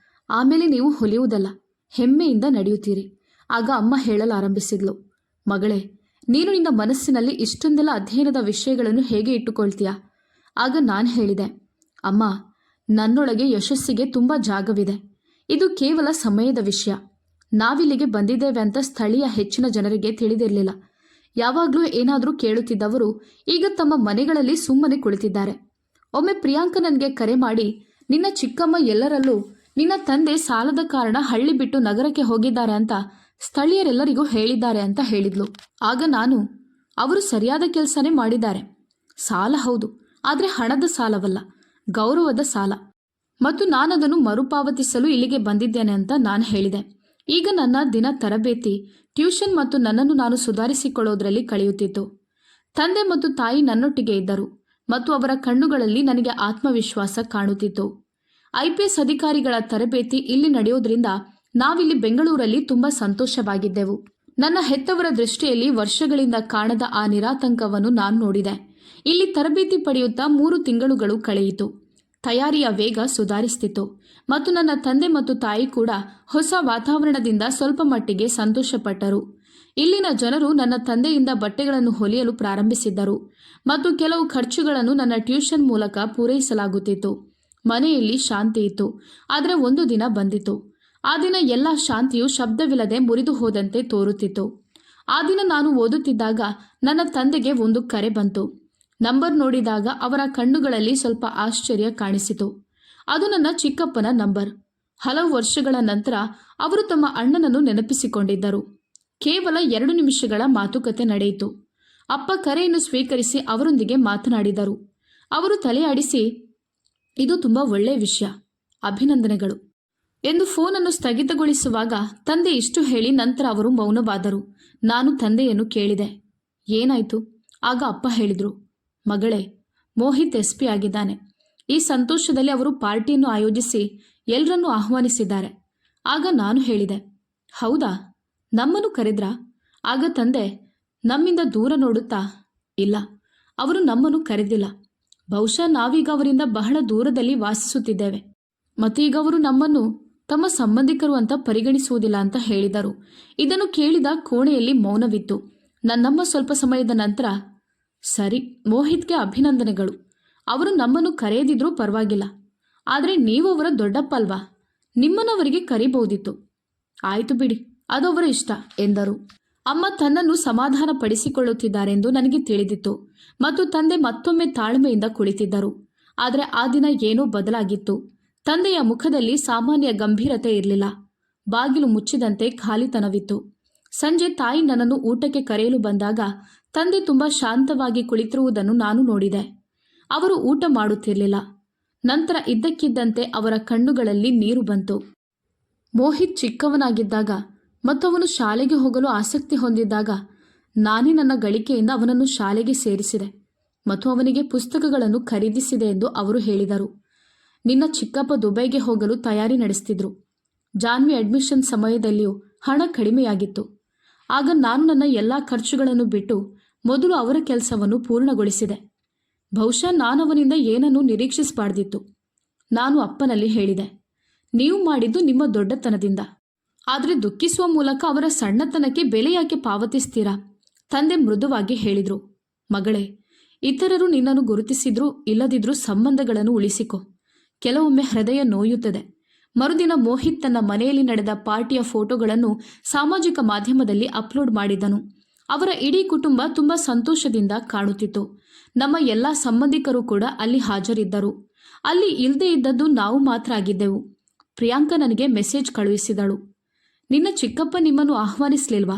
ಆಮೇಲೆ ನೀವು ಹೊಲಿಯುವುದಲ್ಲ, ಹೆಮ್ಮೆಯಿಂದ ನಡೆಯುತ್ತೀರಿ. ಆಗ ಅಮ್ಮ ಹೇಳಲಾರಂಭಿಸಿದ್ಲು, ಮಗಳೇ, ನೀನು ನಿನ್ನ ಮನಸ್ಸಿನಲ್ಲಿ ಇಷ್ಟೊಂದೆಲ್ಲ ಅಧ್ಯಯನದ ವಿಷಯಗಳನ್ನು ಹೇಗೆ ಇಟ್ಟುಕೊಳ್ತೀಯಾ? ಆಗ ನಾನು ಹೇಳಿದೆ, ಅಮ್ಮ, ನನ್ನೊಳಗೆ ಯಶಸ್ಸಿಗೆ ತುಂಬ ಜಾಗವಿದೆ. ಇದು ಕೇವಲ ಸಮಯದ ವಿಷಯ. ನಾವಿಲ್ಲಿಗೆ ಬಂದಿದ್ದೇವೆ ಅಂತ ಸ್ಥಳೀಯ ಹೆಚ್ಚಿನ ಜನರಿಗೆ ತಿಳಿದಿರಲಿಲ್ಲ. ಯಾವಾಗಲೂ ಏನಾದರೂ ಕೇಳುತ್ತಿದ್ದವರು ಈಗ ತಮ್ಮ ಮನೆಗಳಲ್ಲಿ ಸುಮ್ಮನೆ ಕುಳಿತಿದ್ದಾರೆ. ಒಮ್ಮೆ ಪ್ರಿಯಾಂಕ ನನಗೆ ಕರೆ ಮಾಡಿ, ನಿನ್ನ ಚಿಕ್ಕಮ್ಮ ಎಲ್ಲರಲ್ಲೂ ನಿನ್ನ ತಂದೆ ಸಾಲದ ಕಾರಣ ಹಳ್ಳಿ ಬಿಟ್ಟು ನಗರಕ್ಕೆ ಹೋಗಿದ್ದಾರೆ ಅಂತ ಸ್ಥಳೀಯರೆಲ್ಲರಿಗೂ ಹೇಳಿದ್ದಾರೆ ಅಂತ ಹೇಳಿದ್ಲು. ಆಗ ನಾನು, ಅವರು ಸರಿಯಾದ ಕೆಲಸನೇ ಮಾಡಿದ್ದಾರೆ. ಸಾಲ ಹೌದು, ಆದರೆ ಹಣದ ಸಾಲವಲ್ಲ, ಗೌರವದ ಸಾಲ, ಮತ್ತು ನಾನದನ್ನು ಮರುಪಾವತಿಸಲು ಇಲ್ಲಿಗೆ ಬಂದಿದ್ದೇನೆ ಅಂತ ನಾನು ಹೇಳಿದೆ. ಈಗ ನನ್ನ ದಿನ ತರಬೇತಿ, ಟ್ಯೂಷನ್ ಮತ್ತು ನನ್ನನ್ನು ನಾನು ಸುಧಾರಿಸಿಕೊಳ್ಳೋದ್ರಲ್ಲಿ ಕಳೆಯುತ್ತಿತ್ತು. ತಂದೆ ಮತ್ತು ತಾಯಿ ನನ್ನೊಟ್ಟಿಗೆ ಇದ್ದರು ಮತ್ತು ಅವರ ಕಣ್ಣುಗಳಲ್ಲಿ ನನಗೆ ಆತ್ಮವಿಶ್ವಾಸ ಕಾಣುತ್ತಿತ್ತು. IPS ಅಧಿಕಾರಿಗಳ ತರಬೇತಿ ಇಲ್ಲಿ ನಡೆಯೋದ್ರಿಂದ ನಾವಿಲ್ಲಿ ಬೆಂಗಳೂರಲ್ಲಿ ತುಂಬ ಸಂತೋಷವಾಗಿದ್ದೆವು. ನನ್ನ ಹೆತ್ತವರ ದೃಷ್ಟಿಯಲ್ಲಿ ವರ್ಷಗಳಿಂದ ಕಾಣದ ಆ ನಿರಾತಂಕವನ್ನು ನಾನು ನೋಡಿದೆ. ಇಲ್ಲಿ ತರಬೇತಿ ಪಡೆಯುತ್ತಾ 3 ತಿಂಗಳುಗಳು ಕಳೆಯಿತು. ತಯಾರಿಯ ವೇಗ ಸುಧಾರಿಸುತ್ತಿತ್ತು ಮತ್ತು ನನ್ನ ತಂದೆ ಮತ್ತು ತಾಯಿ ಕೂಡ ಹೊಸ ವಾತಾವರಣದಿಂದ ಸ್ವಲ್ಪ ಮಟ್ಟಿಗೆ ಸಂತೋಷಪಟ್ಟರು. ಇಲ್ಲಿನ ಜನರು ನನ್ನ ತಂದೆಯಿಂದ ಬಟ್ಟೆಗಳನ್ನು ಹೊಲಿಯಲು ಪ್ರಾರಂಭಿಸಿದ್ದರು ಮತ್ತು ಕೆಲವು ಖರ್ಚುಗಳನ್ನು ನನ್ನ ಟ್ಯೂಷನ್ ಮೂಲಕ ಪೂರೈಸಲಾಗುತ್ತಿತ್ತು. ಮನೆಯಲ್ಲಿ ಶಾಂತಿ ಇತ್ತು. ಆದರೆ ಒಂದು ದಿನ ಬಂದಿತು. ಆ ದಿನ ಎಲ್ಲ ಶಾಂತಿಯು ಶಬ್ದವಿಲ್ಲದೆ ಮುರಿದು ಹೋದಂತೆ ತೋರುತ್ತಿತ್ತು. ಆ ದಿನ ನಾನು ಓದುತ್ತಿದ್ದಾಗ ನನ್ನ ತಂದೆಗೆ ಒಂದು ಕರೆ ಬಂತು. ನಂಬರ್ ನೋಡಿದಾಗ ಅವರ ಕಣ್ಣುಗಳಲ್ಲಿ ಸ್ವಲ್ಪ ಆಶ್ಚರ್ಯ ಕಾಣಿಸಿತು. ಅದು ನನ್ನ ಚಿಕ್ಕಪ್ಪನ ನಂಬರ್. ಹಲವು ವರ್ಷಗಳ ನಂತರ ಅವರು ತಮ್ಮ ಅಣ್ಣನನ್ನು ನೆನಪಿಸಿಕೊಂಡಿದ್ದರು. ಕೇವಲ 2 ನಿಮಿಷಗಳ ಮಾತುಕತೆ ನಡೆಯಿತು. ಅಪ್ಪ ಕರೆಯನ್ನು ಸ್ವೀಕರಿಸಿ ಅವರೊಂದಿಗೆ ಮಾತನಾಡಿದರು. ಅವರು ತಲೆಯಾಡಿಸಿ, ಇದು ತುಂಬ ಒಳ್ಳೆಯ ವಿಷಯ, ಅಭಿನಂದನೆಗಳು ಎಂದು ಫೋನನ್ನು ಸ್ಥಗಿತಗೊಳಿಸುವಾಗ ತಂದೆ ಇಷ್ಟು ಹೇಳಿ ನಂತರ ಅವರು ಮೌನವಾದರು. ನಾನು ತಂದೆಯನ್ನು ಕೇಳಿದೆ, ಏನಾಯಿತು? ಆಗ ಅಪ್ಪ ಹೇಳಿದರು, ಮಗಳೇ, ಮೋಹಿತ್ SP ಆಗಿದ್ದಾನೆ. ಈ ಸಂತೋಷದಲ್ಲಿ ಅವರು ಪಾರ್ಟಿಯನ್ನು ಆಯೋಜಿಸಿ ಎಲ್ಲರನ್ನೂ ಆಹ್ವಾನಿಸಿದ್ದಾರೆ. ಆಗ ನಾನು ಹೇಳಿದೆ, ಹೌದಾ, ನಮ್ಮನ್ನು ಕರೆದ್ರಾ? ಆಗ ತಂದೆ ನಮ್ಮಿಂದ ದೂರ ನೋಡುತ್ತಾ, ಇಲ್ಲ, ಅವರು ನಮ್ಮನ್ನು ಕರೆದಿಲ್ಲ. ಬಹುಶಃ ನಾವೀಗ ಅವರಿಂದ ಬಹಳ ದೂರದಲ್ಲಿ ವಾಸಿಸುತ್ತಿದ್ದೇವೆ. ಮತ್ತೀಗ ಅವರು ನಮ್ಮನ್ನು ತಮ್ಮ ಸಂಬಂಧಿಕರು ಅಂತ ಪರಿಗಣಿಸುವುದಿಲ್ಲ ಅಂತ ಹೇಳಿದರು. ಇದನ್ನು ಕೇಳಿದ ಕೋಣೆಯಲ್ಲಿ ಮೌನವಿತ್ತು. ನನ್ನಮ್ಮ ಸ್ವಲ್ಪ ಸಮಯದ ನಂತರ, ಸರಿ, ಮೋಹಿತ್ಗೆ ಅಭಿನಂದನೆಗಳು. ಅವರು ನಮ್ಮನ್ನು ಕರೆಯದಿದ್ರೂ ಪರವಾಗಿಲ್ಲ. ಆದರೆ ನೀವು ಅವರ ದೊಡ್ಡಪ್ಪ ಅಲ್ವಾ, ನಿಮ್ಮನ್ನು ಅವರಿಗೆ ಕರಿಬಹುದಿತ್ತು. ಆಯಿತು ಬಿಡಿ, ಅದು ಅವರ ಇಷ್ಟ ಎಂದರು. ಅಮ್ಮ ತನ್ನನ್ನು ಸಮಾಧಾನ ಪಡಿಸಿಕೊಳ್ಳುತ್ತಿದ್ದಾರೆಂದು ನನಗೆ ತಿಳಿದಿತ್ತು ಮತ್ತು ತಂದೆ ಮತ್ತೊಮ್ಮೆ ತಾಳ್ಮೆಯಿಂದ ಕುಳಿತಿದ್ದರು. ಆದರೆ ಆ ದಿನ ಏನೋ ಬದಲಾಗಿತ್ತು. ತಂದೆಯ ಮುಖದಲ್ಲಿ ಸಾಮಾನ್ಯ ಗಂಭೀರತೆ ಇರಲಿಲ್ಲ. ಬಾಗಿಲು ಮುಚ್ಚಿದಂತೆ ಖಾಲಿತನವಿತ್ತು. ಸಂಜೆ ತಾಯಿ ನನ್ನನ್ನು ಊಟಕ್ಕೆ ಕರೆಯಲು ಬಂದಾಗ ತಂದೆ ತುಂಬ ಶಾಂತವಾಗಿ ಕುಳಿತಿರುವುದನ್ನು ನಾನು ನೋಡಿದೆ. ಅವರು ಊಟ ಮಾಡುತ್ತಿರಲಿಲ್ಲ. ನಂತರ ಇದ್ದಕ್ಕಿದ್ದಂತೆ ಅವರ ಕಣ್ಣುಗಳಲ್ಲಿ ನೀರು ಬಂತು. ಮೋಹಿತ್ ಚಿಕ್ಕವನಾಗಿದ್ದಾಗ ಮತ್ತು ಅವನು ಶಾಲೆಗೆ ಹೋಗಲು ಆಸಕ್ತಿ ಹೊಂದಿದ್ದಾಗ ನಾನೇ ನನ್ನ ಗಳಿಕೆಯಿಂದ ಅವನನ್ನು ಶಾಲೆಗೆ ಸೇರಿಸಿದೆ ಮತ್ತು ಅವನಿಗೆ ಪುಸ್ತಕಗಳನ್ನು ಖರೀದಿಸಿದೆ ಎಂದು ಅವರು ಹೇಳಿದರು. ನಿನ್ನ ಚಿಕ್ಕಪ್ಪ ದುಬೈಗೆ ಹೋಗಲು ತಯಾರಿ ನಡೆಸ್ತಿದ್ರು. ಜಾನ್ವಿ ಅಡ್ಮಿಷನ್ ಸಮಯದಲ್ಲಿಯೂ ಹಣ ಕಡಿಮೆಯಾಗಿತ್ತು. ಆಗ ನಾನು ನನ್ನ ಎಲ್ಲ ಖರ್ಚುಗಳನ್ನು ಬಿಟ್ಟು ಮೊದಲು ಅವರ ಕೆಲಸವನ್ನು ಪೂರ್ಣಗೊಳಿಸಿದೆ. ಬಹುಶಃ ನಾನು ಅವನಿಂದ ಏನನ್ನೂ ನಿರೀಕ್ಷಿಸಬಾರ್ದಿತ್ತು. ನಾನು ಅಪ್ಪನಲ್ಲಿ ಹೇಳಿದೆ, ನೀವು ಮಾಡಿದ್ದು ನಿಮ್ಮ ದೊಡ್ಡತನದಿಂದ, ಆದರೆ ದುಃಖಿಸುವ ಮೂಲಕ ಅವರ ಸಣ್ಣತನಕ್ಕೆ ಬೆಲೆ ಯಾಕೆ ಪಾವತಿಸ್ತೀರಾ? ತಂದೆ ಮೃದುವಾಗಿ ಹೇಳಿದರು. ಮಗಳೇ, ಇತರರು ನಿನ್ನನ್ನು ಗುರುತಿಸಿದ್ರೂ ಇಲ್ಲದಿದ್ರೂ ಸಂಬಂಧಗಳನ್ನು ಉಳಿಸಿಕೊ. ಕೆಲವೊಮ್ಮೆ ಹೃದಯ ನೋಯುತ್ತದೆ. ಮರುದಿನ ಮೋಹಿತ್ ತನ್ನ ಮನೆಯಲ್ಲಿ ನಡೆದ ಪಾರ್ಟಿಯ ಫೋಟೋಗಳನ್ನು ಸಾಮಾಜಿಕ ಮಾಧ್ಯಮದಲ್ಲಿ ಅಪ್ಲೋಡ್ ಮಾಡಿದನು. ಅವರ ಇಡೀ ಕುಟುಂಬ ತುಂಬ ಸಂತೋಷದಿಂದ ಕಾಣುತ್ತಿತ್ತು. ನಮ್ಮ ಎಲ್ಲ ಸಂಬಂಧಿಕರು ಕೂಡ ಅಲ್ಲಿ ಹಾಜರಿದ್ದರು. ಅಲ್ಲಿ ಇಲ್ಲದೆ ಇದ್ದದ್ದು ನಾವು ಮಾತ್ರ ಆಗಿದ್ದೆವು. ಪ್ರಿಯಾಂಕಾ ನನಗೆ ಮೆಸೇಜ್ ಕಳುಹಿಸಿದಳು. ನಿನ್ನ ಚಿಕ್ಕಪ್ಪ ನಿಮ್ಮನ್ನು ಆಹ್ವಾನಿಸಲಿಲ್ವಾ?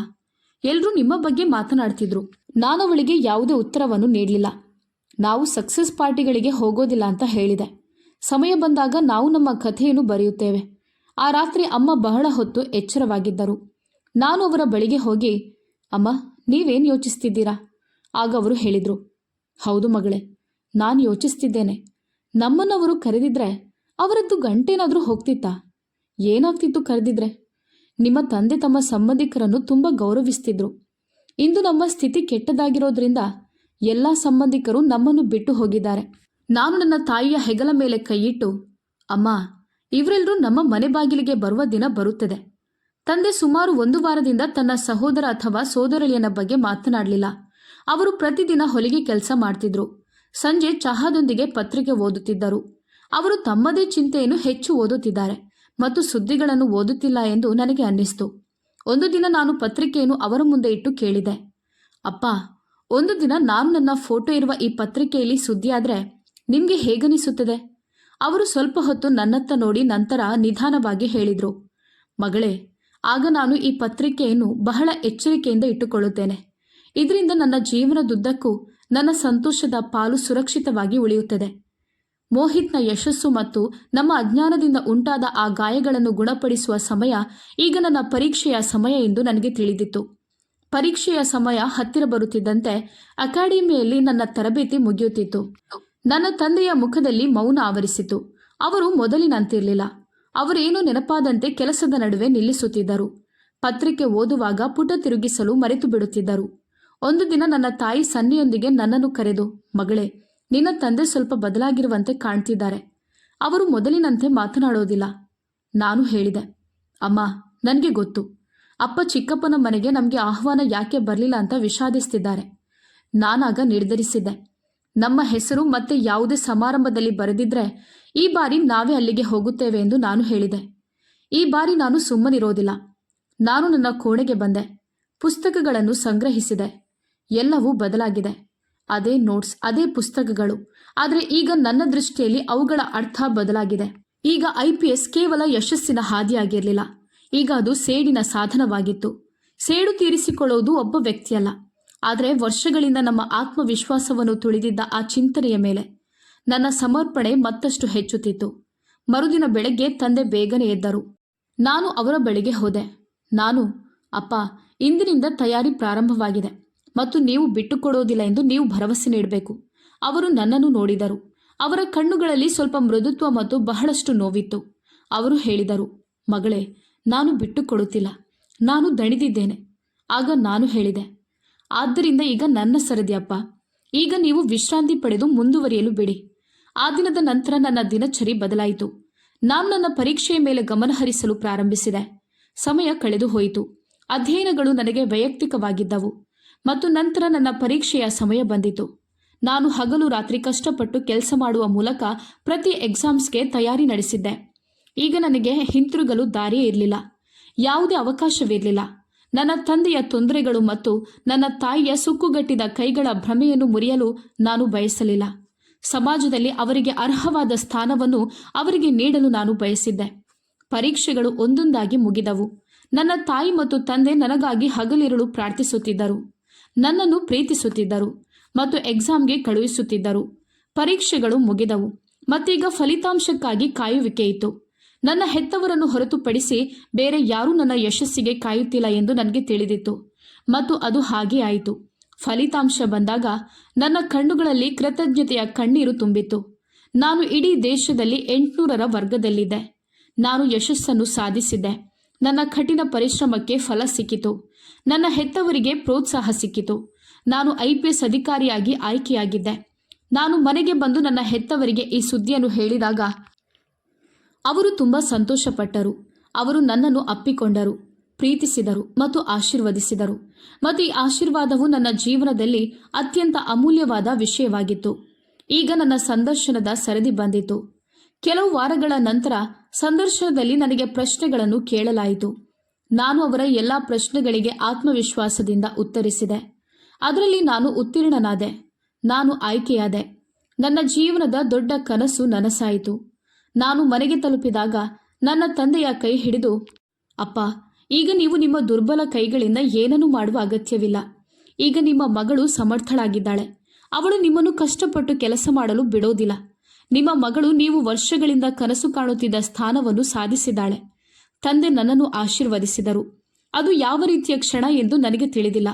ಎಲ್ಲರೂ ನಿಮ್ಮ ಬಗ್ಗೆ ಮಾತನಾಡ್ತಿದ್ರು. ನಾನು ಅವಳಿಗೆ ಯಾವುದೇ ಉತ್ತರವನ್ನು ನೀಡಲಿಲ್ಲ. ನಾವು ಸಕ್ಸಸ್ ಪಾರ್ಟಿಗಳಿಗೆ ಹೋಗೋದಿಲ್ಲ ಅಂತ ಹೇಳಿದೆ. ಸಮಯ ಬಂದಾಗ ನಾವು ನಮ್ಮ ಕಥೆಯನ್ನು ಬರೆಯುತ್ತೇವೆ. ಆ ರಾತ್ರಿ ಅಮ್ಮ ಬಹಳ ಹೊತ್ತು ಎಚ್ಚರವಾಗಿದ್ದರು. ನಾನು ಅವರ ಬಳಿಗೆ ಹೋಗಿ, ಅಮ್ಮ, ನೀವೇನು ಯೋಚಿಸ್ತಿದ್ದೀರಾ? ಆಗ ಅವರು ಹೇಳಿದರು, ಹೌದು ಮಗಳೇ, ನಾನು ಯೋಚಿಸ್ತಿದ್ದೇನೆ. ನಮ್ಮನ್ನವರು ಕರೆದಿದ್ರೆ ಅವರದ್ದು ಗಂಟೇನಾದರೂ ಹೋಗ್ತಿತ್ತಾ? ಏನಾಗ್ತಿತ್ತು ಕರೆದಿದ್ರೆ? ನಿಮ್ಮ ತಂದೆ ತಮ್ಮ ಸಂಬಂಧಿಕರನ್ನು ತುಂಬ ಗೌರವಿಸ್ತಿದ್ರು. ಇಂದು ನಮ್ಮ ಸ್ಥಿತಿ ಕೆಟ್ಟದಾಗಿರೋದ್ರಿಂದ ಎಲ್ಲ ಸಂಬಂಧಿಕರು ನಮ್ಮನ್ನು ಬಿಟ್ಟು ಹೋಗಿದ್ದಾರೆ. ನಾನು ನನ್ನ ತಾಯಿಯ ಹೆಗಲ ಮೇಲೆ ಕೈಯಿಟ್ಟು, ಅಮ್ಮ, ಇವರೆಲ್ಲರೂ ನಮ್ಮ ಮನೆ ಬಾಗಿಲಿಗೆ ಬರುವ ದಿನ ಬರುತ್ತದೆ. ತಂದೆ ಸುಮಾರು 1 ವಾರದಿಂದ ತನ್ನ ಸಹೋದರ ಅಥವಾ ಸೋದರಳಿಯನ ಬಗ್ಗೆ ಮಾತನಾಡಲಿಲ್ಲ. ಅವರು ಪ್ರತಿದಿನ ಹೊಲಿಗೆ ಕೆಲಸ ಮಾಡ್ತಿದ್ರು. ಸಂಜೆ ಚಹಾದೊಂದಿಗೆ ಪತ್ರಿಕೆ ಓದುತ್ತಿದ್ದರು. ಅವರು ತಮ್ಮದೇ ಚಿಂತೆಯನ್ನು ಹೆಚ್ಚು ಓದುತ್ತಿದ್ದಾರೆ ಮತ್ತು ಸುದ್ದಿಗಳನ್ನು ಓದುತ್ತಿಲ್ಲ ಎಂದು ನನಗೆ ಅನ್ನಿಸ್ತು. ಒಂದು ದಿನ ನಾನು ಪತ್ರಿಕೆಯನ್ನು ಅವರ ಮುಂದೆ ಇಟ್ಟು ಕೇಳಿದೆ, ಅಪ್ಪ, ಒಂದು ದಿನ ನಾನು ನನ್ನ ಫೋಟೋ ಇರುವ ಈ ಪತ್ರಿಕೆಯಲ್ಲಿ ಸುದ್ದಿಯಾದರೆ ನಿಮಗೆ ಹೇಗನಿಸುತ್ತದೆ? ಅವರು ಸ್ವಲ್ಪ ಹೊತ್ತು ನನ್ನತ್ತ ನೋಡಿ ನಂತರ ನಿಧಾನವಾಗಿ ಹೇಳಿದರು, ಮಗಳೇ, ಆಗ ನಾನು ಈ ಪತ್ರಿಕೆಯನ್ನು ಬಹಳ ಎಚ್ಚರಿಕೆಯಿಂದ ಇಟ್ಟುಕೊಳ್ಳುತ್ತೇನೆ. ಇದರಿಂದ ನನ್ನ ಜೀವನದುದ್ದಕ್ಕೂ ನನ್ನ ಸಂತೋಷದ ಪಾಲು ಸುರಕ್ಷಿತವಾಗಿ ಉಳಿಯುತ್ತದೆ. ಮೋಹಿತ್ನ ಯಶಸ್ಸು ಮತ್ತು ನಮ್ಮ ಅಜ್ಞಾನದಿಂದ ಉಂಟಾದ ಆ ಗಾಯಗಳನ್ನು ಗುಣಪಡಿಸುವ ಸಮಯ ಈಗ ನನ್ನ ಪರೀಕ್ಷೆಯ ಸಮಯ ಎಂದು ನನಗೆ ತಿಳಿದಿತ್ತು. ಪರೀಕ್ಷೆಯ ಸಮಯ ಹತ್ತಿರ ಬರುತ್ತಿದ್ದಂತೆ ಅಕಾಡೆಮಿಯಲ್ಲಿ ನನ್ನ ತರಬೇತಿ ಮುಗಿಯುತ್ತಿತ್ತು. ನನ್ನ ತಂದೆಯ ಮುಖದಲ್ಲಿ ಮೌನ ಆವರಿಸಿತು. ಅವರು ಮೊದಲಿನಂತಿರಲಿಲ್ಲ. ಅವರೇನೋ ನೆನಪಾದಂತೆ ಕೆಲಸದ ನಡುವೆ ನಿಲ್ಲಿಸುತ್ತಿದ್ದರು. ಪತ್ರಿಕೆ ಓದುವಾಗ ಪುಟ ತಿರುಗಿಸಲು ಮರೆತು ಬಿಡುತ್ತಿದ್ದರು. ಒಂದು ದಿನ ನನ್ನ ತಾಯಿ ಸನ್ನಿಯೊಂದಿಗೆ ನನ್ನನ್ನು ಕರೆದು, ಮಗಳೇ, ನಿನ್ನ ತಂದೆ ಸ್ವಲ್ಪ ಬದಲಾಗಿರುವಂತೆ ಕಾಣ್ತಿದ್ದಾರೆ. ಅವರು ಮೊದಲಿನಂತೆ ಮಾತನಾಡೋದಿಲ್ಲ. ನಾನು ಹೇಳಿದೆ, ಅಮ್ಮ, ನನಗೆ ಗೊತ್ತು. ಅಪ್ಪ ಚಿಕ್ಕಪ್ಪನ ಮನೆಗೆ ನಮಗೆ ಆಹ್ವಾನ ಯಾಕೆ ಬರಲಿಲ್ಲ ಅಂತ ವಿಷಾದಿಸ್ತಿದ್ದಾರೆ. ನಾನಾಗ ನಿರ್ಧರಿಸಿದ್ದೆ, ನಮ್ಮ ಹೆಸರು ಮತ್ತೆ ಯಾವುದೇ ಸಮಾರಂಭದಲ್ಲಿ ಬರೆದಿದ್ರೆ ಈ ಬಾರಿ ನಾವೇ ಅಲ್ಲಿಗೆ ಹೋಗುತ್ತೇವೆ ಎಂದು ನಾನು ಹೇಳಿದೆ. ಈ ಬಾರಿ ನಾನು ಸುಮ್ಮನಿರೋದಿಲ್ಲ. ನಾನು ನನ್ನ ಕೋಣೆಗೆ ಬಂದೆ. ಪುಸ್ತಕಗಳನ್ನು ಸಂಗ್ರಹಿಸಿದೆ. ಎಲ್ಲವೂ ಬದಲಾಗಿದೆ. ಅದೇ ನೋಟ್ಸ್, ಅದೇ ಪುಸ್ತಕಗಳು. ಆದರೆ ಈಗ ನನ್ನ ದೃಷ್ಟಿಯಲ್ಲಿ ಅವುಗಳ ಅರ್ಥ ಬದಲಾಗಿದೆ. ಈಗ IPS ಕೇವಲ ಯಶಸ್ಸಿನ ಹಾದಿಯಾಗಿರಲಿಲ್ಲ. ಈಗ ಅದು ಸೇಡಿನ ಸಾಧನವಾಗಿತ್ತು. ಸೇಡು ತೀರಿಸಿಕೊಳ್ಳುವುದು ಒಬ್ಬ ವ್ಯಕ್ತಿಯಲ್ಲ, ಆದರೆ ವರ್ಷಗಳಿಂದ ನಮ್ಮ ಆತ್ಮವಿಶ್ವಾಸವನ್ನು ತುಳಿದಿದ್ದ ಆ ಚಿಂತನೆಯ ಮೇಲೆ. ನನ್ನ ಸಮರ್ಪಣೆ ಮತ್ತಷ್ಟು ಹೆಚ್ಚುತ್ತಿತ್ತು. ಮರುದಿನ ಬೆಳಗ್ಗೆ ತಂದೆ ಬೇಗನೆ ಎದ್ದರು. ನಾನು ಅವರ ಬಳಿಗೆ ಹೋದೆ. ನಾನು, ಅಪ್ಪ, ಇಂದಿನಿಂದ ತಯಾರಿ ಪ್ರಾರಂಭವಾಗಿದೆ ಮತ್ತು ನೀವು ಬಿಟ್ಟುಕೊಡೋದಿಲ್ಲ ಎಂದು ನೀವು ಭರವಸೆ ನೀಡಬೇಕು. ಅವರು ನನ್ನನ್ನು ನೋಡಿದರು. ಅವರ ಕಣ್ಣುಗಳಲ್ಲಿ ಸ್ವಲ್ಪ ಮೃದುತ್ವ ಮತ್ತು ಬಹಳಷ್ಟು ನೋವಿತ್ತು. ಅವರು ಹೇಳಿದರು, ಮಗಳೇ, ನಾನು ಬಿಟ್ಟುಕೊಡುತ್ತಿಲ್ಲ. ನಾನು ದಣಿದಿದ್ದೇನೆ. ಆಗ ನಾನು ಹೇಳಿದೆ, ಆದ್ದರಿಂದ ಈಗ ನನ್ನ ಸರದಿ ಅಪ್ಪ. ಈಗ ನೀವು ವಿಶ್ರಾಂತಿ ಪಡೆದು ಮುಂದುವರಿಯಲು ಬಿಡಿ. ಆ ದಿನದ ನಂತರ ನನ್ನ ದಿನಚರಿ ಬದಲಾಯಿತು. ನಾನು ನನ್ನ ಪರೀಕ್ಷೆಯ ಮೇಲೆ ಗಮನಹರಿಸಲು ಪ್ರಾರಂಭಿಸಿದೆ. ಸಮಯ ಕಳೆದು ಹೋಯಿತು. ಅಧ್ಯಯನಗಳು ನನಗೆ ವೈಯಕ್ತಿಕವಾಗಿದ್ದವು ಮತ್ತು ನಂತರ ನನ್ನ ಪರೀಕ್ಷೆಯ ಸಮಯ ಬಂದಿತು. ನಾನು ಹಗಲು ರಾತ್ರಿ ಕಷ್ಟಪಟ್ಟು ಕೆಲಸ ಮಾಡುವ ಮೂಲಕ ಪ್ರತಿ ಎಕ್ಸಾಮ್ಸ್ಗೆ ತಯಾರಿ ನಡೆಸಿದ್ದೆ. ಈಗ ನನಗೆ ಹಿಂತಿರುಗಲು ದಾರಿಯೇ ಇರಲಿಲ್ಲ. ಯಾವುದೇ ಅವಕಾಶವಿರಲಿಲ್ಲ. ನನ್ನ ತಂದೆಯ ತೊಂದರೆಗಳು ಮತ್ತು ನನ್ನ ತಾಯಿಯ ಸುಕ್ಕುಗಟ್ಟಿದ ಕೈಗಳ ಭ್ರಮೆಯನ್ನು ಮುರಿಯಲು ನಾನು ಬಯಸಲಿಲ್ಲ. ಸಮಾಜದಲ್ಲಿ ಅವರಿಗೆ ಅರ್ಹವಾದ ಸ್ಥಾನವನ್ನು ಅವರಿಗೆ ನೀಡಲು ನಾನು ಬಯಸಿದ್ದೆ. ಪರೀಕ್ಷೆಗಳು ಒಂದೊಂದಾಗಿ ಮುಗಿದವು. ನನ್ನ ತಾಯಿ ಮತ್ತು ತಂದೆ ನನಗಾಗಿ ಹಗಲಿರುಳು ಪ್ರಾರ್ಥಿಸುತ್ತಿದ್ದರು, ನನ್ನನ್ನು ಪ್ರೀತಿಸುತ್ತಿದ್ದರು ಮತ್ತು ಎಕ್ಸಾಮ್ಗೆ ಕಳುಹಿಸುತ್ತಿದ್ದರು. ಪರೀಕ್ಷೆಗಳು ಮುಗಿದವು ಮತ್ತೀಗ ಫಲಿತಾಂಶಕ್ಕಾಗಿ ಕಾಯುವಿಕೆ ಇತ್ತು. ನನ್ನ ಹೆತ್ತವರನ್ನು ಹೊರತುಪಡಿಸಿ ಬೇರೆ ಯಾರೂ ನನ್ನ ಯಶಸ್ಸಿಗೆ ಕಾಯುತ್ತಿಲ್ಲ ಎಂದು ನನಗೆ ತಿಳಿದಿತ್ತು ಮತ್ತು ಅದು ಹಾಗೇ ಆಯಿತು. ಫಲಿತಾಂಶ ಬಂದಾಗ ನನ್ನ ಕಣ್ಣುಗಳಲ್ಲಿ ಕೃತಜ್ಞತೆಯ ಕಣ್ಣೀರು ತುಂಬಿತ್ತು. ನಾನು ಇಡೀ ದೇಶದಲ್ಲಿ 800ರ ವರ್ಗದಲ್ಲಿದ್ದೆ. ನಾನು ಯಶಸ್ಸನ್ನು ಸಾಧಿಸಿದ್ದೆ. ನನ್ನ ಕಠಿಣ ಪರಿಶ್ರಮಕ್ಕೆ ಫಲ ಸಿಕ್ಕಿತು. ನನ್ನ ಹೆತ್ತವರಿಗೆ ಪ್ರೋತ್ಸಾಹ ಸಿಕ್ಕಿತು. ನಾನು IPS ಅಧಿಕಾರಿಯಾಗಿ ಆಯ್ಕೆಯಾಗಿದ್ದೆ. ನಾನು ಮನೆಗೆ ಬಂದು ನನ್ನ ಹೆತ್ತವರಿಗೆ ಈ ಸುದ್ದಿಯನ್ನು ಹೇಳಿದಾಗ ಅವರು ತುಂಬ ಸಂತೋಷಪಟ್ಟರು. ಅವರು ನನ್ನನ್ನು ಅಪ್ಪಿಕೊಂಡರು, ಪ್ರೀತಿಸಿದರು ಮತ್ತು ಆಶೀರ್ವದಿಸಿದರು. ಮತ್ತು ಈ ಆಶೀರ್ವಾದವು ನನ್ನ ಜೀವನದಲ್ಲಿ ಅತ್ಯಂತ ಅಮೂಲ್ಯವಾದ ವಿಷಯವಾಗಿತ್ತು. ಈಗ ನನ್ನ ಸಂದರ್ಶನದ ಸರದಿ ಬಂದಿತು. ಕೆಲವು ವಾರಗಳ ನಂತರ ಸಂದರ್ಶನದಲ್ಲಿ ನನಗೆ ಪ್ರಶ್ನೆಗಳನ್ನು ಕೇಳಲಾಯಿತು. ನಾನು ಅವರ ಎಲ್ಲ ಪ್ರಶ್ನೆಗಳಿಗೆ ಆತ್ಮವಿಶ್ವಾಸದಿಂದ ಉತ್ತರಿಸಿದೆ. ಅದರಲ್ಲಿ ನಾನು ಉತ್ತೀರ್ಣನಾದೆ. ನಾನು ಆಯ್ಕೆಯಾದೆ. ನನ್ನ ಜೀವನದ ದೊಡ್ಡ ಕನಸು ನನಸಾಯಿತು. ನಾನು ಮನೆಗೆ ತಲುಪಿದಾಗ ನನ್ನ ತಂದೆಯ ಕೈ ಹಿಡಿದು, ಅಪ್ಪ, ಈಗ ನೀವು ನಿಮ್ಮ ದುರ್ಬಲ ಕೈಗಳಿಂದ ಏನನ್ನೂ ಮಾಡುವ ಅಗತ್ಯವಿಲ್ಲ. ಈಗ ನಿಮ್ಮ ಮಗಳು ಸಮರ್ಥಳಾಗಿದ್ದಾಳೆ. ಅವಳು ನಿಮ್ಮನ್ನು ಕಷ್ಟಪಟ್ಟು ಕೆಲಸ ಮಾಡಲು ಬಿಡೋದಿಲ್ಲ. ನಿಮ್ಮ ಮಗಳು ನೀವು ವರ್ಷಗಳಿಂದ ಕನಸು ಕಾಣುತ್ತಿದ್ದ ಸ್ಥಾನವನ್ನು ಸಾಧಿಸಿದ್ದಾಳೆ. ತಂದೆ ನನ್ನನ್ನು ಆಶೀರ್ವದಿಸಿದರು. ಅದು ಯಾವ ರೀತಿಯ ಕ್ಷಣ ಎಂದು ನನಗೆ ತಿಳಿದಿಲ್ಲ.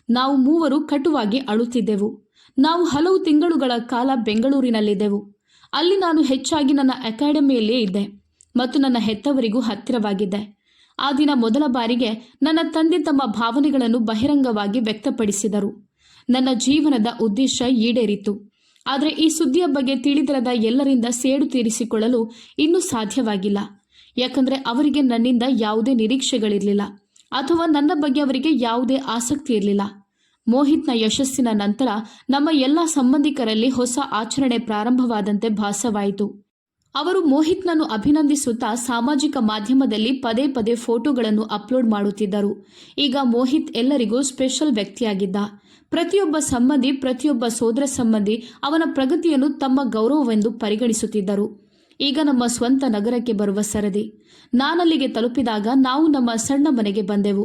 ನಾವು ಮೂವರು ಕಟುವಾಗಿ ಅಳುತ್ತಿದ್ದೆವು. ನಾವು ಹಲವು ತಿಂಗಳುಗಳ ಕಾಲ ಬೆಂಗಳೂರಿನಲ್ಲಿದ್ದೆವು. ಅಲ್ಲಿ ನಾನು ಹೆಚ್ಚಾಗಿ ನನ್ನ ಅಕಾಡೆಮಿಯಲ್ಲೇ ಇದ್ದೆ ಮತ್ತು ನನ್ನ ಹೆತ್ತವರಿಗೂ ಹತ್ತಿರವಾಗಿದ್ದೆ. ಆ ದಿನ ಮೊದಲ ಬಾರಿಗೆ ನನ್ನ ತಂದೆ ತಮ್ಮ ಭಾವನೆಗಳನ್ನು ಬಹಿರಂಗವಾಗಿ ವ್ಯಕ್ತಪಡಿಸಿದರು. ನನ್ನ ಜೀವನದ ಉದ್ದೇಶ ಈಡೇರಿತು. ಆದರೆ ಈ ಸುದ್ದಿಯ ಬಗ್ಗೆ ತಿಳಿದಿರದ ಎಲ್ಲರಿಂದ ಸೇಡು ತೀರಿಸಿಕೊಳ್ಳಲು ಇನ್ನೂ ಸಾಧ್ಯವಾಗಿಲ್ಲ. ಯಾಕಂದರೆ ಅವರಿಗೆ ನನ್ನಿಂದ ಯಾವುದೇ ನಿರೀಕ್ಷೆಗಳಿರಲಿಲ್ಲ ಅಥವಾ ನನ್ನ ಬಗ್ಗೆ ಅವರಿಗೆ ಯಾವುದೇ ಆಸಕ್ತಿ ಇರಲಿಲ್ಲ. ಮೋಹಿತ್ನ ಯಶಸ್ಸಿನ ನಂತರ ನಮ್ಮ ಎಲ್ಲ ಸಂಬಂಧಿಕರಲ್ಲಿ ಹೊಸ ಆಚರಣೆ ಪ್ರಾರಂಭವಾದಂತೆ ಭಾಸವಾಯಿತು. ಅವರು ಮೋಹಿತ್ನನ್ನು ಅಭಿನಂದಿಸುತ್ತಾ ಸಾಮಾಜಿಕ ಮಾಧ್ಯಮದಲ್ಲಿ ಪದೇ ಪದೇ ಫೋಟೋಗಳನ್ನು ಅಪ್ಲೋಡ್ ಮಾಡುತ್ತಿದ್ದರು. ಈಗ ಮೋಹಿತ್ ಎಲ್ಲರಿಗೂ ಸ್ಪೆಷಲ್ ವ್ಯಕ್ತಿಯಾಗಿದ್ದ. ಪ್ರತಿಯೊಬ್ಬ ಸಂಬಂಧಿ, ಪ್ರತಿಯೊಬ್ಬ ಸೋದರ ಸಂಬಂಧಿ ಅವನ ಪ್ರಗತಿಯನ್ನು ತಮ್ಮ ಗೌರವವೆಂದು ಪರಿಗಣಿಸುತ್ತಿದ್ದರು. ಈಗ ನಮ್ಮ ಸ್ವಂತ ನಗರಕ್ಕೆ ಬರುವ ಸರದಿ. ನಾನಲ್ಲಿಗೆ ತಲುಪಿದಾಗ ನಾವು ನಮ್ಮ ಸಣ್ಣ ಮನೆಗೆ ಬಂದೆವು.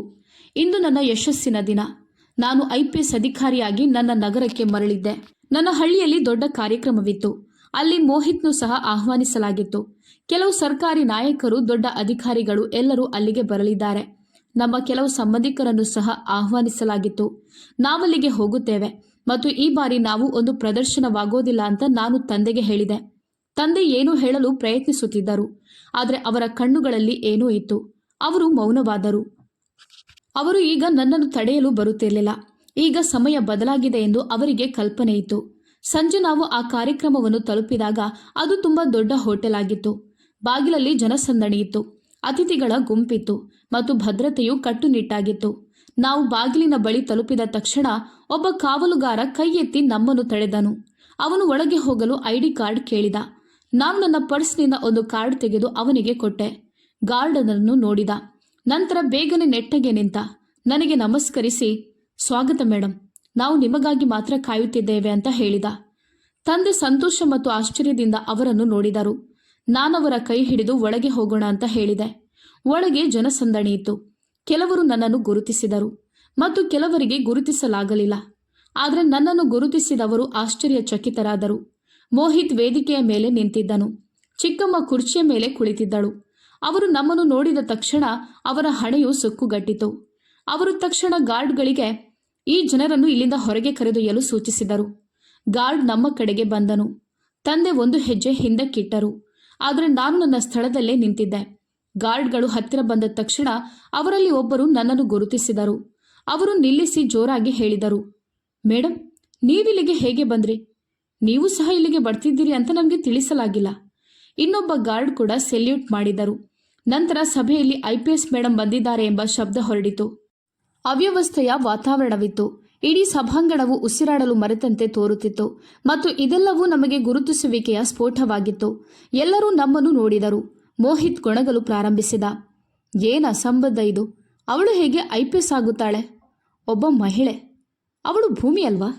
ಇಂದು ನನ್ನ ಯಶಸ್ಸಿನ ದಿನ. ನಾನು IPS ಅಧಿಕಾರಿಯಾಗಿ ನನ್ನ ನಗರಕ್ಕೆ ಮರಳಿದ್ದೆ. ನನ್ನ ಹಳ್ಳಿಯಲ್ಲಿ ದೊಡ್ಡ ಕಾರ್ಯಕ್ರಮವಿತ್ತು. ಅಲ್ಲಿ ಮೋಹಿತ್ನು ಸಹ ಆಹ್ವಾನಿಸಲಾಗಿತ್ತು. ಕೆಲವು ಸರ್ಕಾರಿ ನಾಯಕರು, ದೊಡ್ಡ ಅಧಿಕಾರಿಗಳು ಎಲ್ಲರೂ ಅಲ್ಲಿಗೆ ಬರಲಿದ್ದಾರೆ. ನಮ್ಮ ಕೆಲವು ಸಂಬಂಧಿಕರನ್ನು ಸಹ ಆಹ್ವಾನಿಸಲಾಗಿತ್ತು. ನಾವಲ್ಲಿಗೆ ಹೋಗುತ್ತೇವೆ ಮತ್ತು ಈ ಬಾರಿ ನಾವು ಒಂದು ಪ್ರದರ್ಶನವಾಗೋದಿಲ್ಲ ಅಂತ ನಾನು ತಂದೆಗೆ ಹೇಳಿದೆ. ತಂದೆ ಏನೋ ಹೇಳಲು ಪ್ರಯತ್ನಿಸುತ್ತಿದ್ದರು, ಆದರೆ ಅವರ ಕಣ್ಣುಗಳಲ್ಲಿ ಏನೋ ಇತ್ತು. ಅವರು ಮೌನವಾದರು. ಅವರು ಈಗ ನನ್ನನ್ನು ತಡೆಯಲು ಬರುತ್ತಿರಲಿಲ್ಲ. ಈಗ ಸಮಯ ಬದಲಾಗಿದೆ ಎಂದು ಅವರಿಗೆ ಕಲ್ಪನೆ ಇತ್ತು. ಸಂಜೆ ನಾವು ಆ ಕಾರ್ಯಕ್ರಮವನ್ನು ತಲುಪಿದಾಗ ಅದು ತುಂಬ ದೊಡ್ಡ ಹೋಟೆಲ್ ಆಗಿತ್ತು. ಬಾಗಿಲಲ್ಲಿ ಜನಸಂದಣಿ ಇತ್ತು. ಅತಿಥಿಗಳ ಗುಂಪಿತ್ತು ಮತ್ತು ಭದ್ರತೆಯು ಕಟ್ಟುನಿಟ್ಟಾಗಿತ್ತು. ನಾವು ಬಾಗಿಲಿನ ಬಳಿ ತಲುಪಿದ ತಕ್ಷಣ ಒಬ್ಬ ಕಾವಲುಗಾರ ಕೈ ಎತ್ತಿ ನಮ್ಮನ್ನು ತಡೆದನು. ಅವನು ಒಳಗೆ ಹೋಗಲು ID ಕಾರ್ಡ್ ಕೇಳಿದ. ನಾನು ನನ್ನ ಪರ್ಸ್ನಿಂದ ಒಂದು ಕಾರ್ಡ್ ತೆಗೆದು ಅವನಿಗೆ ಕೊಟ್ಟೆ. ಗಾರ್ಡ್ ಅದನ್ನು ನೋಡಿದ. ನಂತರ ಬೇಗನೆ ನೆಟ್ಟಗೆ ನಿಂತ ನನಗೆ ನಮಸ್ಕರಿಸಿ, ಸ್ವಾಗತ ಮೇಡಮ್, ನಾವು ನಿಮಗಾಗಿ ಮಾತ್ರ ಕಾಯುತ್ತಿದ್ದೇವೆ ಅಂತ ಹೇಳಿದ. ತಂದೆ ಸಂತೋಷ ಮತ್ತು ಆಶ್ಚರ್ಯದಿಂದ ಅವರನ್ನು ನೋಡಿದರು. ನಾನವರ ಕೈ ಹಿಡಿದು ಒಳಗೆ ಹೋಗೋಣ ಅಂತ ಹೇಳಿದೆ. ಒಳಗೆ ಜನಸಂದಣಿ ಇತ್ತು. ಕೆಲವರು ನನ್ನನ್ನು ಗುರುತಿಸಿದರು ಮತ್ತು ಕೆಲವರಿಗೆ ಗುರುತಿಸಲಾಗಲಿಲ್ಲ. ಆದರೆ ನನ್ನನ್ನು ಗುರುತಿಸಿದವರು ಆಶ್ಚರ್ಯಚಕಿತರಾದರು. ಮೋಹಿತ್ ವೇದಿಕೆಯ ಮೇಲೆ ನಿಂತಿದ್ದನು. ಚಿಕ್ಕಮ್ಮ ಕುರ್ಚಿಯ ಮೇಲೆ ಕುಳಿತಿದ್ದಳು. ಅವರು ನಮ್ಮನ್ನು ನೋಡಿದ ತಕ್ಷಣ ಅವರ ಹಣೆಯು ಸುಕ್ಕುಗಟ್ಟಿತು. ಅವರು ತಕ್ಷಣ ಗಾರ್ಡ್ಗಳಿಗೆ ಈ ಜನರನ್ನು ಇಲ್ಲಿಂದ ಹೊರಗೆ ಕರೆದೊಯ್ಯಲು ಸೂಚಿಸಿದರು. ಗಾರ್ಡ್ ನಮ್ಮ ಕಡೆಗೆ ಬಂದನು. ತಂದೆ ಒಂದು ಹೆಜ್ಜೆ ಹಿಂದಕ್ಕಿಟ್ಟರು. ಆದರೆ ನಾನು ನನ್ನ ಸ್ಥಳದಲ್ಲೇ ನಿಂತಿದ್ದೆ. ಗಾರ್ಡ್ಗಳು ಹತ್ತಿರ ಬಂದ ತಕ್ಷಣ ಅವರಲ್ಲಿ ಒಬ್ಬರು ನನ್ನನ್ನು ಗುರುತಿಸಿದರು. ಅವರು ನಿಲ್ಲಿಸಿ ಜೋರಾಗಿ ಹೇಳಿದರು, ಮೇಡಮ್, ನೀವಿಲ್ಲಿಗೆ ಹೇಗೆ ಬಂದ್ರಿ? ನೀವು ಸಹ ಇಲ್ಲಿಗೆ ಬರ್ತಿದ್ದೀರಿ ಅಂತ ನಮಗೆ ತಿಳಿಸಲಾಗಿಲ್ಲ. ಇನ್ನೊಬ್ಬ ಗಾರ್ಡ್ ಕೂಡ ಸೆಲ್ಯೂಟ್ ಮಾಡಿದರು. ನಂತರ ಸಭೆಯಲ್ಲಿ IPS ಮೇಡಂ ಬಂದಿದ್ದಾರೆ ಎಂಬ ಶಬ್ದ ಹೊರಡಿತು. ಅವ್ಯವಸ್ಥೆಯ ವಾತಾವರಣವಿತ್ತು. ಇಡೀ ಸಭಾಂಗಣವು ಉಸಿರಾಡಲು ಮರೆತಂತೆ ತೋರುತ್ತಿತ್ತು ಮತ್ತು ಇದೆಲ್ಲವೂ ನಮಗೆ ಗುರುತಿಸುವಿಕೆಯ ಸ್ಫೋಟವಾಗಿತ್ತು. ಎಲ್ಲರೂ ನಮ್ಮನ್ನು ನೋಡಿದರು. ಮೋಹಿತ್ ಗೊಣಗಲು ಪ್ರಾರಂಭಿಸಿದ. ಏನ ಅಸಂಬದ್ಧ ಇದು? ಅವಳು ಹೇಗೆ IPS ಆಗುತ್ತಾಳೆ? ಒಬ್ಬ ಮಹಿಳೆ, ಅವಳು ಭೂಮಿ ಅಲ್ವಾ?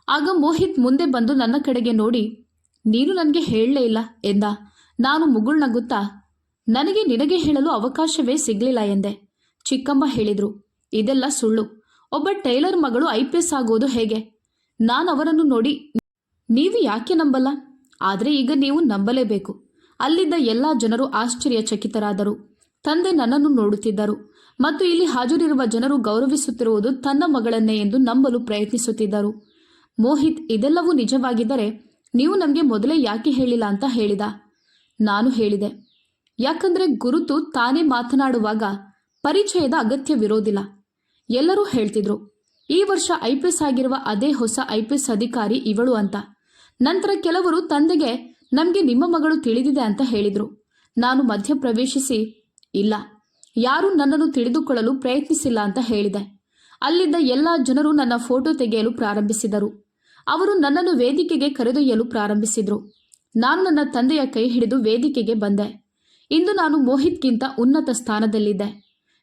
ಆಗ ಮೋಹಿತ್ ಮುಂದೆ ಬಂದು ನನ್ನ ಕಡೆಗೆ ನೋಡಿ, ನೀನು ನನಗೆ ಹೇಳಲೇ ಇಲ್ಲ ಎಂದ. ನಾನು ಮುಗುಳ್ನಗುತ್ತಾ, ನನಗೆ ನಿನಗೆ ಹೇಳಲು ಅವಕಾಶವೇ ಸಿಗಲಿಲ್ಲ ಎಂದೆ. ಚಿಕ್ಕಮ್ಮ ಹೇಳಿದ್ರು, ಇದೆಲ್ಲ ಸುಳ್ಳು. ಒಬ್ಬ ಟೈಲರ್ ಮಗಳು IPS ಆಗೋದು ಹೇಗೆ? ನಾನು ಅವರನ್ನು ನೋಡಿ, ನೀವು ಯಾಕೆ ನಂಬಲ್ಲ? ಆದರೆ ಈಗ ನೀವು ನಂಬಲೇಬೇಕು. ಅಲ್ಲಿದ್ದ ಎಲ್ಲ ಜನರು ಆಶ್ಚರ್ಯಚಕಿತರಾದರು. ತಂದೆ ನನ್ನನ್ನು ನೋಡುತ್ತಿದ್ದರು ಮತ್ತು ಇಲ್ಲಿ ಹಾಜರಿರುವ ಜನರು ಗೌರವಿಸುತ್ತಿರುವುದು ತನ್ನ ಮಗಳನ್ನೇ ಎಂದು ನಂಬಲು ಪ್ರಯತ್ನಿಸುತ್ತಿದ್ದರು. ಮೋಹಿತ್, ಇದೆಲ್ಲವೂ ನಿಜವಾಗಿದ್ದರೆ ನೀವು ನಮಗೆ ಮೊದಲೇ ಯಾಕೆ ಹೇಳಿಲ್ಲ ಅಂತ ಹೇಳಿದ. ನಾನು ಹೇಳಿದೆ, ಯಾಕಂದ್ರೆ ಗುರುತು ತಾನೇ ಮಾತನಾಡುವಾಗ ಪರಿಚಯದ ಅಗತ್ಯವಿರೋದಿಲ್ಲ. ಎಲ್ಲರೂ ಹೇಳ್ತಿದ್ರು, ಈ ವರ್ಷ IPS ಆಗಿರುವ ಅದೇ ಹೊಸ IPS ಅಧಿಕಾರಿ ಇವಳು ಅಂತ. ನಂತರ ಕೆಲವರು ತಂದೆಗೆ ನಮಗೆ ನಿಮ್ಮ ಮಗಳು ತಿಳಿದಿದೆ ಅಂತ ಹೇಳಿದ್ರು. ನಾನು ಮಧ್ಯ ಪ್ರವೇಶಿಸಿ, ಇಲ್ಲ, ಯಾರೂ ನನ್ನನ್ನು ತಿಳಿದುಕೊಳ್ಳಲು ಪ್ರಯತ್ನಿಸಿಲ್ಲ ಅಂತ ಹೇಳಿದೆ. ಅಲ್ಲಿದ್ದ ಎಲ್ಲ ಜನರು ನನ್ನ ಫೋಟೋ ತೆಗೆಯಲು ಪ್ರಾರಂಭಿಸಿದರು. ಅವರು ನನ್ನನ್ನು ವೇದಿಕೆಗೆ ಕರೆದೊಯ್ಯಲು ಪ್ರಾರಂಭಿಸಿದ್ರು. ನಾನು ನನ್ನ ತಂದೆಯ ಕೈ ಹಿಡಿದು ವೇದಿಕೆಗೆ ಬಂದೆ. ಇಂದು ನಾನು ಮೋಹಿತ್ಗಿಂತ ಉನ್ನತ ಸ್ಥಾನದಲ್ಲಿದ್ದೆ.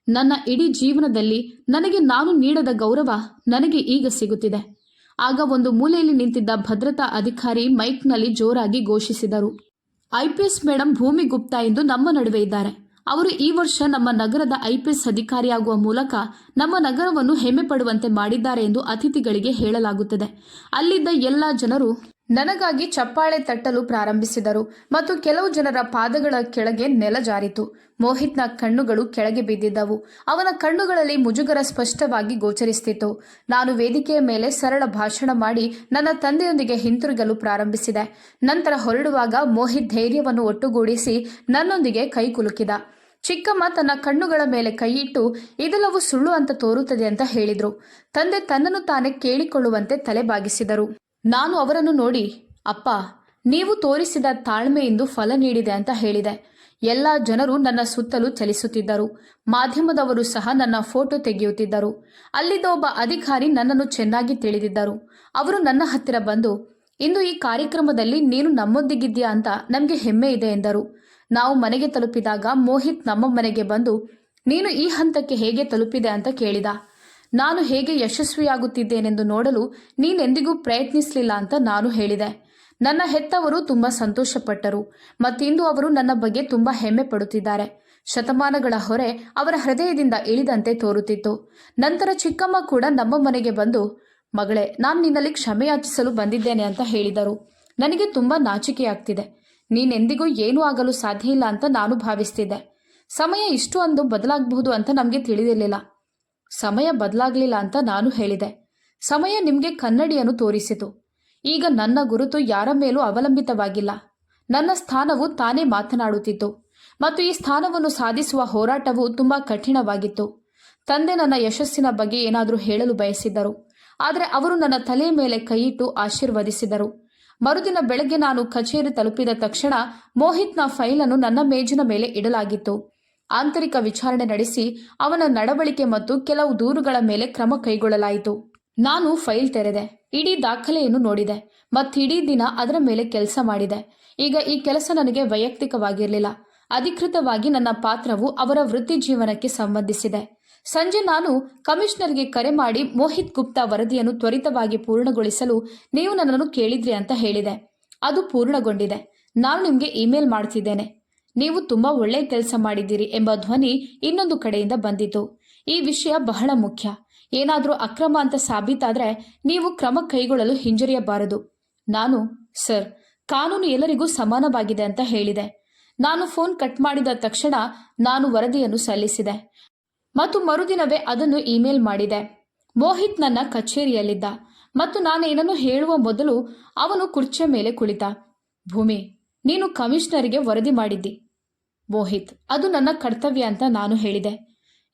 ನನ್ನ ಇಡೀ ಜೀವನದಲ್ಲಿ ನನಗೆ ನಾನು ನೀಡದ ಗೌರವ ನನಗೆ ಈಗ ಸಿಗುತ್ತಿದೆ. ಆಗ ಒಂದು ಮೂಲೆಯಲ್ಲಿ ನಿಂತಿದ್ದ ಭದ್ರತಾ ಅಧಿಕಾರಿ ಮೈಕ್ನಲ್ಲಿ ಜೋರಾಗಿ ಘೋಷಿಸಿದರು, IPS ಮೇಡಂ ಭೂಮಿ ಗುಪ್ತಾ ಎಂದು ನಮ್ಮ ನಡುವೆ ಇದ್ದಾರೆ. ಅವರು ಈ ವರ್ಷ ನಮ್ಮ ನಗರದ IPS ಅಧಿಕಾರಿಯಾಗುವ ಮೂಲಕ ನಮ್ಮ ನಗರವನ್ನು ಹೆಮ್ಮೆ ಪಡುವಂತೆ ಮಾಡಿದ್ದಾರೆ ಎಂದು ಅತಿಥಿಗಳಿಗೆ ಹೇಳಲಾಗುತ್ತದೆ. ಅಲ್ಲಿದ್ದ ಎಲ್ಲ ಜನರು ನನಗಾಗಿ ಚಪ್ಪಾಳೆ ತಟ್ಟಲು ಪ್ರಾರಂಭಿಸಿದರು ಮತ್ತು ಕೆಲವು ಜನರ ಪಾದಗಳ ಕೆಳಗೆ ನೆಲ ಜಾರಿತು. ಮೋಹಿತ್ನ ಕಣ್ಣುಗಳು ಕೆಳಗೆ ಬಿದ್ದಿದ್ದವು. ಅವನ ಕಣ್ಣುಗಳಲ್ಲಿ ಮುಜುಗರ ಸ್ಪಷ್ಟವಾಗಿ ಗೋಚರಿಸುತ್ತಿತ್ತು. ನಾನು ವೇದಿಕೆಯ ಮೇಲೆ ಸರಳ ಭಾಷಣ ಮಾಡಿ ನನ್ನ ತಂದೆಯೊಂದಿಗೆ ಹಿಂತಿರುಗಲು ಪ್ರಾರಂಭಿಸಿದೆ. ನಂತರ ಹೊರಡುವಾಗ ಮೋಹಿತ್ ಧೈರ್ಯವನ್ನು ಒಟ್ಟುಗೂಡಿಸಿ ನನ್ನೊಂದಿಗೆ ಕೈ ಕುಲುಕಿದ. ಚಿಕ್ಕಮ್ಮ ತನ್ನ ಕಣ್ಣುಗಳ ಮೇಲೆ ಕೈಯಿಟ್ಟು, ಇದೆಲ್ಲವೂ ಸುಳ್ಳು ಅಂತ ತೋರುತ್ತದೆ ಅಂತ ಹೇಳಿದ್ರು. ತಂದೆ ತನ್ನನ್ನು ತಾನೇ ಕೇಳಿಕೊಳ್ಳುವಂತೆ ತಲೆ ಬಾಗಿಸಿದರು. ನಾನು ಅವರನ್ನು ನೋಡಿ, ಅಪ್ಪ, ನೀವು ತೋರಿಸಿದ ತಾಳ್ಮೆಯಿಂದ ಫಲ ನೀಡಿದೆ ಅಂತ ಹೇಳಿದೆ. ಎಲ್ಲ ಜನರು ನನ್ನ ಸುತ್ತಲೂ ಚಲಿಸುತ್ತಿದ್ದರು. ಮಾಧ್ಯಮದವರು ಸಹ ನನ್ನ ಫೋಟೋ ತೆಗೆಯುತ್ತಿದ್ದರು. ಅಲ್ಲಿದ್ದ ಒಬ್ಬ ಅಧಿಕಾರಿ ನನ್ನನ್ನು ಚೆನ್ನಾಗಿ ತಿಳಿದಿದ್ದರು. ಅವರು ನನ್ನ ಹತ್ತಿರ ಬಂದು, ಇಂದು ಈ ಕಾರ್ಯಕ್ರಮದಲ್ಲಿ ನೀನು ನಮ್ಮೊಂದಿಗಿದ್ದೀಯಾ ಅಂತ ನಮಗೆ ಹೆಮ್ಮೆ ಇದೆ ಎಂದರು. ನಾವು ಮನೆಗೆ ತಲುಪಿದಾಗ ಮೋಹಿತ್ ನಮ್ಮ ಮನೆಗೆ ಬಂದು, ನೀನು ಈ ಹಂತಕ್ಕೆ ಹೇಗೆ ತಲುಪಿದೆ ಅಂತ ಕೇಳಿದ. ನಾನು ಹೇಗೆ ಯಶಸ್ವಿಯಾಗುತ್ತಿದ್ದೇನೆಂದು ನೋಡಲು ನೀನೆಂದಿಗೂ ಪ್ರಯತ್ನಿಸಲಿಲ್ಲ ಅಂತ ನಾನು ಹೇಳಿದೆ. ನನ್ನ ಹೆತ್ತವರು ತುಂಬ ಸಂತೋಷಪಟ್ಟರು ಮತ್ತಿಂದು ಅವರು ನನ್ನ ಬಗ್ಗೆ ತುಂಬ ಹೆಮ್ಮೆ ಪಡುತ್ತಿದ್ದಾರೆ. ಶತಮಾನಗಳ ಹೊರೆ ಅವರ ಹೃದಯದಿಂದ ಇಳಿದಂತೆ ತೋರುತ್ತಿತ್ತು. ನಂತರ ಚಿಕ್ಕಮ್ಮ ಕೂಡ ನಮ್ಮ ಮನೆಗೆ ಬಂದು, ಮಗಳೇ, ನಾನು ನಿನ್ನಲ್ಲಿ ಕ್ಷಮೆಯಾಚಿಸಲು ಬಂದಿದ್ದೇನೆ ಅಂತ ಹೇಳಿದರು. ನನಗೆ ತುಂಬ ನಾಚಿಕೆಯಾಗ್ತಿದೆ. ನೀನೆಂದಿಗೂ ಏನೂ ಆಗಲು ಸಾಧ್ಯ ಇಲ್ಲ ಅಂತ ನಾನು ಭಾವಿಸ್ತಿದ್ದೆ. ಸಮಯ ಇಷ್ಟು ಅಂದು ಬದಲಾಗಬಹುದು ಅಂತ ನಮಗೆ ತಿಳಿದಿರಲಿಲ್ಲ. ಸಮಯ ಬದಲಾಗಲಿಲ್ಲ ಅಂತ ನಾನು ಹೇಳಿದೆ. ಸಮಯ ನಿಮಗೆ ಕನ್ನಡಿಯನ್ನು ತೋರಿಸಿತು. ಈಗ ನನ್ನ ಗುರುತು ಯಾರ ಮೇಲೂ ಅವಲಂಬಿತವಾಗಿಲ್ಲ. ನನ್ನ ಸ್ಥಾನವು ತಾನೇ ಮಾತನಾಡುತ್ತಿತ್ತು ಮತ್ತು ಈ ಸ್ಥಾನವನ್ನು ಸಾಧಿಸುವ ಹೋರಾಟವು ತುಂಬ ಕಠಿಣವಾಗಿತ್ತು. ತಂದೆ ನನ್ನ ಯಶಸ್ಸಿನ ಬಗ್ಗೆ ಏನಾದರೂ ಹೇಳಲು ಬಯಸಿದ್ದರು. ಆದರೆ ಅವರು ನನ್ನ ತಲೆಯ ಮೇಲೆ ಕೈಯಿಟ್ಟು ಆಶೀರ್ವದಿಸಿದರು. ಮರುದಿನ ಬೆಳಗ್ಗೆ ನಾನು ಕಚೇರಿ ತಲುಪಿದ ತಕ್ಷಣ ಮೋಹಿತ್ನ ಫೈಲನ್ನು ನನ್ನ ಮೇಜಿನ ಮೇಲೆ ಇಡಲಾಗಿತ್ತು. ಆಂತರಿಕ ವಿಚಾರಣೆ ನಡೆಸಿ ಅವನ ನಡವಳಿಕೆ ಮತ್ತು ಕೆಲವು ದೂರುಗಳ ಮೇಲೆ ಕ್ರಮ ಕೈಗೊಳ್ಳಲಾಯಿತು. ನಾನು ಫೈಲ್ ತೆರೆದೆ, ಇಡೀ ದಾಖಲೆಯನ್ನು ನೋಡಿದೆ ಮತ್ತು ಇಡೀ ದಿನ ಅದರ ಮೇಲೆ ಕೆಲಸ ಮಾಡಿದೆ. ಈಗ ಈ ಕೆಲಸ ನನಗೆ ವೈಯಕ್ತಿಕವಾಗಿರಲಿಲ್ಲ. ಅಧಿಕೃತವಾಗಿ ನನ್ನ ಪಾತ್ರವು ಅವರ ವೃತ್ತಿ ಜೀವನಕ್ಕೆ ಸಂಬಂಧಿಸಿದೆ. ಸಂಜೆ ನಾನು ಕಮಿಷನರ್ಗೆ ಕರೆ ಮಾಡಿ ಮೋಹಿತ್ ಗುಪ್ತಾ ವರದಿಯನ್ನು ತ್ವರಿತವಾಗಿ ಪೂರ್ಣಗೊಳಿಸಲು ನೀವು ನನ್ನನ್ನು ಕೇಳಿದ್ರಿ ಅಂತ ಹೇಳಿದೆ. ಅದು ಪೂರ್ಣಗೊಂಡಿದೆ. ನಾನು ನಿಮಗೆ ಇಮೇಲ್ ಮಾಡ್ತಿದ್ದೇನೆ. ನೀವು ತುಂಬ ಒಳ್ಳೆಯ ಕೆಲಸ ಮಾಡಿದ್ದೀರಿ ಎಂಬ ಧ್ವನಿ ಇನ್ನೊಂದು ಕಡೆಯಿಂದ ಬಂದಿತು. ಈ ವಿಷಯ ಬಹಳ ಮುಖ್ಯ. ಏನಾದರೂ ಅಕ್ರಮ ಅಂತ ಸಾಬೀತಾದರೆ ನೀವು ಕ್ರಮ ಕೈಗೊಳ್ಳಲು ಹಿಂಜರಿಯಬಾರದು. ನಾನು, ಸರ್, ಕಾನೂನು ಎಲ್ಲರಿಗೂ ಸಮಾನವಾಗಿದೆ ಅಂತ ಹೇಳಿದೆ. ನಾನು ಫೋನ್ ಕಟ್ ಮಾಡಿದ ತಕ್ಷಣ ನಾನು ವರದಿಯನ್ನು ಸಲ್ಲಿಸಿದೆ ಮತ್ತು ಮರುದಿನವೇ ಅದನ್ನು ಇಮೇಲ್ ಮಾಡಿದೆ. ಮೋಹಿತ್ ನನ್ನ ಕಚೇರಿಯಲ್ಲಿದ್ದ ಮತ್ತು ನಾನೇನನ್ನು ಹೇಳುವ ಮೊದಲು ಅವನು ಕುರ್ಚಿಯ ಮೇಲೆ ಕುಳಿತ. ಭೂಮಿ, ನೀನು ಕಮಿಷನರಿಗೆ ವರದಿ ಮಾಡಿದ್ದಿ. ಮೋಹಿತ್, ಅದು ನನ್ನ ಕರ್ತವ್ಯ ಅಂತ ನಾನು ಹೇಳಿದೆ.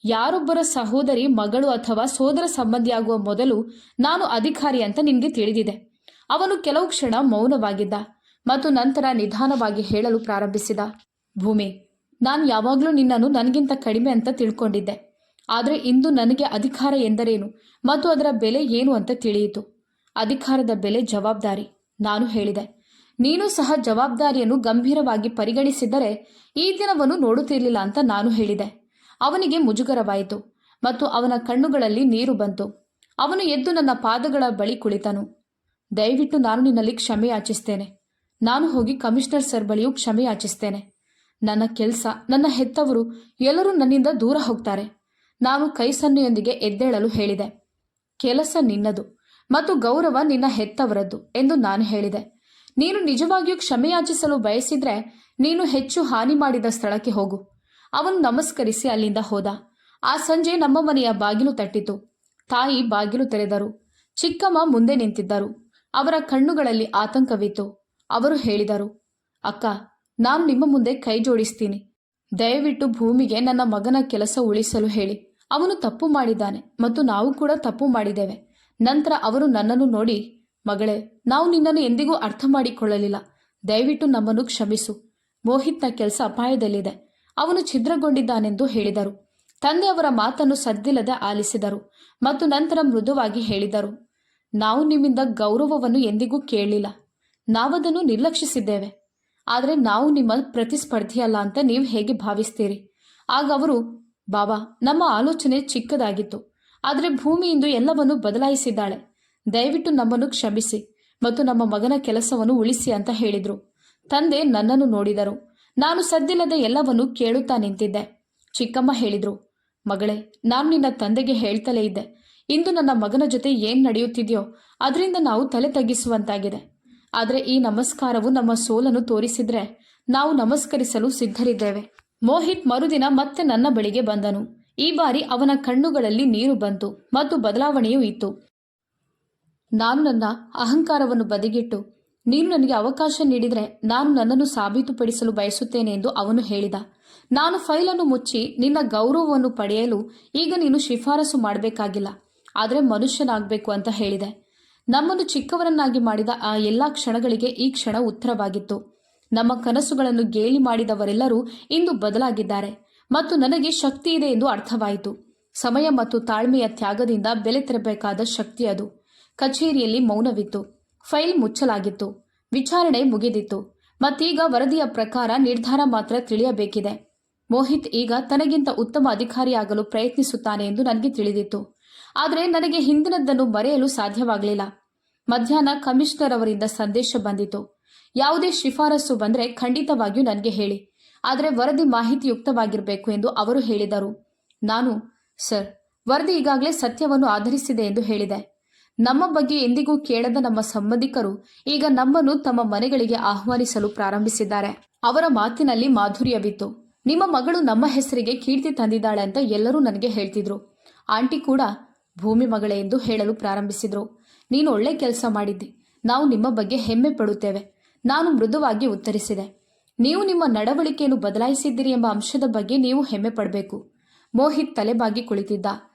ಯಾರೊಬ್ಬರ ಸಹೋದರಿ, ಮಗಳು ಅಥವಾ ಸೋದರ ಸಂಬಂಧಿಯಾಗುವ ಮೊದಲು ನಾನು ಅಧಿಕಾರಿ ಅಂತ ನಿನಗೆ ತಿಳಿದಿದೆ. ಅವನು ಕೆಲವು ಕ್ಷಣ ಮೌನವಾಗಿದ್ದ ಮತ್ತು ನಂತರ ನಿಧಾನವಾಗಿ ಹೇಳಲು ಪ್ರಾರಂಭಿಸಿದ. ಭೂಮಿ, ನಾನು ಯಾವಾಗಲೂ ನಿನ್ನನ್ನು ನನಗಿಂತ ಕಡಿಮೆ ಅಂತ ತಿಳ್ಕೊಂಡಿದ್ದೆ. ಆದರೆ ಇಂದು ನನಗೆ ಅಧಿಕಾರ ಎಂದರೇನು ಮತ್ತು ಅದರ ಬೆಲೆ ಏನು ಅಂತ ತಿಳಿಯಿತು. ಅಧಿಕಾರದ ಬೆಲೆ ಜವಾಬ್ದಾರಿ. ನಾನು ಹೇಳಿದೆ, ನೀನು ಸಹ ಜವಾಬ್ದಾರಿಯನ್ನು ಗಂಭೀರವಾಗಿ ಪರಿಗಣಿಸಿದ್ದರೆ ಈ ದಿನವನ್ನು ನೋಡುತ್ತಿರಲಿಲ್ಲ ಅಂತ ನಾನು ಹೇಳಿದೆ. ಅವನಿಗೆ ಮುಜುಗರವಾಯಿತು ಮತ್ತು ಅವನ ಕಣ್ಣುಗಳಲ್ಲಿ ನೀರು ಬಂತು. ಅವನು ಎದ್ದು ನನ್ನ ಪಾದಗಳ ಬಳಿ ಕುಳಿತನು. ದಯವಿಟ್ಟು ನಾನು ನಿನ್ನಲ್ಲಿ ಕ್ಷಮೆ ಯಾಚಿಸ್ತೇನೆ. ನಾನು ಹೋಗಿ ಕಮಿಷನರ್ ಸರ್ ಬಳಿಯೂ ಕ್ಷಮೆ ಯಾಚಿಸ್ತೇನೆ. ನನ್ನ ಕೆಲಸ, ನನ್ನ ಹೆತ್ತವರು ಎಲ್ಲರೂ ನನ್ನಿಂದ ದೂರ ಹೋಗ್ತಾರೆ. ನಾನು ಕೈ ಸನ್ನೆಯೊಂದಿಗೆ ಎದ್ದೇಳಲು ಹೇಳಿದೆ. ಕೆಲಸ ನಿನ್ನದು ಮತ್ತು ಗೌರವ ನಿನ್ನ ಹೆತ್ತವರದ್ದು ಎಂದು ನಾನು ಹೇಳಿದೆ. ನೀನು ನಿಜವಾಗಿಯೂ ಕ್ಷಮೆಯಾಚಿಸಲು ಬಯಸಿದ್ರೆ ನೀನು ಹೆಚ್ಚು ಹಾನಿ ಮಾಡಿದ ಸ್ಥಳಕ್ಕೆ ಹೋಗು. ಅವನು ನಮಸ್ಕರಿಸಿ ಅಲ್ಲಿಂದ ಹೋದ. ಆ ಸಂಜೆ ನಮ್ಮ ಮನೆಯ ಬಾಗಿಲು ತಟ್ಟಿತು. ತಾಯಿ ಬಾಗಿಲು ತೆರೆದರು. ಚಿಕ್ಕಮ್ಮ ಮುಂದೆ ನಿಂತಿದ್ದರು. ಅವರ ಕಣ್ಣುಗಳಲ್ಲಿ ಆತಂಕವಿತ್ತು. ಅವರು ಹೇಳಿದರು, ಅಕ್ಕ, ನಾನು ನಿಮ್ಮ ಮುಂದೆ ಕೈ ಜೋಡಿಸ್ತೀನಿ. ದಯವಿಟ್ಟು ಭೂಮಿಗೆ ನನ್ನ ಮಗನ ಕೆಲಸ ಉಳಿಸಲು ಹೇಳಿ. ಅವನು ತಪ್ಪು ಮಾಡಿದ್ದಾನೆ ಮತ್ತು ನಾವು ಕೂಡ ತಪ್ಪು ಮಾಡಿದ್ದೇವೆ. ನಂತರ ಅವರು ನನ್ನನ್ನು ನೋಡಿ, ಮಗಳೇ, ನಾವು ನಿನ್ನನ್ನು ಎಂದಿಗೂ ಅರ್ಥ ಮಾಡಿಕೊಳ್ಳಲಿಲ್ಲ. ದಯವಿಟ್ಟು ನಮ್ಮನ್ನು ಕ್ಷಮಿಸು. ಮೋಹಿತ್ನ ಕೆಲಸ ಅಪಾಯದಲ್ಲಿದೆ. ಅವನು ಛಿದ್ರಗೊಂಡಿದ್ದಾನೆಂದು ಹೇಳಿದರು. ತಂದೆ ಅವರ ಮಾತನ್ನು ಸದ್ದಿಲ್ಲದೆ ಆಲಿಸಿದರು ಮತ್ತು ನಂತರ ಮೃದುವಾಗಿ ಹೇಳಿದರು, ನಾವು ನಿಮ್ಮಿಂದ ಗೌರವವನ್ನು ಎಂದಿಗೂ ಕೇಳಲಿಲ್ಲ. ನಾವದನ್ನು ನಿರ್ಲಕ್ಷಿಸಿದ್ದೇವೆ. ಆದರೆ ನಾವು ನಿಮ್ಮ ಪ್ರತಿಸ್ಪರ್ಧಿಯಲ್ಲ ಅಂತ ನೀವು ಹೇಗೆ ಭಾವಿಸ್ತೀರಿ? ಆಗ ಅವರು, ಬಾಬಾ, ನಮ್ಮ ಆಲೋಚನೆ ಚಿಕ್ಕದಾಗಿತ್ತು. ಆದರೆ ಭೂಮಿ ಇಂದು ಎಲ್ಲವನ್ನು ಬದಲಾಯಿಸಿದ್ದಾಳೆ. ದಯವಿಟ್ಟು ನಮ್ಮನ್ನು ಕ್ಷಮಿಸಿ ಮತ್ತು ನಮ್ಮ ಮಗನ ಕೆಲಸವನ್ನು ಉಳಿಸಿ ಅಂತ ಹೇಳಿದರು. ತಂದೆ ನನ್ನನ್ನು ನೋಡಿದರು. ನಾನು ಸದ್ದಿಲ್ಲದೆ ಎಲ್ಲವನ್ನೂ ಕೇಳುತ್ತಾ ನಿಂತಿದ್ದೆ. ಚಿಕ್ಕಮ್ಮ ಹೇಳಿದ್ರು, ಮಗಳೇ, ನಾನು ನಿನ್ನ ತಂದೆಗೆ ಹೇಳ್ತಲೇ ಇದ್ದೆ. ಇಂದು ನನ್ನ ಮಗನ ಜೊತೆ ಏನು ನಡೆಯುತ್ತಿದೆಯೋ ಅದರಿಂದ ನಾವು ತಲೆ ತಗ್ಗಿಸುವಂತಾಗಿದೆ. ಆದರೆ ಈ ನಮಸ್ಕಾರವು ನಮ್ಮ ಸೋಲನ್ನು ತೋರಿಸಿದ್ರೆ ನಾವು ನಮಸ್ಕರಿಸಲು ಸಿದ್ಧರಿದ್ದೇವೆ. ಮೋಹಿತ್ ಮರುದಿನ ಮತ್ತೆ ನನ್ನ ಬಳಿಗೆ ಬಂದನು. ಈ ಬಾರಿ ಅವನ ಕಣ್ಣುಗಳಲ್ಲಿ ನೀರು ಬಂತು ಮತ್ತು ಬದಲಾವಣೆಯೂ ಇತ್ತು. ನಾನು ನನ್ನ ಅಹಂಕಾರವನ್ನು ಬದಿಗಿಟ್ಟು, ನೀನು ನನಗೆ ಅವಕಾಶ ನೀಡಿದರೆ ನಾನು ನನ್ನನ್ನು ಸಾಬೀತುಪಡಿಸಲು ಬಯಸುತ್ತೇನೆ ಎಂದು ಅವನು ಹೇಳಿದ. ನಾನು ಫೈಲನ್ನು ಮುಚ್ಚಿ, ನಿನ್ನ ಗೌರವವನ್ನು ಪಡೆಯಲು ಈಗ ನೀನು ಶಿಫಾರಸು ಮಾಡಬೇಕಾಗಿಲ್ಲ, ಆದರೆ ಮನುಷ್ಯನಾಗಬೇಕು ಅಂತ ಹೇಳಿದೆ. ನಮ್ಮನ್ನು ಚಿಕ್ಕವರನ್ನಾಗಿ ಮಾಡಿದ ಆ ಎಲ್ಲ ಕ್ಷಣಗಳಿಗೆ ಈ ಕ್ಷಣ ಉತ್ತರವಾಗಿತ್ತು. ನಮ್ಮ ಕನಸುಗಳನ್ನು ಗೇಲಿ ಮಾಡಿದವರೆಲ್ಲರೂ ಇಂದು ಬದಲಾಗಿದ್ದಾರೆ ಮತ್ತು ನನಗೆ ಶಕ್ತಿ ಇದೆ ಎಂದು ಅರ್ಥವಾಯಿತು. ಸಮಯ ಮತ್ತು ತಾಳ್ಮೆಯ ತ್ಯಾಗದಿಂದ ಬೆಲೆ ತೆರಬೇಕಾದ ಶಕ್ತಿ ಅದು. ಕಚೇರಿಯಲ್ಲಿ ಮೌನವಿತ್ತು. ಫೈಲ್ ಮುಚ್ಚಲಾಗಿತ್ತು. ವಿಚಾರಣೆ ಮುಗಿದಿತ್ತು. ಮತ್ತೀಗ ವರದಿಯ ಪ್ರಕಾರ ನಿರ್ಧಾರ ಮಾತ್ರ ತಿಳಿಯಬೇಕಿದೆ. ಮೋಹಿತ್ ಈಗ ತನಗಿಂತ ಉತ್ತಮ ಅಧಿಕಾರಿಯಾಗಲು ಪ್ರಯತ್ನಿಸುತ್ತಾನೆ ಎಂದು ನನಗೆ ತಿಳಿದಿತ್ತು. ಆದರೆ ನನಗೆ ಹಿಂದಿನದ್ದನ್ನು ಮರೆಯಲು ಸಾಧ್ಯವಾಗಲಿಲ್ಲ. ಮಧ್ಯಾಹ್ನ ಕಮಿಷನರ್ ಅವರಿಂದ ಸಂದೇಶ ಬಂದಿತು. ಯಾವುದೇ ಶಿಫಾರಸು ಬಂದರೆ ಖಂಡಿತವಾಗಿಯೂ ನನಗೆ ಹೇಳಿ, ಆದರೆ ವರದಿ ಮಾಹಿತಿಯುಕ್ತವಾಗಿರಬೇಕು ಎಂದು ಅವರು ಹೇಳಿದರು. ನಾನು, ಸರ್, ವರದಿ ಈಗಾಗಲೇ ಸತ್ಯವನ್ನು ಆಧರಿಸಿದೆ ಎಂದು ಹೇಳಿದೆ. ನಮ್ಮ ಬಗ್ಗೆ ಎಂದಿಗೂ ಕೇಳದ ನಮ್ಮ ಸಂಬಂಧಿಕರು ಈಗ ನಮ್ಮನ್ನು ತಮ್ಮ ಮನೆಗಳಿಗೆ ಆಹ್ವಾನಿಸಲು ಪ್ರಾರಂಭಿಸಿದ್ದಾರೆ. ಅವರ ಮಾತಿನಲ್ಲಿ ಮಾಧುರ್ಯವಿತ್ತು. ನಿಮ್ಮ ಮಗಳು ನಮ್ಮ ಹೆಸರಿಗೆ ಕೀರ್ತಿ ತಂದಿದ್ದಾಳೆ ಅಂತ ಎಲ್ಲರೂ ನನಗೆ ಹೇಳ್ತಿದ್ರು. ಆಂಟಿ ಕೂಡ ಭೂಮಿ ಮಗಳೇ ಎಂದು ಹೇಳಲು ಪ್ರಾರಂಭಿಸಿದ್ರು. ನೀನು ಒಳ್ಳೆ ಕೆಲಸ ಮಾಡಿದ್ದಿ. ನಾವು ನಿಮ್ಮ ಬಗ್ಗೆ ಹೆಮ್ಮೆ ಪಡುತ್ತೇವೆ. ನಾನು ಮೃದುವಾಗಿ ಉತ್ತರಿಸಿದೆ. ನೀವು ನಿಮ್ಮ ನಡವಳಿಕೆಯನ್ನು ಬದಲಾಯಿಸಿದ್ದೀರಿ ಎಂಬ ಅಂಶದ ಬಗ್ಗೆ ನೀವು ಹೆಮ್ಮೆ ಪಡಬೇಕು. ಮೋಹಿತ್ ತಲೆಬಾಗಿ ಕುಳಿತಿದ್ದ.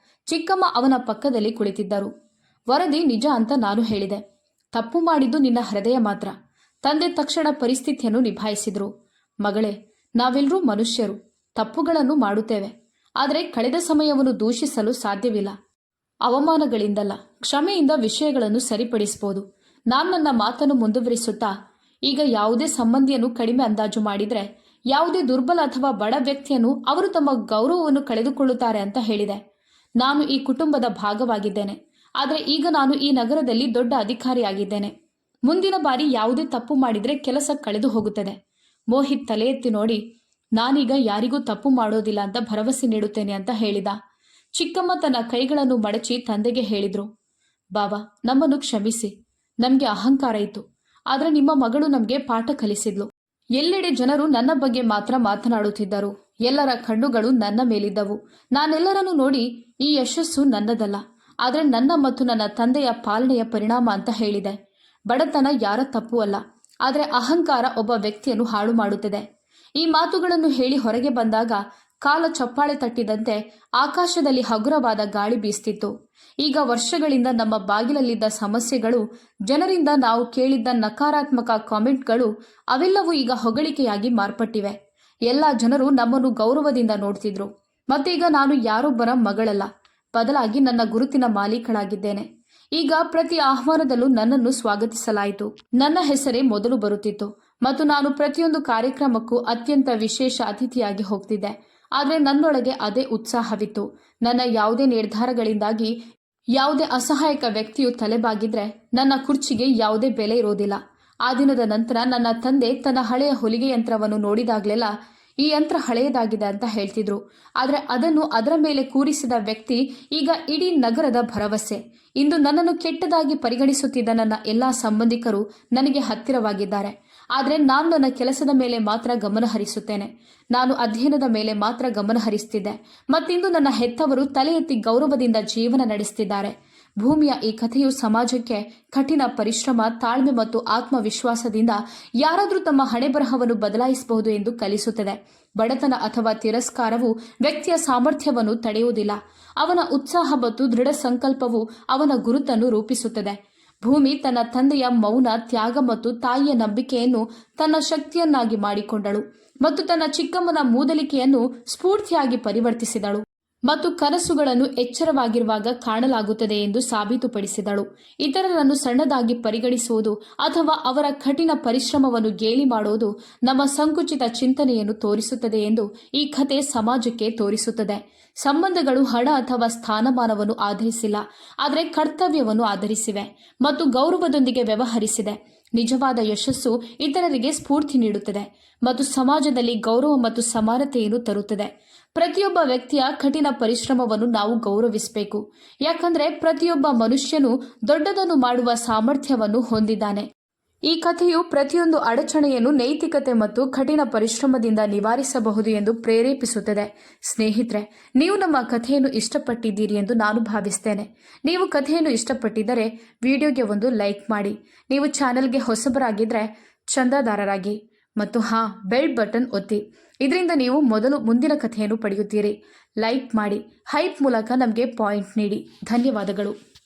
ಚಿಕ್ಕಮ್ಮ ಅವನ ಪಕ್ಕದಲ್ಲಿ ಕುಳಿತಿದ್ದರು. ವರದಿ ನಿಜ ಅಂತ ನಾನು ಹೇಳಿದೆ. ತಪ್ಪು ಮಾಡಿದ್ದು ನಿನ್ನ ಹೃದಯ ಮಾತ್ರ. ತಂದೆ ತಕ್ಷಣ ಪರಿಸ್ಥಿತಿಯನ್ನು ನಿಭಾಯಿಸಿದ್ರು. ಮಗಳೇ, ನಾವೆಲ್ಲರೂ ಮನುಷ್ಯರು, ತಪ್ಪುಗಳನ್ನು ಮಾಡುತ್ತೇವೆ. ಆದರೆ ಕಳೆದ ಸಮಯವನ್ನು ದೂಷಿಸಲು ಸಾಧ್ಯವಿಲ್ಲ. ಅವಮಾನಗಳಿಂದಲ್ಲ, ಕ್ಷಮೆಯಿಂದ ವಿಷಯಗಳನ್ನು ಸರಿಪಡಿಸಬಹುದು. ನಾನು ನನ್ನ ಮಾತನ್ನು ಮುಂದುವರಿಸುತ್ತಾ, ಈಗ ಯಾವುದೇ ಸಂಬಂಧಿಯನ್ನು ಕಡಿಮೆ ಅಂದಾಜು ಮಾಡಿದರೆ, ಯಾವುದೇ ದುರ್ಬಲ ಅಥವಾ ಬಡ ವ್ಯಕ್ತಿಯನ್ನು ಅವರು ತಮ್ಮ ಗೌರವವನ್ನು ಕಳೆದುಕೊಳ್ಳುತ್ತಾರೆ ಅಂತ ಹೇಳಿದೆ. ನಾನು ಈ ಕುಟುಂಬದ ಭಾಗವಾಗಿದ್ದೇನೆ. ಆದರೆ ಈಗ ನಾನು ಈ ನಗರದಲ್ಲಿ ದೊಡ್ಡ ಅಧಿಕಾರಿಯಾಗಿದ್ದೇನೆ. ಮುಂದಿನ ಬಾರಿ ಯಾವುದೇ ತಪ್ಪು ಮಾಡಿದರೆ ಕೆಲಸ ಕಳೆದು ಹೋಗುತ್ತದೆ. ಮೋಹಿತ್ ತಲೆ ಎತ್ತಿ ನೋಡಿ, ನಾನೀಗ ಯಾರಿಗೂ ತಪ್ಪು ಮಾಡೋದಿಲ್ಲ ಅಂತ ಭರವಸೆ ನೀಡುತ್ತೇನೆ ಅಂತ ಹೇಳಿದ. ಚಿಕ್ಕಮ್ಮ ತನ್ನ ಕೈಗಳನ್ನು ಮಡಚಿ ತಂದೆಗೆ ಹೇಳಿದ್ರು, ಬಾಬಾ, ನಮ್ಮನ್ನು ಕ್ಷಮಿಸಿ. ನಮಗೆ ಅಹಂಕಾರ ಇತ್ತು. ಆದರೆ ನಿಮ್ಮ ಮಗಳು ನಮಗೆ ಪಾಠ ಕಲಿಸಿದ್ಲು. ಎಲ್ಲೆಡೆ ಜನರು ನನ್ನ ಬಗ್ಗೆ ಮಾತ್ರ ಮಾತನಾಡುತ್ತಿದ್ದರು. ಎಲ್ಲರ ಕಣ್ಣುಗಳು ನನ್ನ ಮೇಲಿದ್ದವು. ನಾನೆಲ್ಲರನ್ನು ನೋಡಿ, ಈ ಯಶಸ್ಸು ನನ್ನದಲ್ಲ, ಆದರೆ ನನ್ನ ಮತ್ತು ನನ್ನ ತಂದೆಯ ಪಾಲನೆಯ ಪರಿಣಾಮ ಅಂತ ಹೇಳಿದೆ. ಬಡತನ ಯಾರ ತಪ್ಪು ಅಲ್ಲ, ಆದರೆ ಅಹಂಕಾರ ಒಬ್ಬ ವ್ಯಕ್ತಿಯನ್ನು ಹಾಳು ಮಾಡುತ್ತದೆ. ಈ ಮಾತುಗಳನ್ನು ಹೇಳಿ ಹೊರಗೆ ಬಂದಾಗ ಕಾಲ ಚಪ್ಪಾಳೆ ತಟ್ಟಿದಂತೆ ಆಕಾಶದಲ್ಲಿ ಹಗುರವಾದ ಗಾಳಿ ಬೀಸ್ತಿತ್ತು. ಈಗ ವರ್ಷಗಳಿಂದ ನಮ್ಮ ಬಾಗಿಲಲ್ಲಿದ್ದ ಸಮಸ್ಯೆಗಳು, ಜನರಿಂದ ನಾವು ಕೇಳಿದ್ದ ನಕಾರಾತ್ಮಕ ಕಾಮೆಂಟ್ಗಳು ಅವೆಲ್ಲವೂ ಈಗ ಹೊಗಳಿಕೆಯಾಗಿ ಮಾರ್ಪಟ್ಟಿವೆ. ಎಲ್ಲ ಜನರು ನಮ್ಮನ್ನು ಗೌರವದಿಂದ ನೋಡ್ತಿದ್ರು. ಮತ್ತೀಗ ನಾನು ಯಾರೊಬ್ಬರ ಮಗಳಲ್ಲ, ಬದಲಾಗಿ ನನ್ನ ಗುರುತಿನ ಮಾಲೀಕಳಾಗಿದ್ದೇನೆ. ಈಗ ಪ್ರತಿ ಆಹ್ವಾನದಲ್ಲೂ ನನ್ನನ್ನು ಸ್ವಾಗತಿಸಲಾಯಿತು. ನನ್ನ ಹೆಸರೇ ಮೊದಲು ಬರುತ್ತಿತ್ತು ಮತ್ತು ನಾನು ಪ್ರತಿಯೊಂದು ಕಾರ್ಯಕ್ರಮಕ್ಕೂ ಅತ್ಯಂತ ವಿಶೇಷ ಅತಿಥಿಯಾಗಿ ಹೋಗ್ತಿದ್ದೆ. ಆದರೆ ನನ್ನೊಳಗೆ ಅದೇ ಉತ್ಸಾಹವಿತ್ತು. ನನ್ನ ಯಾವುದೇ ನಿರ್ಧಾರಗಳಿಂದಾಗಿ ಯಾವುದೇ ಅಸಹಾಯಕ ವ್ಯಕ್ತಿಯು ತಲೆಬಾಗಿದ್ರೆ ನನ್ನ ಕುರ್ಚಿಗೆ ಯಾವುದೇ ಬೆಲೆ ಇರೋದಿಲ್ಲ. ಆ ದಿನದ ನಂತರ ನನ್ನ ತಂದೆ ತನ್ನ ಹಳೆಯ ಹೊಲಿಗೆ ಯಂತ್ರವನ್ನು ನೋಡಿದಾಗಲೆಲ್ಲ ಈ ಯಂತ್ರ ಹಳೆಯದಾಗಿದೆ ಅಂತ ಹೇಳ್ತಿದ್ರು. ಆದರೆ ಅದನ್ನು ಅದರ ಮೇಲೆ ಕೂರಿಸಿದ ವ್ಯಕ್ತಿ ಈಗ ಇಡೀ ನಗರದ ಭರವಸೆ. ಇಂದು ನನ್ನನ್ನು ಕೆಟ್ಟದಾಗಿ ಪರಿಗಣಿಸುತ್ತಿದ್ದ ನನ್ನ ಎಲ್ಲಾ ಸಂಬಂಧಿಕರು ನನಗೆ ಹತ್ತಿರವಾಗಿದ್ದಾರೆ. ಆದರೆ ನಾನು ನನ್ನ ಕೆಲಸದ ಮೇಲೆ ಮಾತ್ರ ಗಮನ ಹರಿಸುತ್ತೇನೆ. ನಾನು ಅಧ್ಯಯನದ ಮೇಲೆ ಮಾತ್ರ ಗಮನ ಹರಿಸುತ್ತಿದ್ದೆ. ಮತ್ತಿಂದು ನನ್ನ ಹೆತ್ತವರು ತಲೆ ಎತ್ತಿ ಗೌರವದಿಂದ ಜೀವನ ನಡೆಸುತ್ತಿದ್ದಾರೆ. ಭೂಮಿಯ ಈ ಕಥೆಯು ಸಮಾಜಕ್ಕೆ ಕಠಿಣ ಪರಿಶ್ರಮ, ತಾಳ್ಮೆ ಮತ್ತು ಆತ್ಮವಿಶ್ವಾಸದಿಂದ ಯಾರಾದರೂ ತಮ್ಮ ಹಣೆಬರಹವನ್ನು ಬದಲಾಯಿಸಬಹುದು ಎಂದು ಕಲಿಸುತ್ತದೆ. ಬಡತನ ಅಥವಾ ತಿರಸ್ಕಾರವು ವ್ಯಕ್ತಿಯ ಸಾಮರ್ಥ್ಯವನ್ನು ತಡೆಯುವುದಿಲ್ಲ. ಅವನ ಉತ್ಸಾಹ ಮತ್ತು ದೃಢ ಸಂಕಲ್ಪವು ಅವನ ಗುರುತನ್ನು ರೂಪಿಸುತ್ತದೆ. ಭೂಮಿ ತನ್ನ ತಂದೆಯ ಮೌನ, ತ್ಯಾಗ ಮತ್ತು ತಾಯಿಯ ನಂಬಿಕೆಯನ್ನು ತನ್ನ ಶಕ್ತಿಯನ್ನಾಗಿ ಮಾಡಿಕೊಂಡಳು ಮತ್ತು ತನ್ನ ಚಿಕ್ಕಮ್ಮನ ಮೂದಲಿಕೆಯನ್ನು ಸ್ಫೂರ್ತಿಯಾಗಿ ಪರಿವರ್ತಿಸಿದಳು ಮತ್ತು ಕನಸುಗಳನ್ನು ಎಚ್ಚರವಾಗಿರುವಾಗ ಕಾಣಲಾಗುತ್ತದೆ ಎಂದು ಸಾಬೀತುಪಡಿಸಿದಳು. ಇತರರನ್ನು ಸಣ್ಣದಾಗಿ ಪರಿಗಣಿಸುವುದು ಅಥವಾ ಅವರ ಕಠಿಣ ಪರಿಶ್ರಮವನ್ನು ಗೇಲಿ ಮಾಡುವುದು ನಮ್ಮ ಸಂಕುಚಿತ ಚಿಂತನೆಯನ್ನು ತೋರಿಸುತ್ತದೆ ಎಂದು ಈ ಕಥೆ ಸಮಾಜಕ್ಕೆ ತೋರಿಸುತ್ತದೆ. ಸಂಬಂಧಗಳು ಹಣ ಅಥವಾ ಸ್ಥಾನಮಾನವನ್ನು ಆಧರಿಸಿಲ್ಲ, ಆದರೆ ಕರ್ತವ್ಯವನ್ನು ಆಧರಿಸಿವೆ ಮತ್ತು ಗೌರವದೊಂದಿಗೆ ವ್ಯವಹರಿಸಿದೆ. ನಿಜವಾದ ಯಶಸ್ಸು ಇತರರಿಗೆ ಸ್ಫೂರ್ತಿ ನೀಡುತ್ತದೆ ಮತ್ತು ಸಮಾಜದಲ್ಲಿ ಗೌರವ ಮತ್ತು ಸಮಾನತೆಯನ್ನು ತರುತ್ತದೆ. ಪ್ರತಿಯೊಬ್ಬ ವ್ಯಕ್ತಿಯ ಕಠಿಣ ಪರಿಶ್ರಮವನ್ನು ನಾವು ಗೌರವಿಸಬೇಕು, ಯಾಕಂದರೆ ಪ್ರತಿಯೊಬ್ಬ ಮನುಷ್ಯನು ದೊಡ್ಡದನ್ನು ಮಾಡುವ ಸಾಮರ್ಥ್ಯವನ್ನು ಹೊಂದಿದ್ದಾನೆ. ಈ ಕಥೆಯು ಪ್ರತಿಯೊಂದು ಅಡಚಣೆಯನ್ನು ನೈತಿಕತೆ ಮತ್ತು ಕಠಿಣ ಪರಿಶ್ರಮದಿಂದ ನಿವಾರಿಸಬಹುದು ಎಂದು ಪ್ರೇರೇಪಿಸುತ್ತದೆ. ಸ್ನೇಹಿತರೆ, ನೀವು ನಮ್ಮ ಕಥೆಯನ್ನು ಇಷ್ಟಪಟ್ಟಿದ್ದೀರಿ ಎಂದು ನಾನು ಭಾವಿಸ್ತೇನೆ. ನೀವು ಕಥೆಯನ್ನು ಇಷ್ಟಪಟ್ಟಿದ್ದರೆ ವಿಡಿಯೋಗೆ ಒಂದು ಲೈಕ್ ಮಾಡಿ. ನೀವು ಚಾನೆಲ್ಗೆ ಹೊಸಬರಾಗಿದ್ದರೆ ಚಂದಾದಾರರಾಗಿ ಮತ್ತು ಬೆಲ್ ಬಟನ್ ಒತ್ತಿ. ಇದರಿಂದ ನೀವು ಮುಂದಿನ ಕಥೆಯನ್ನು ಪಡೆಯುತ್ತೀರಿ. ಲೈಕ್ ಮಾಡಿ, ಹೈಪ್ ಮೂಲಕ ನಮಗೆ ಪಾಯಿಂಟ್ ನೀಡಿ. ಧನ್ಯವಾದಗಳು.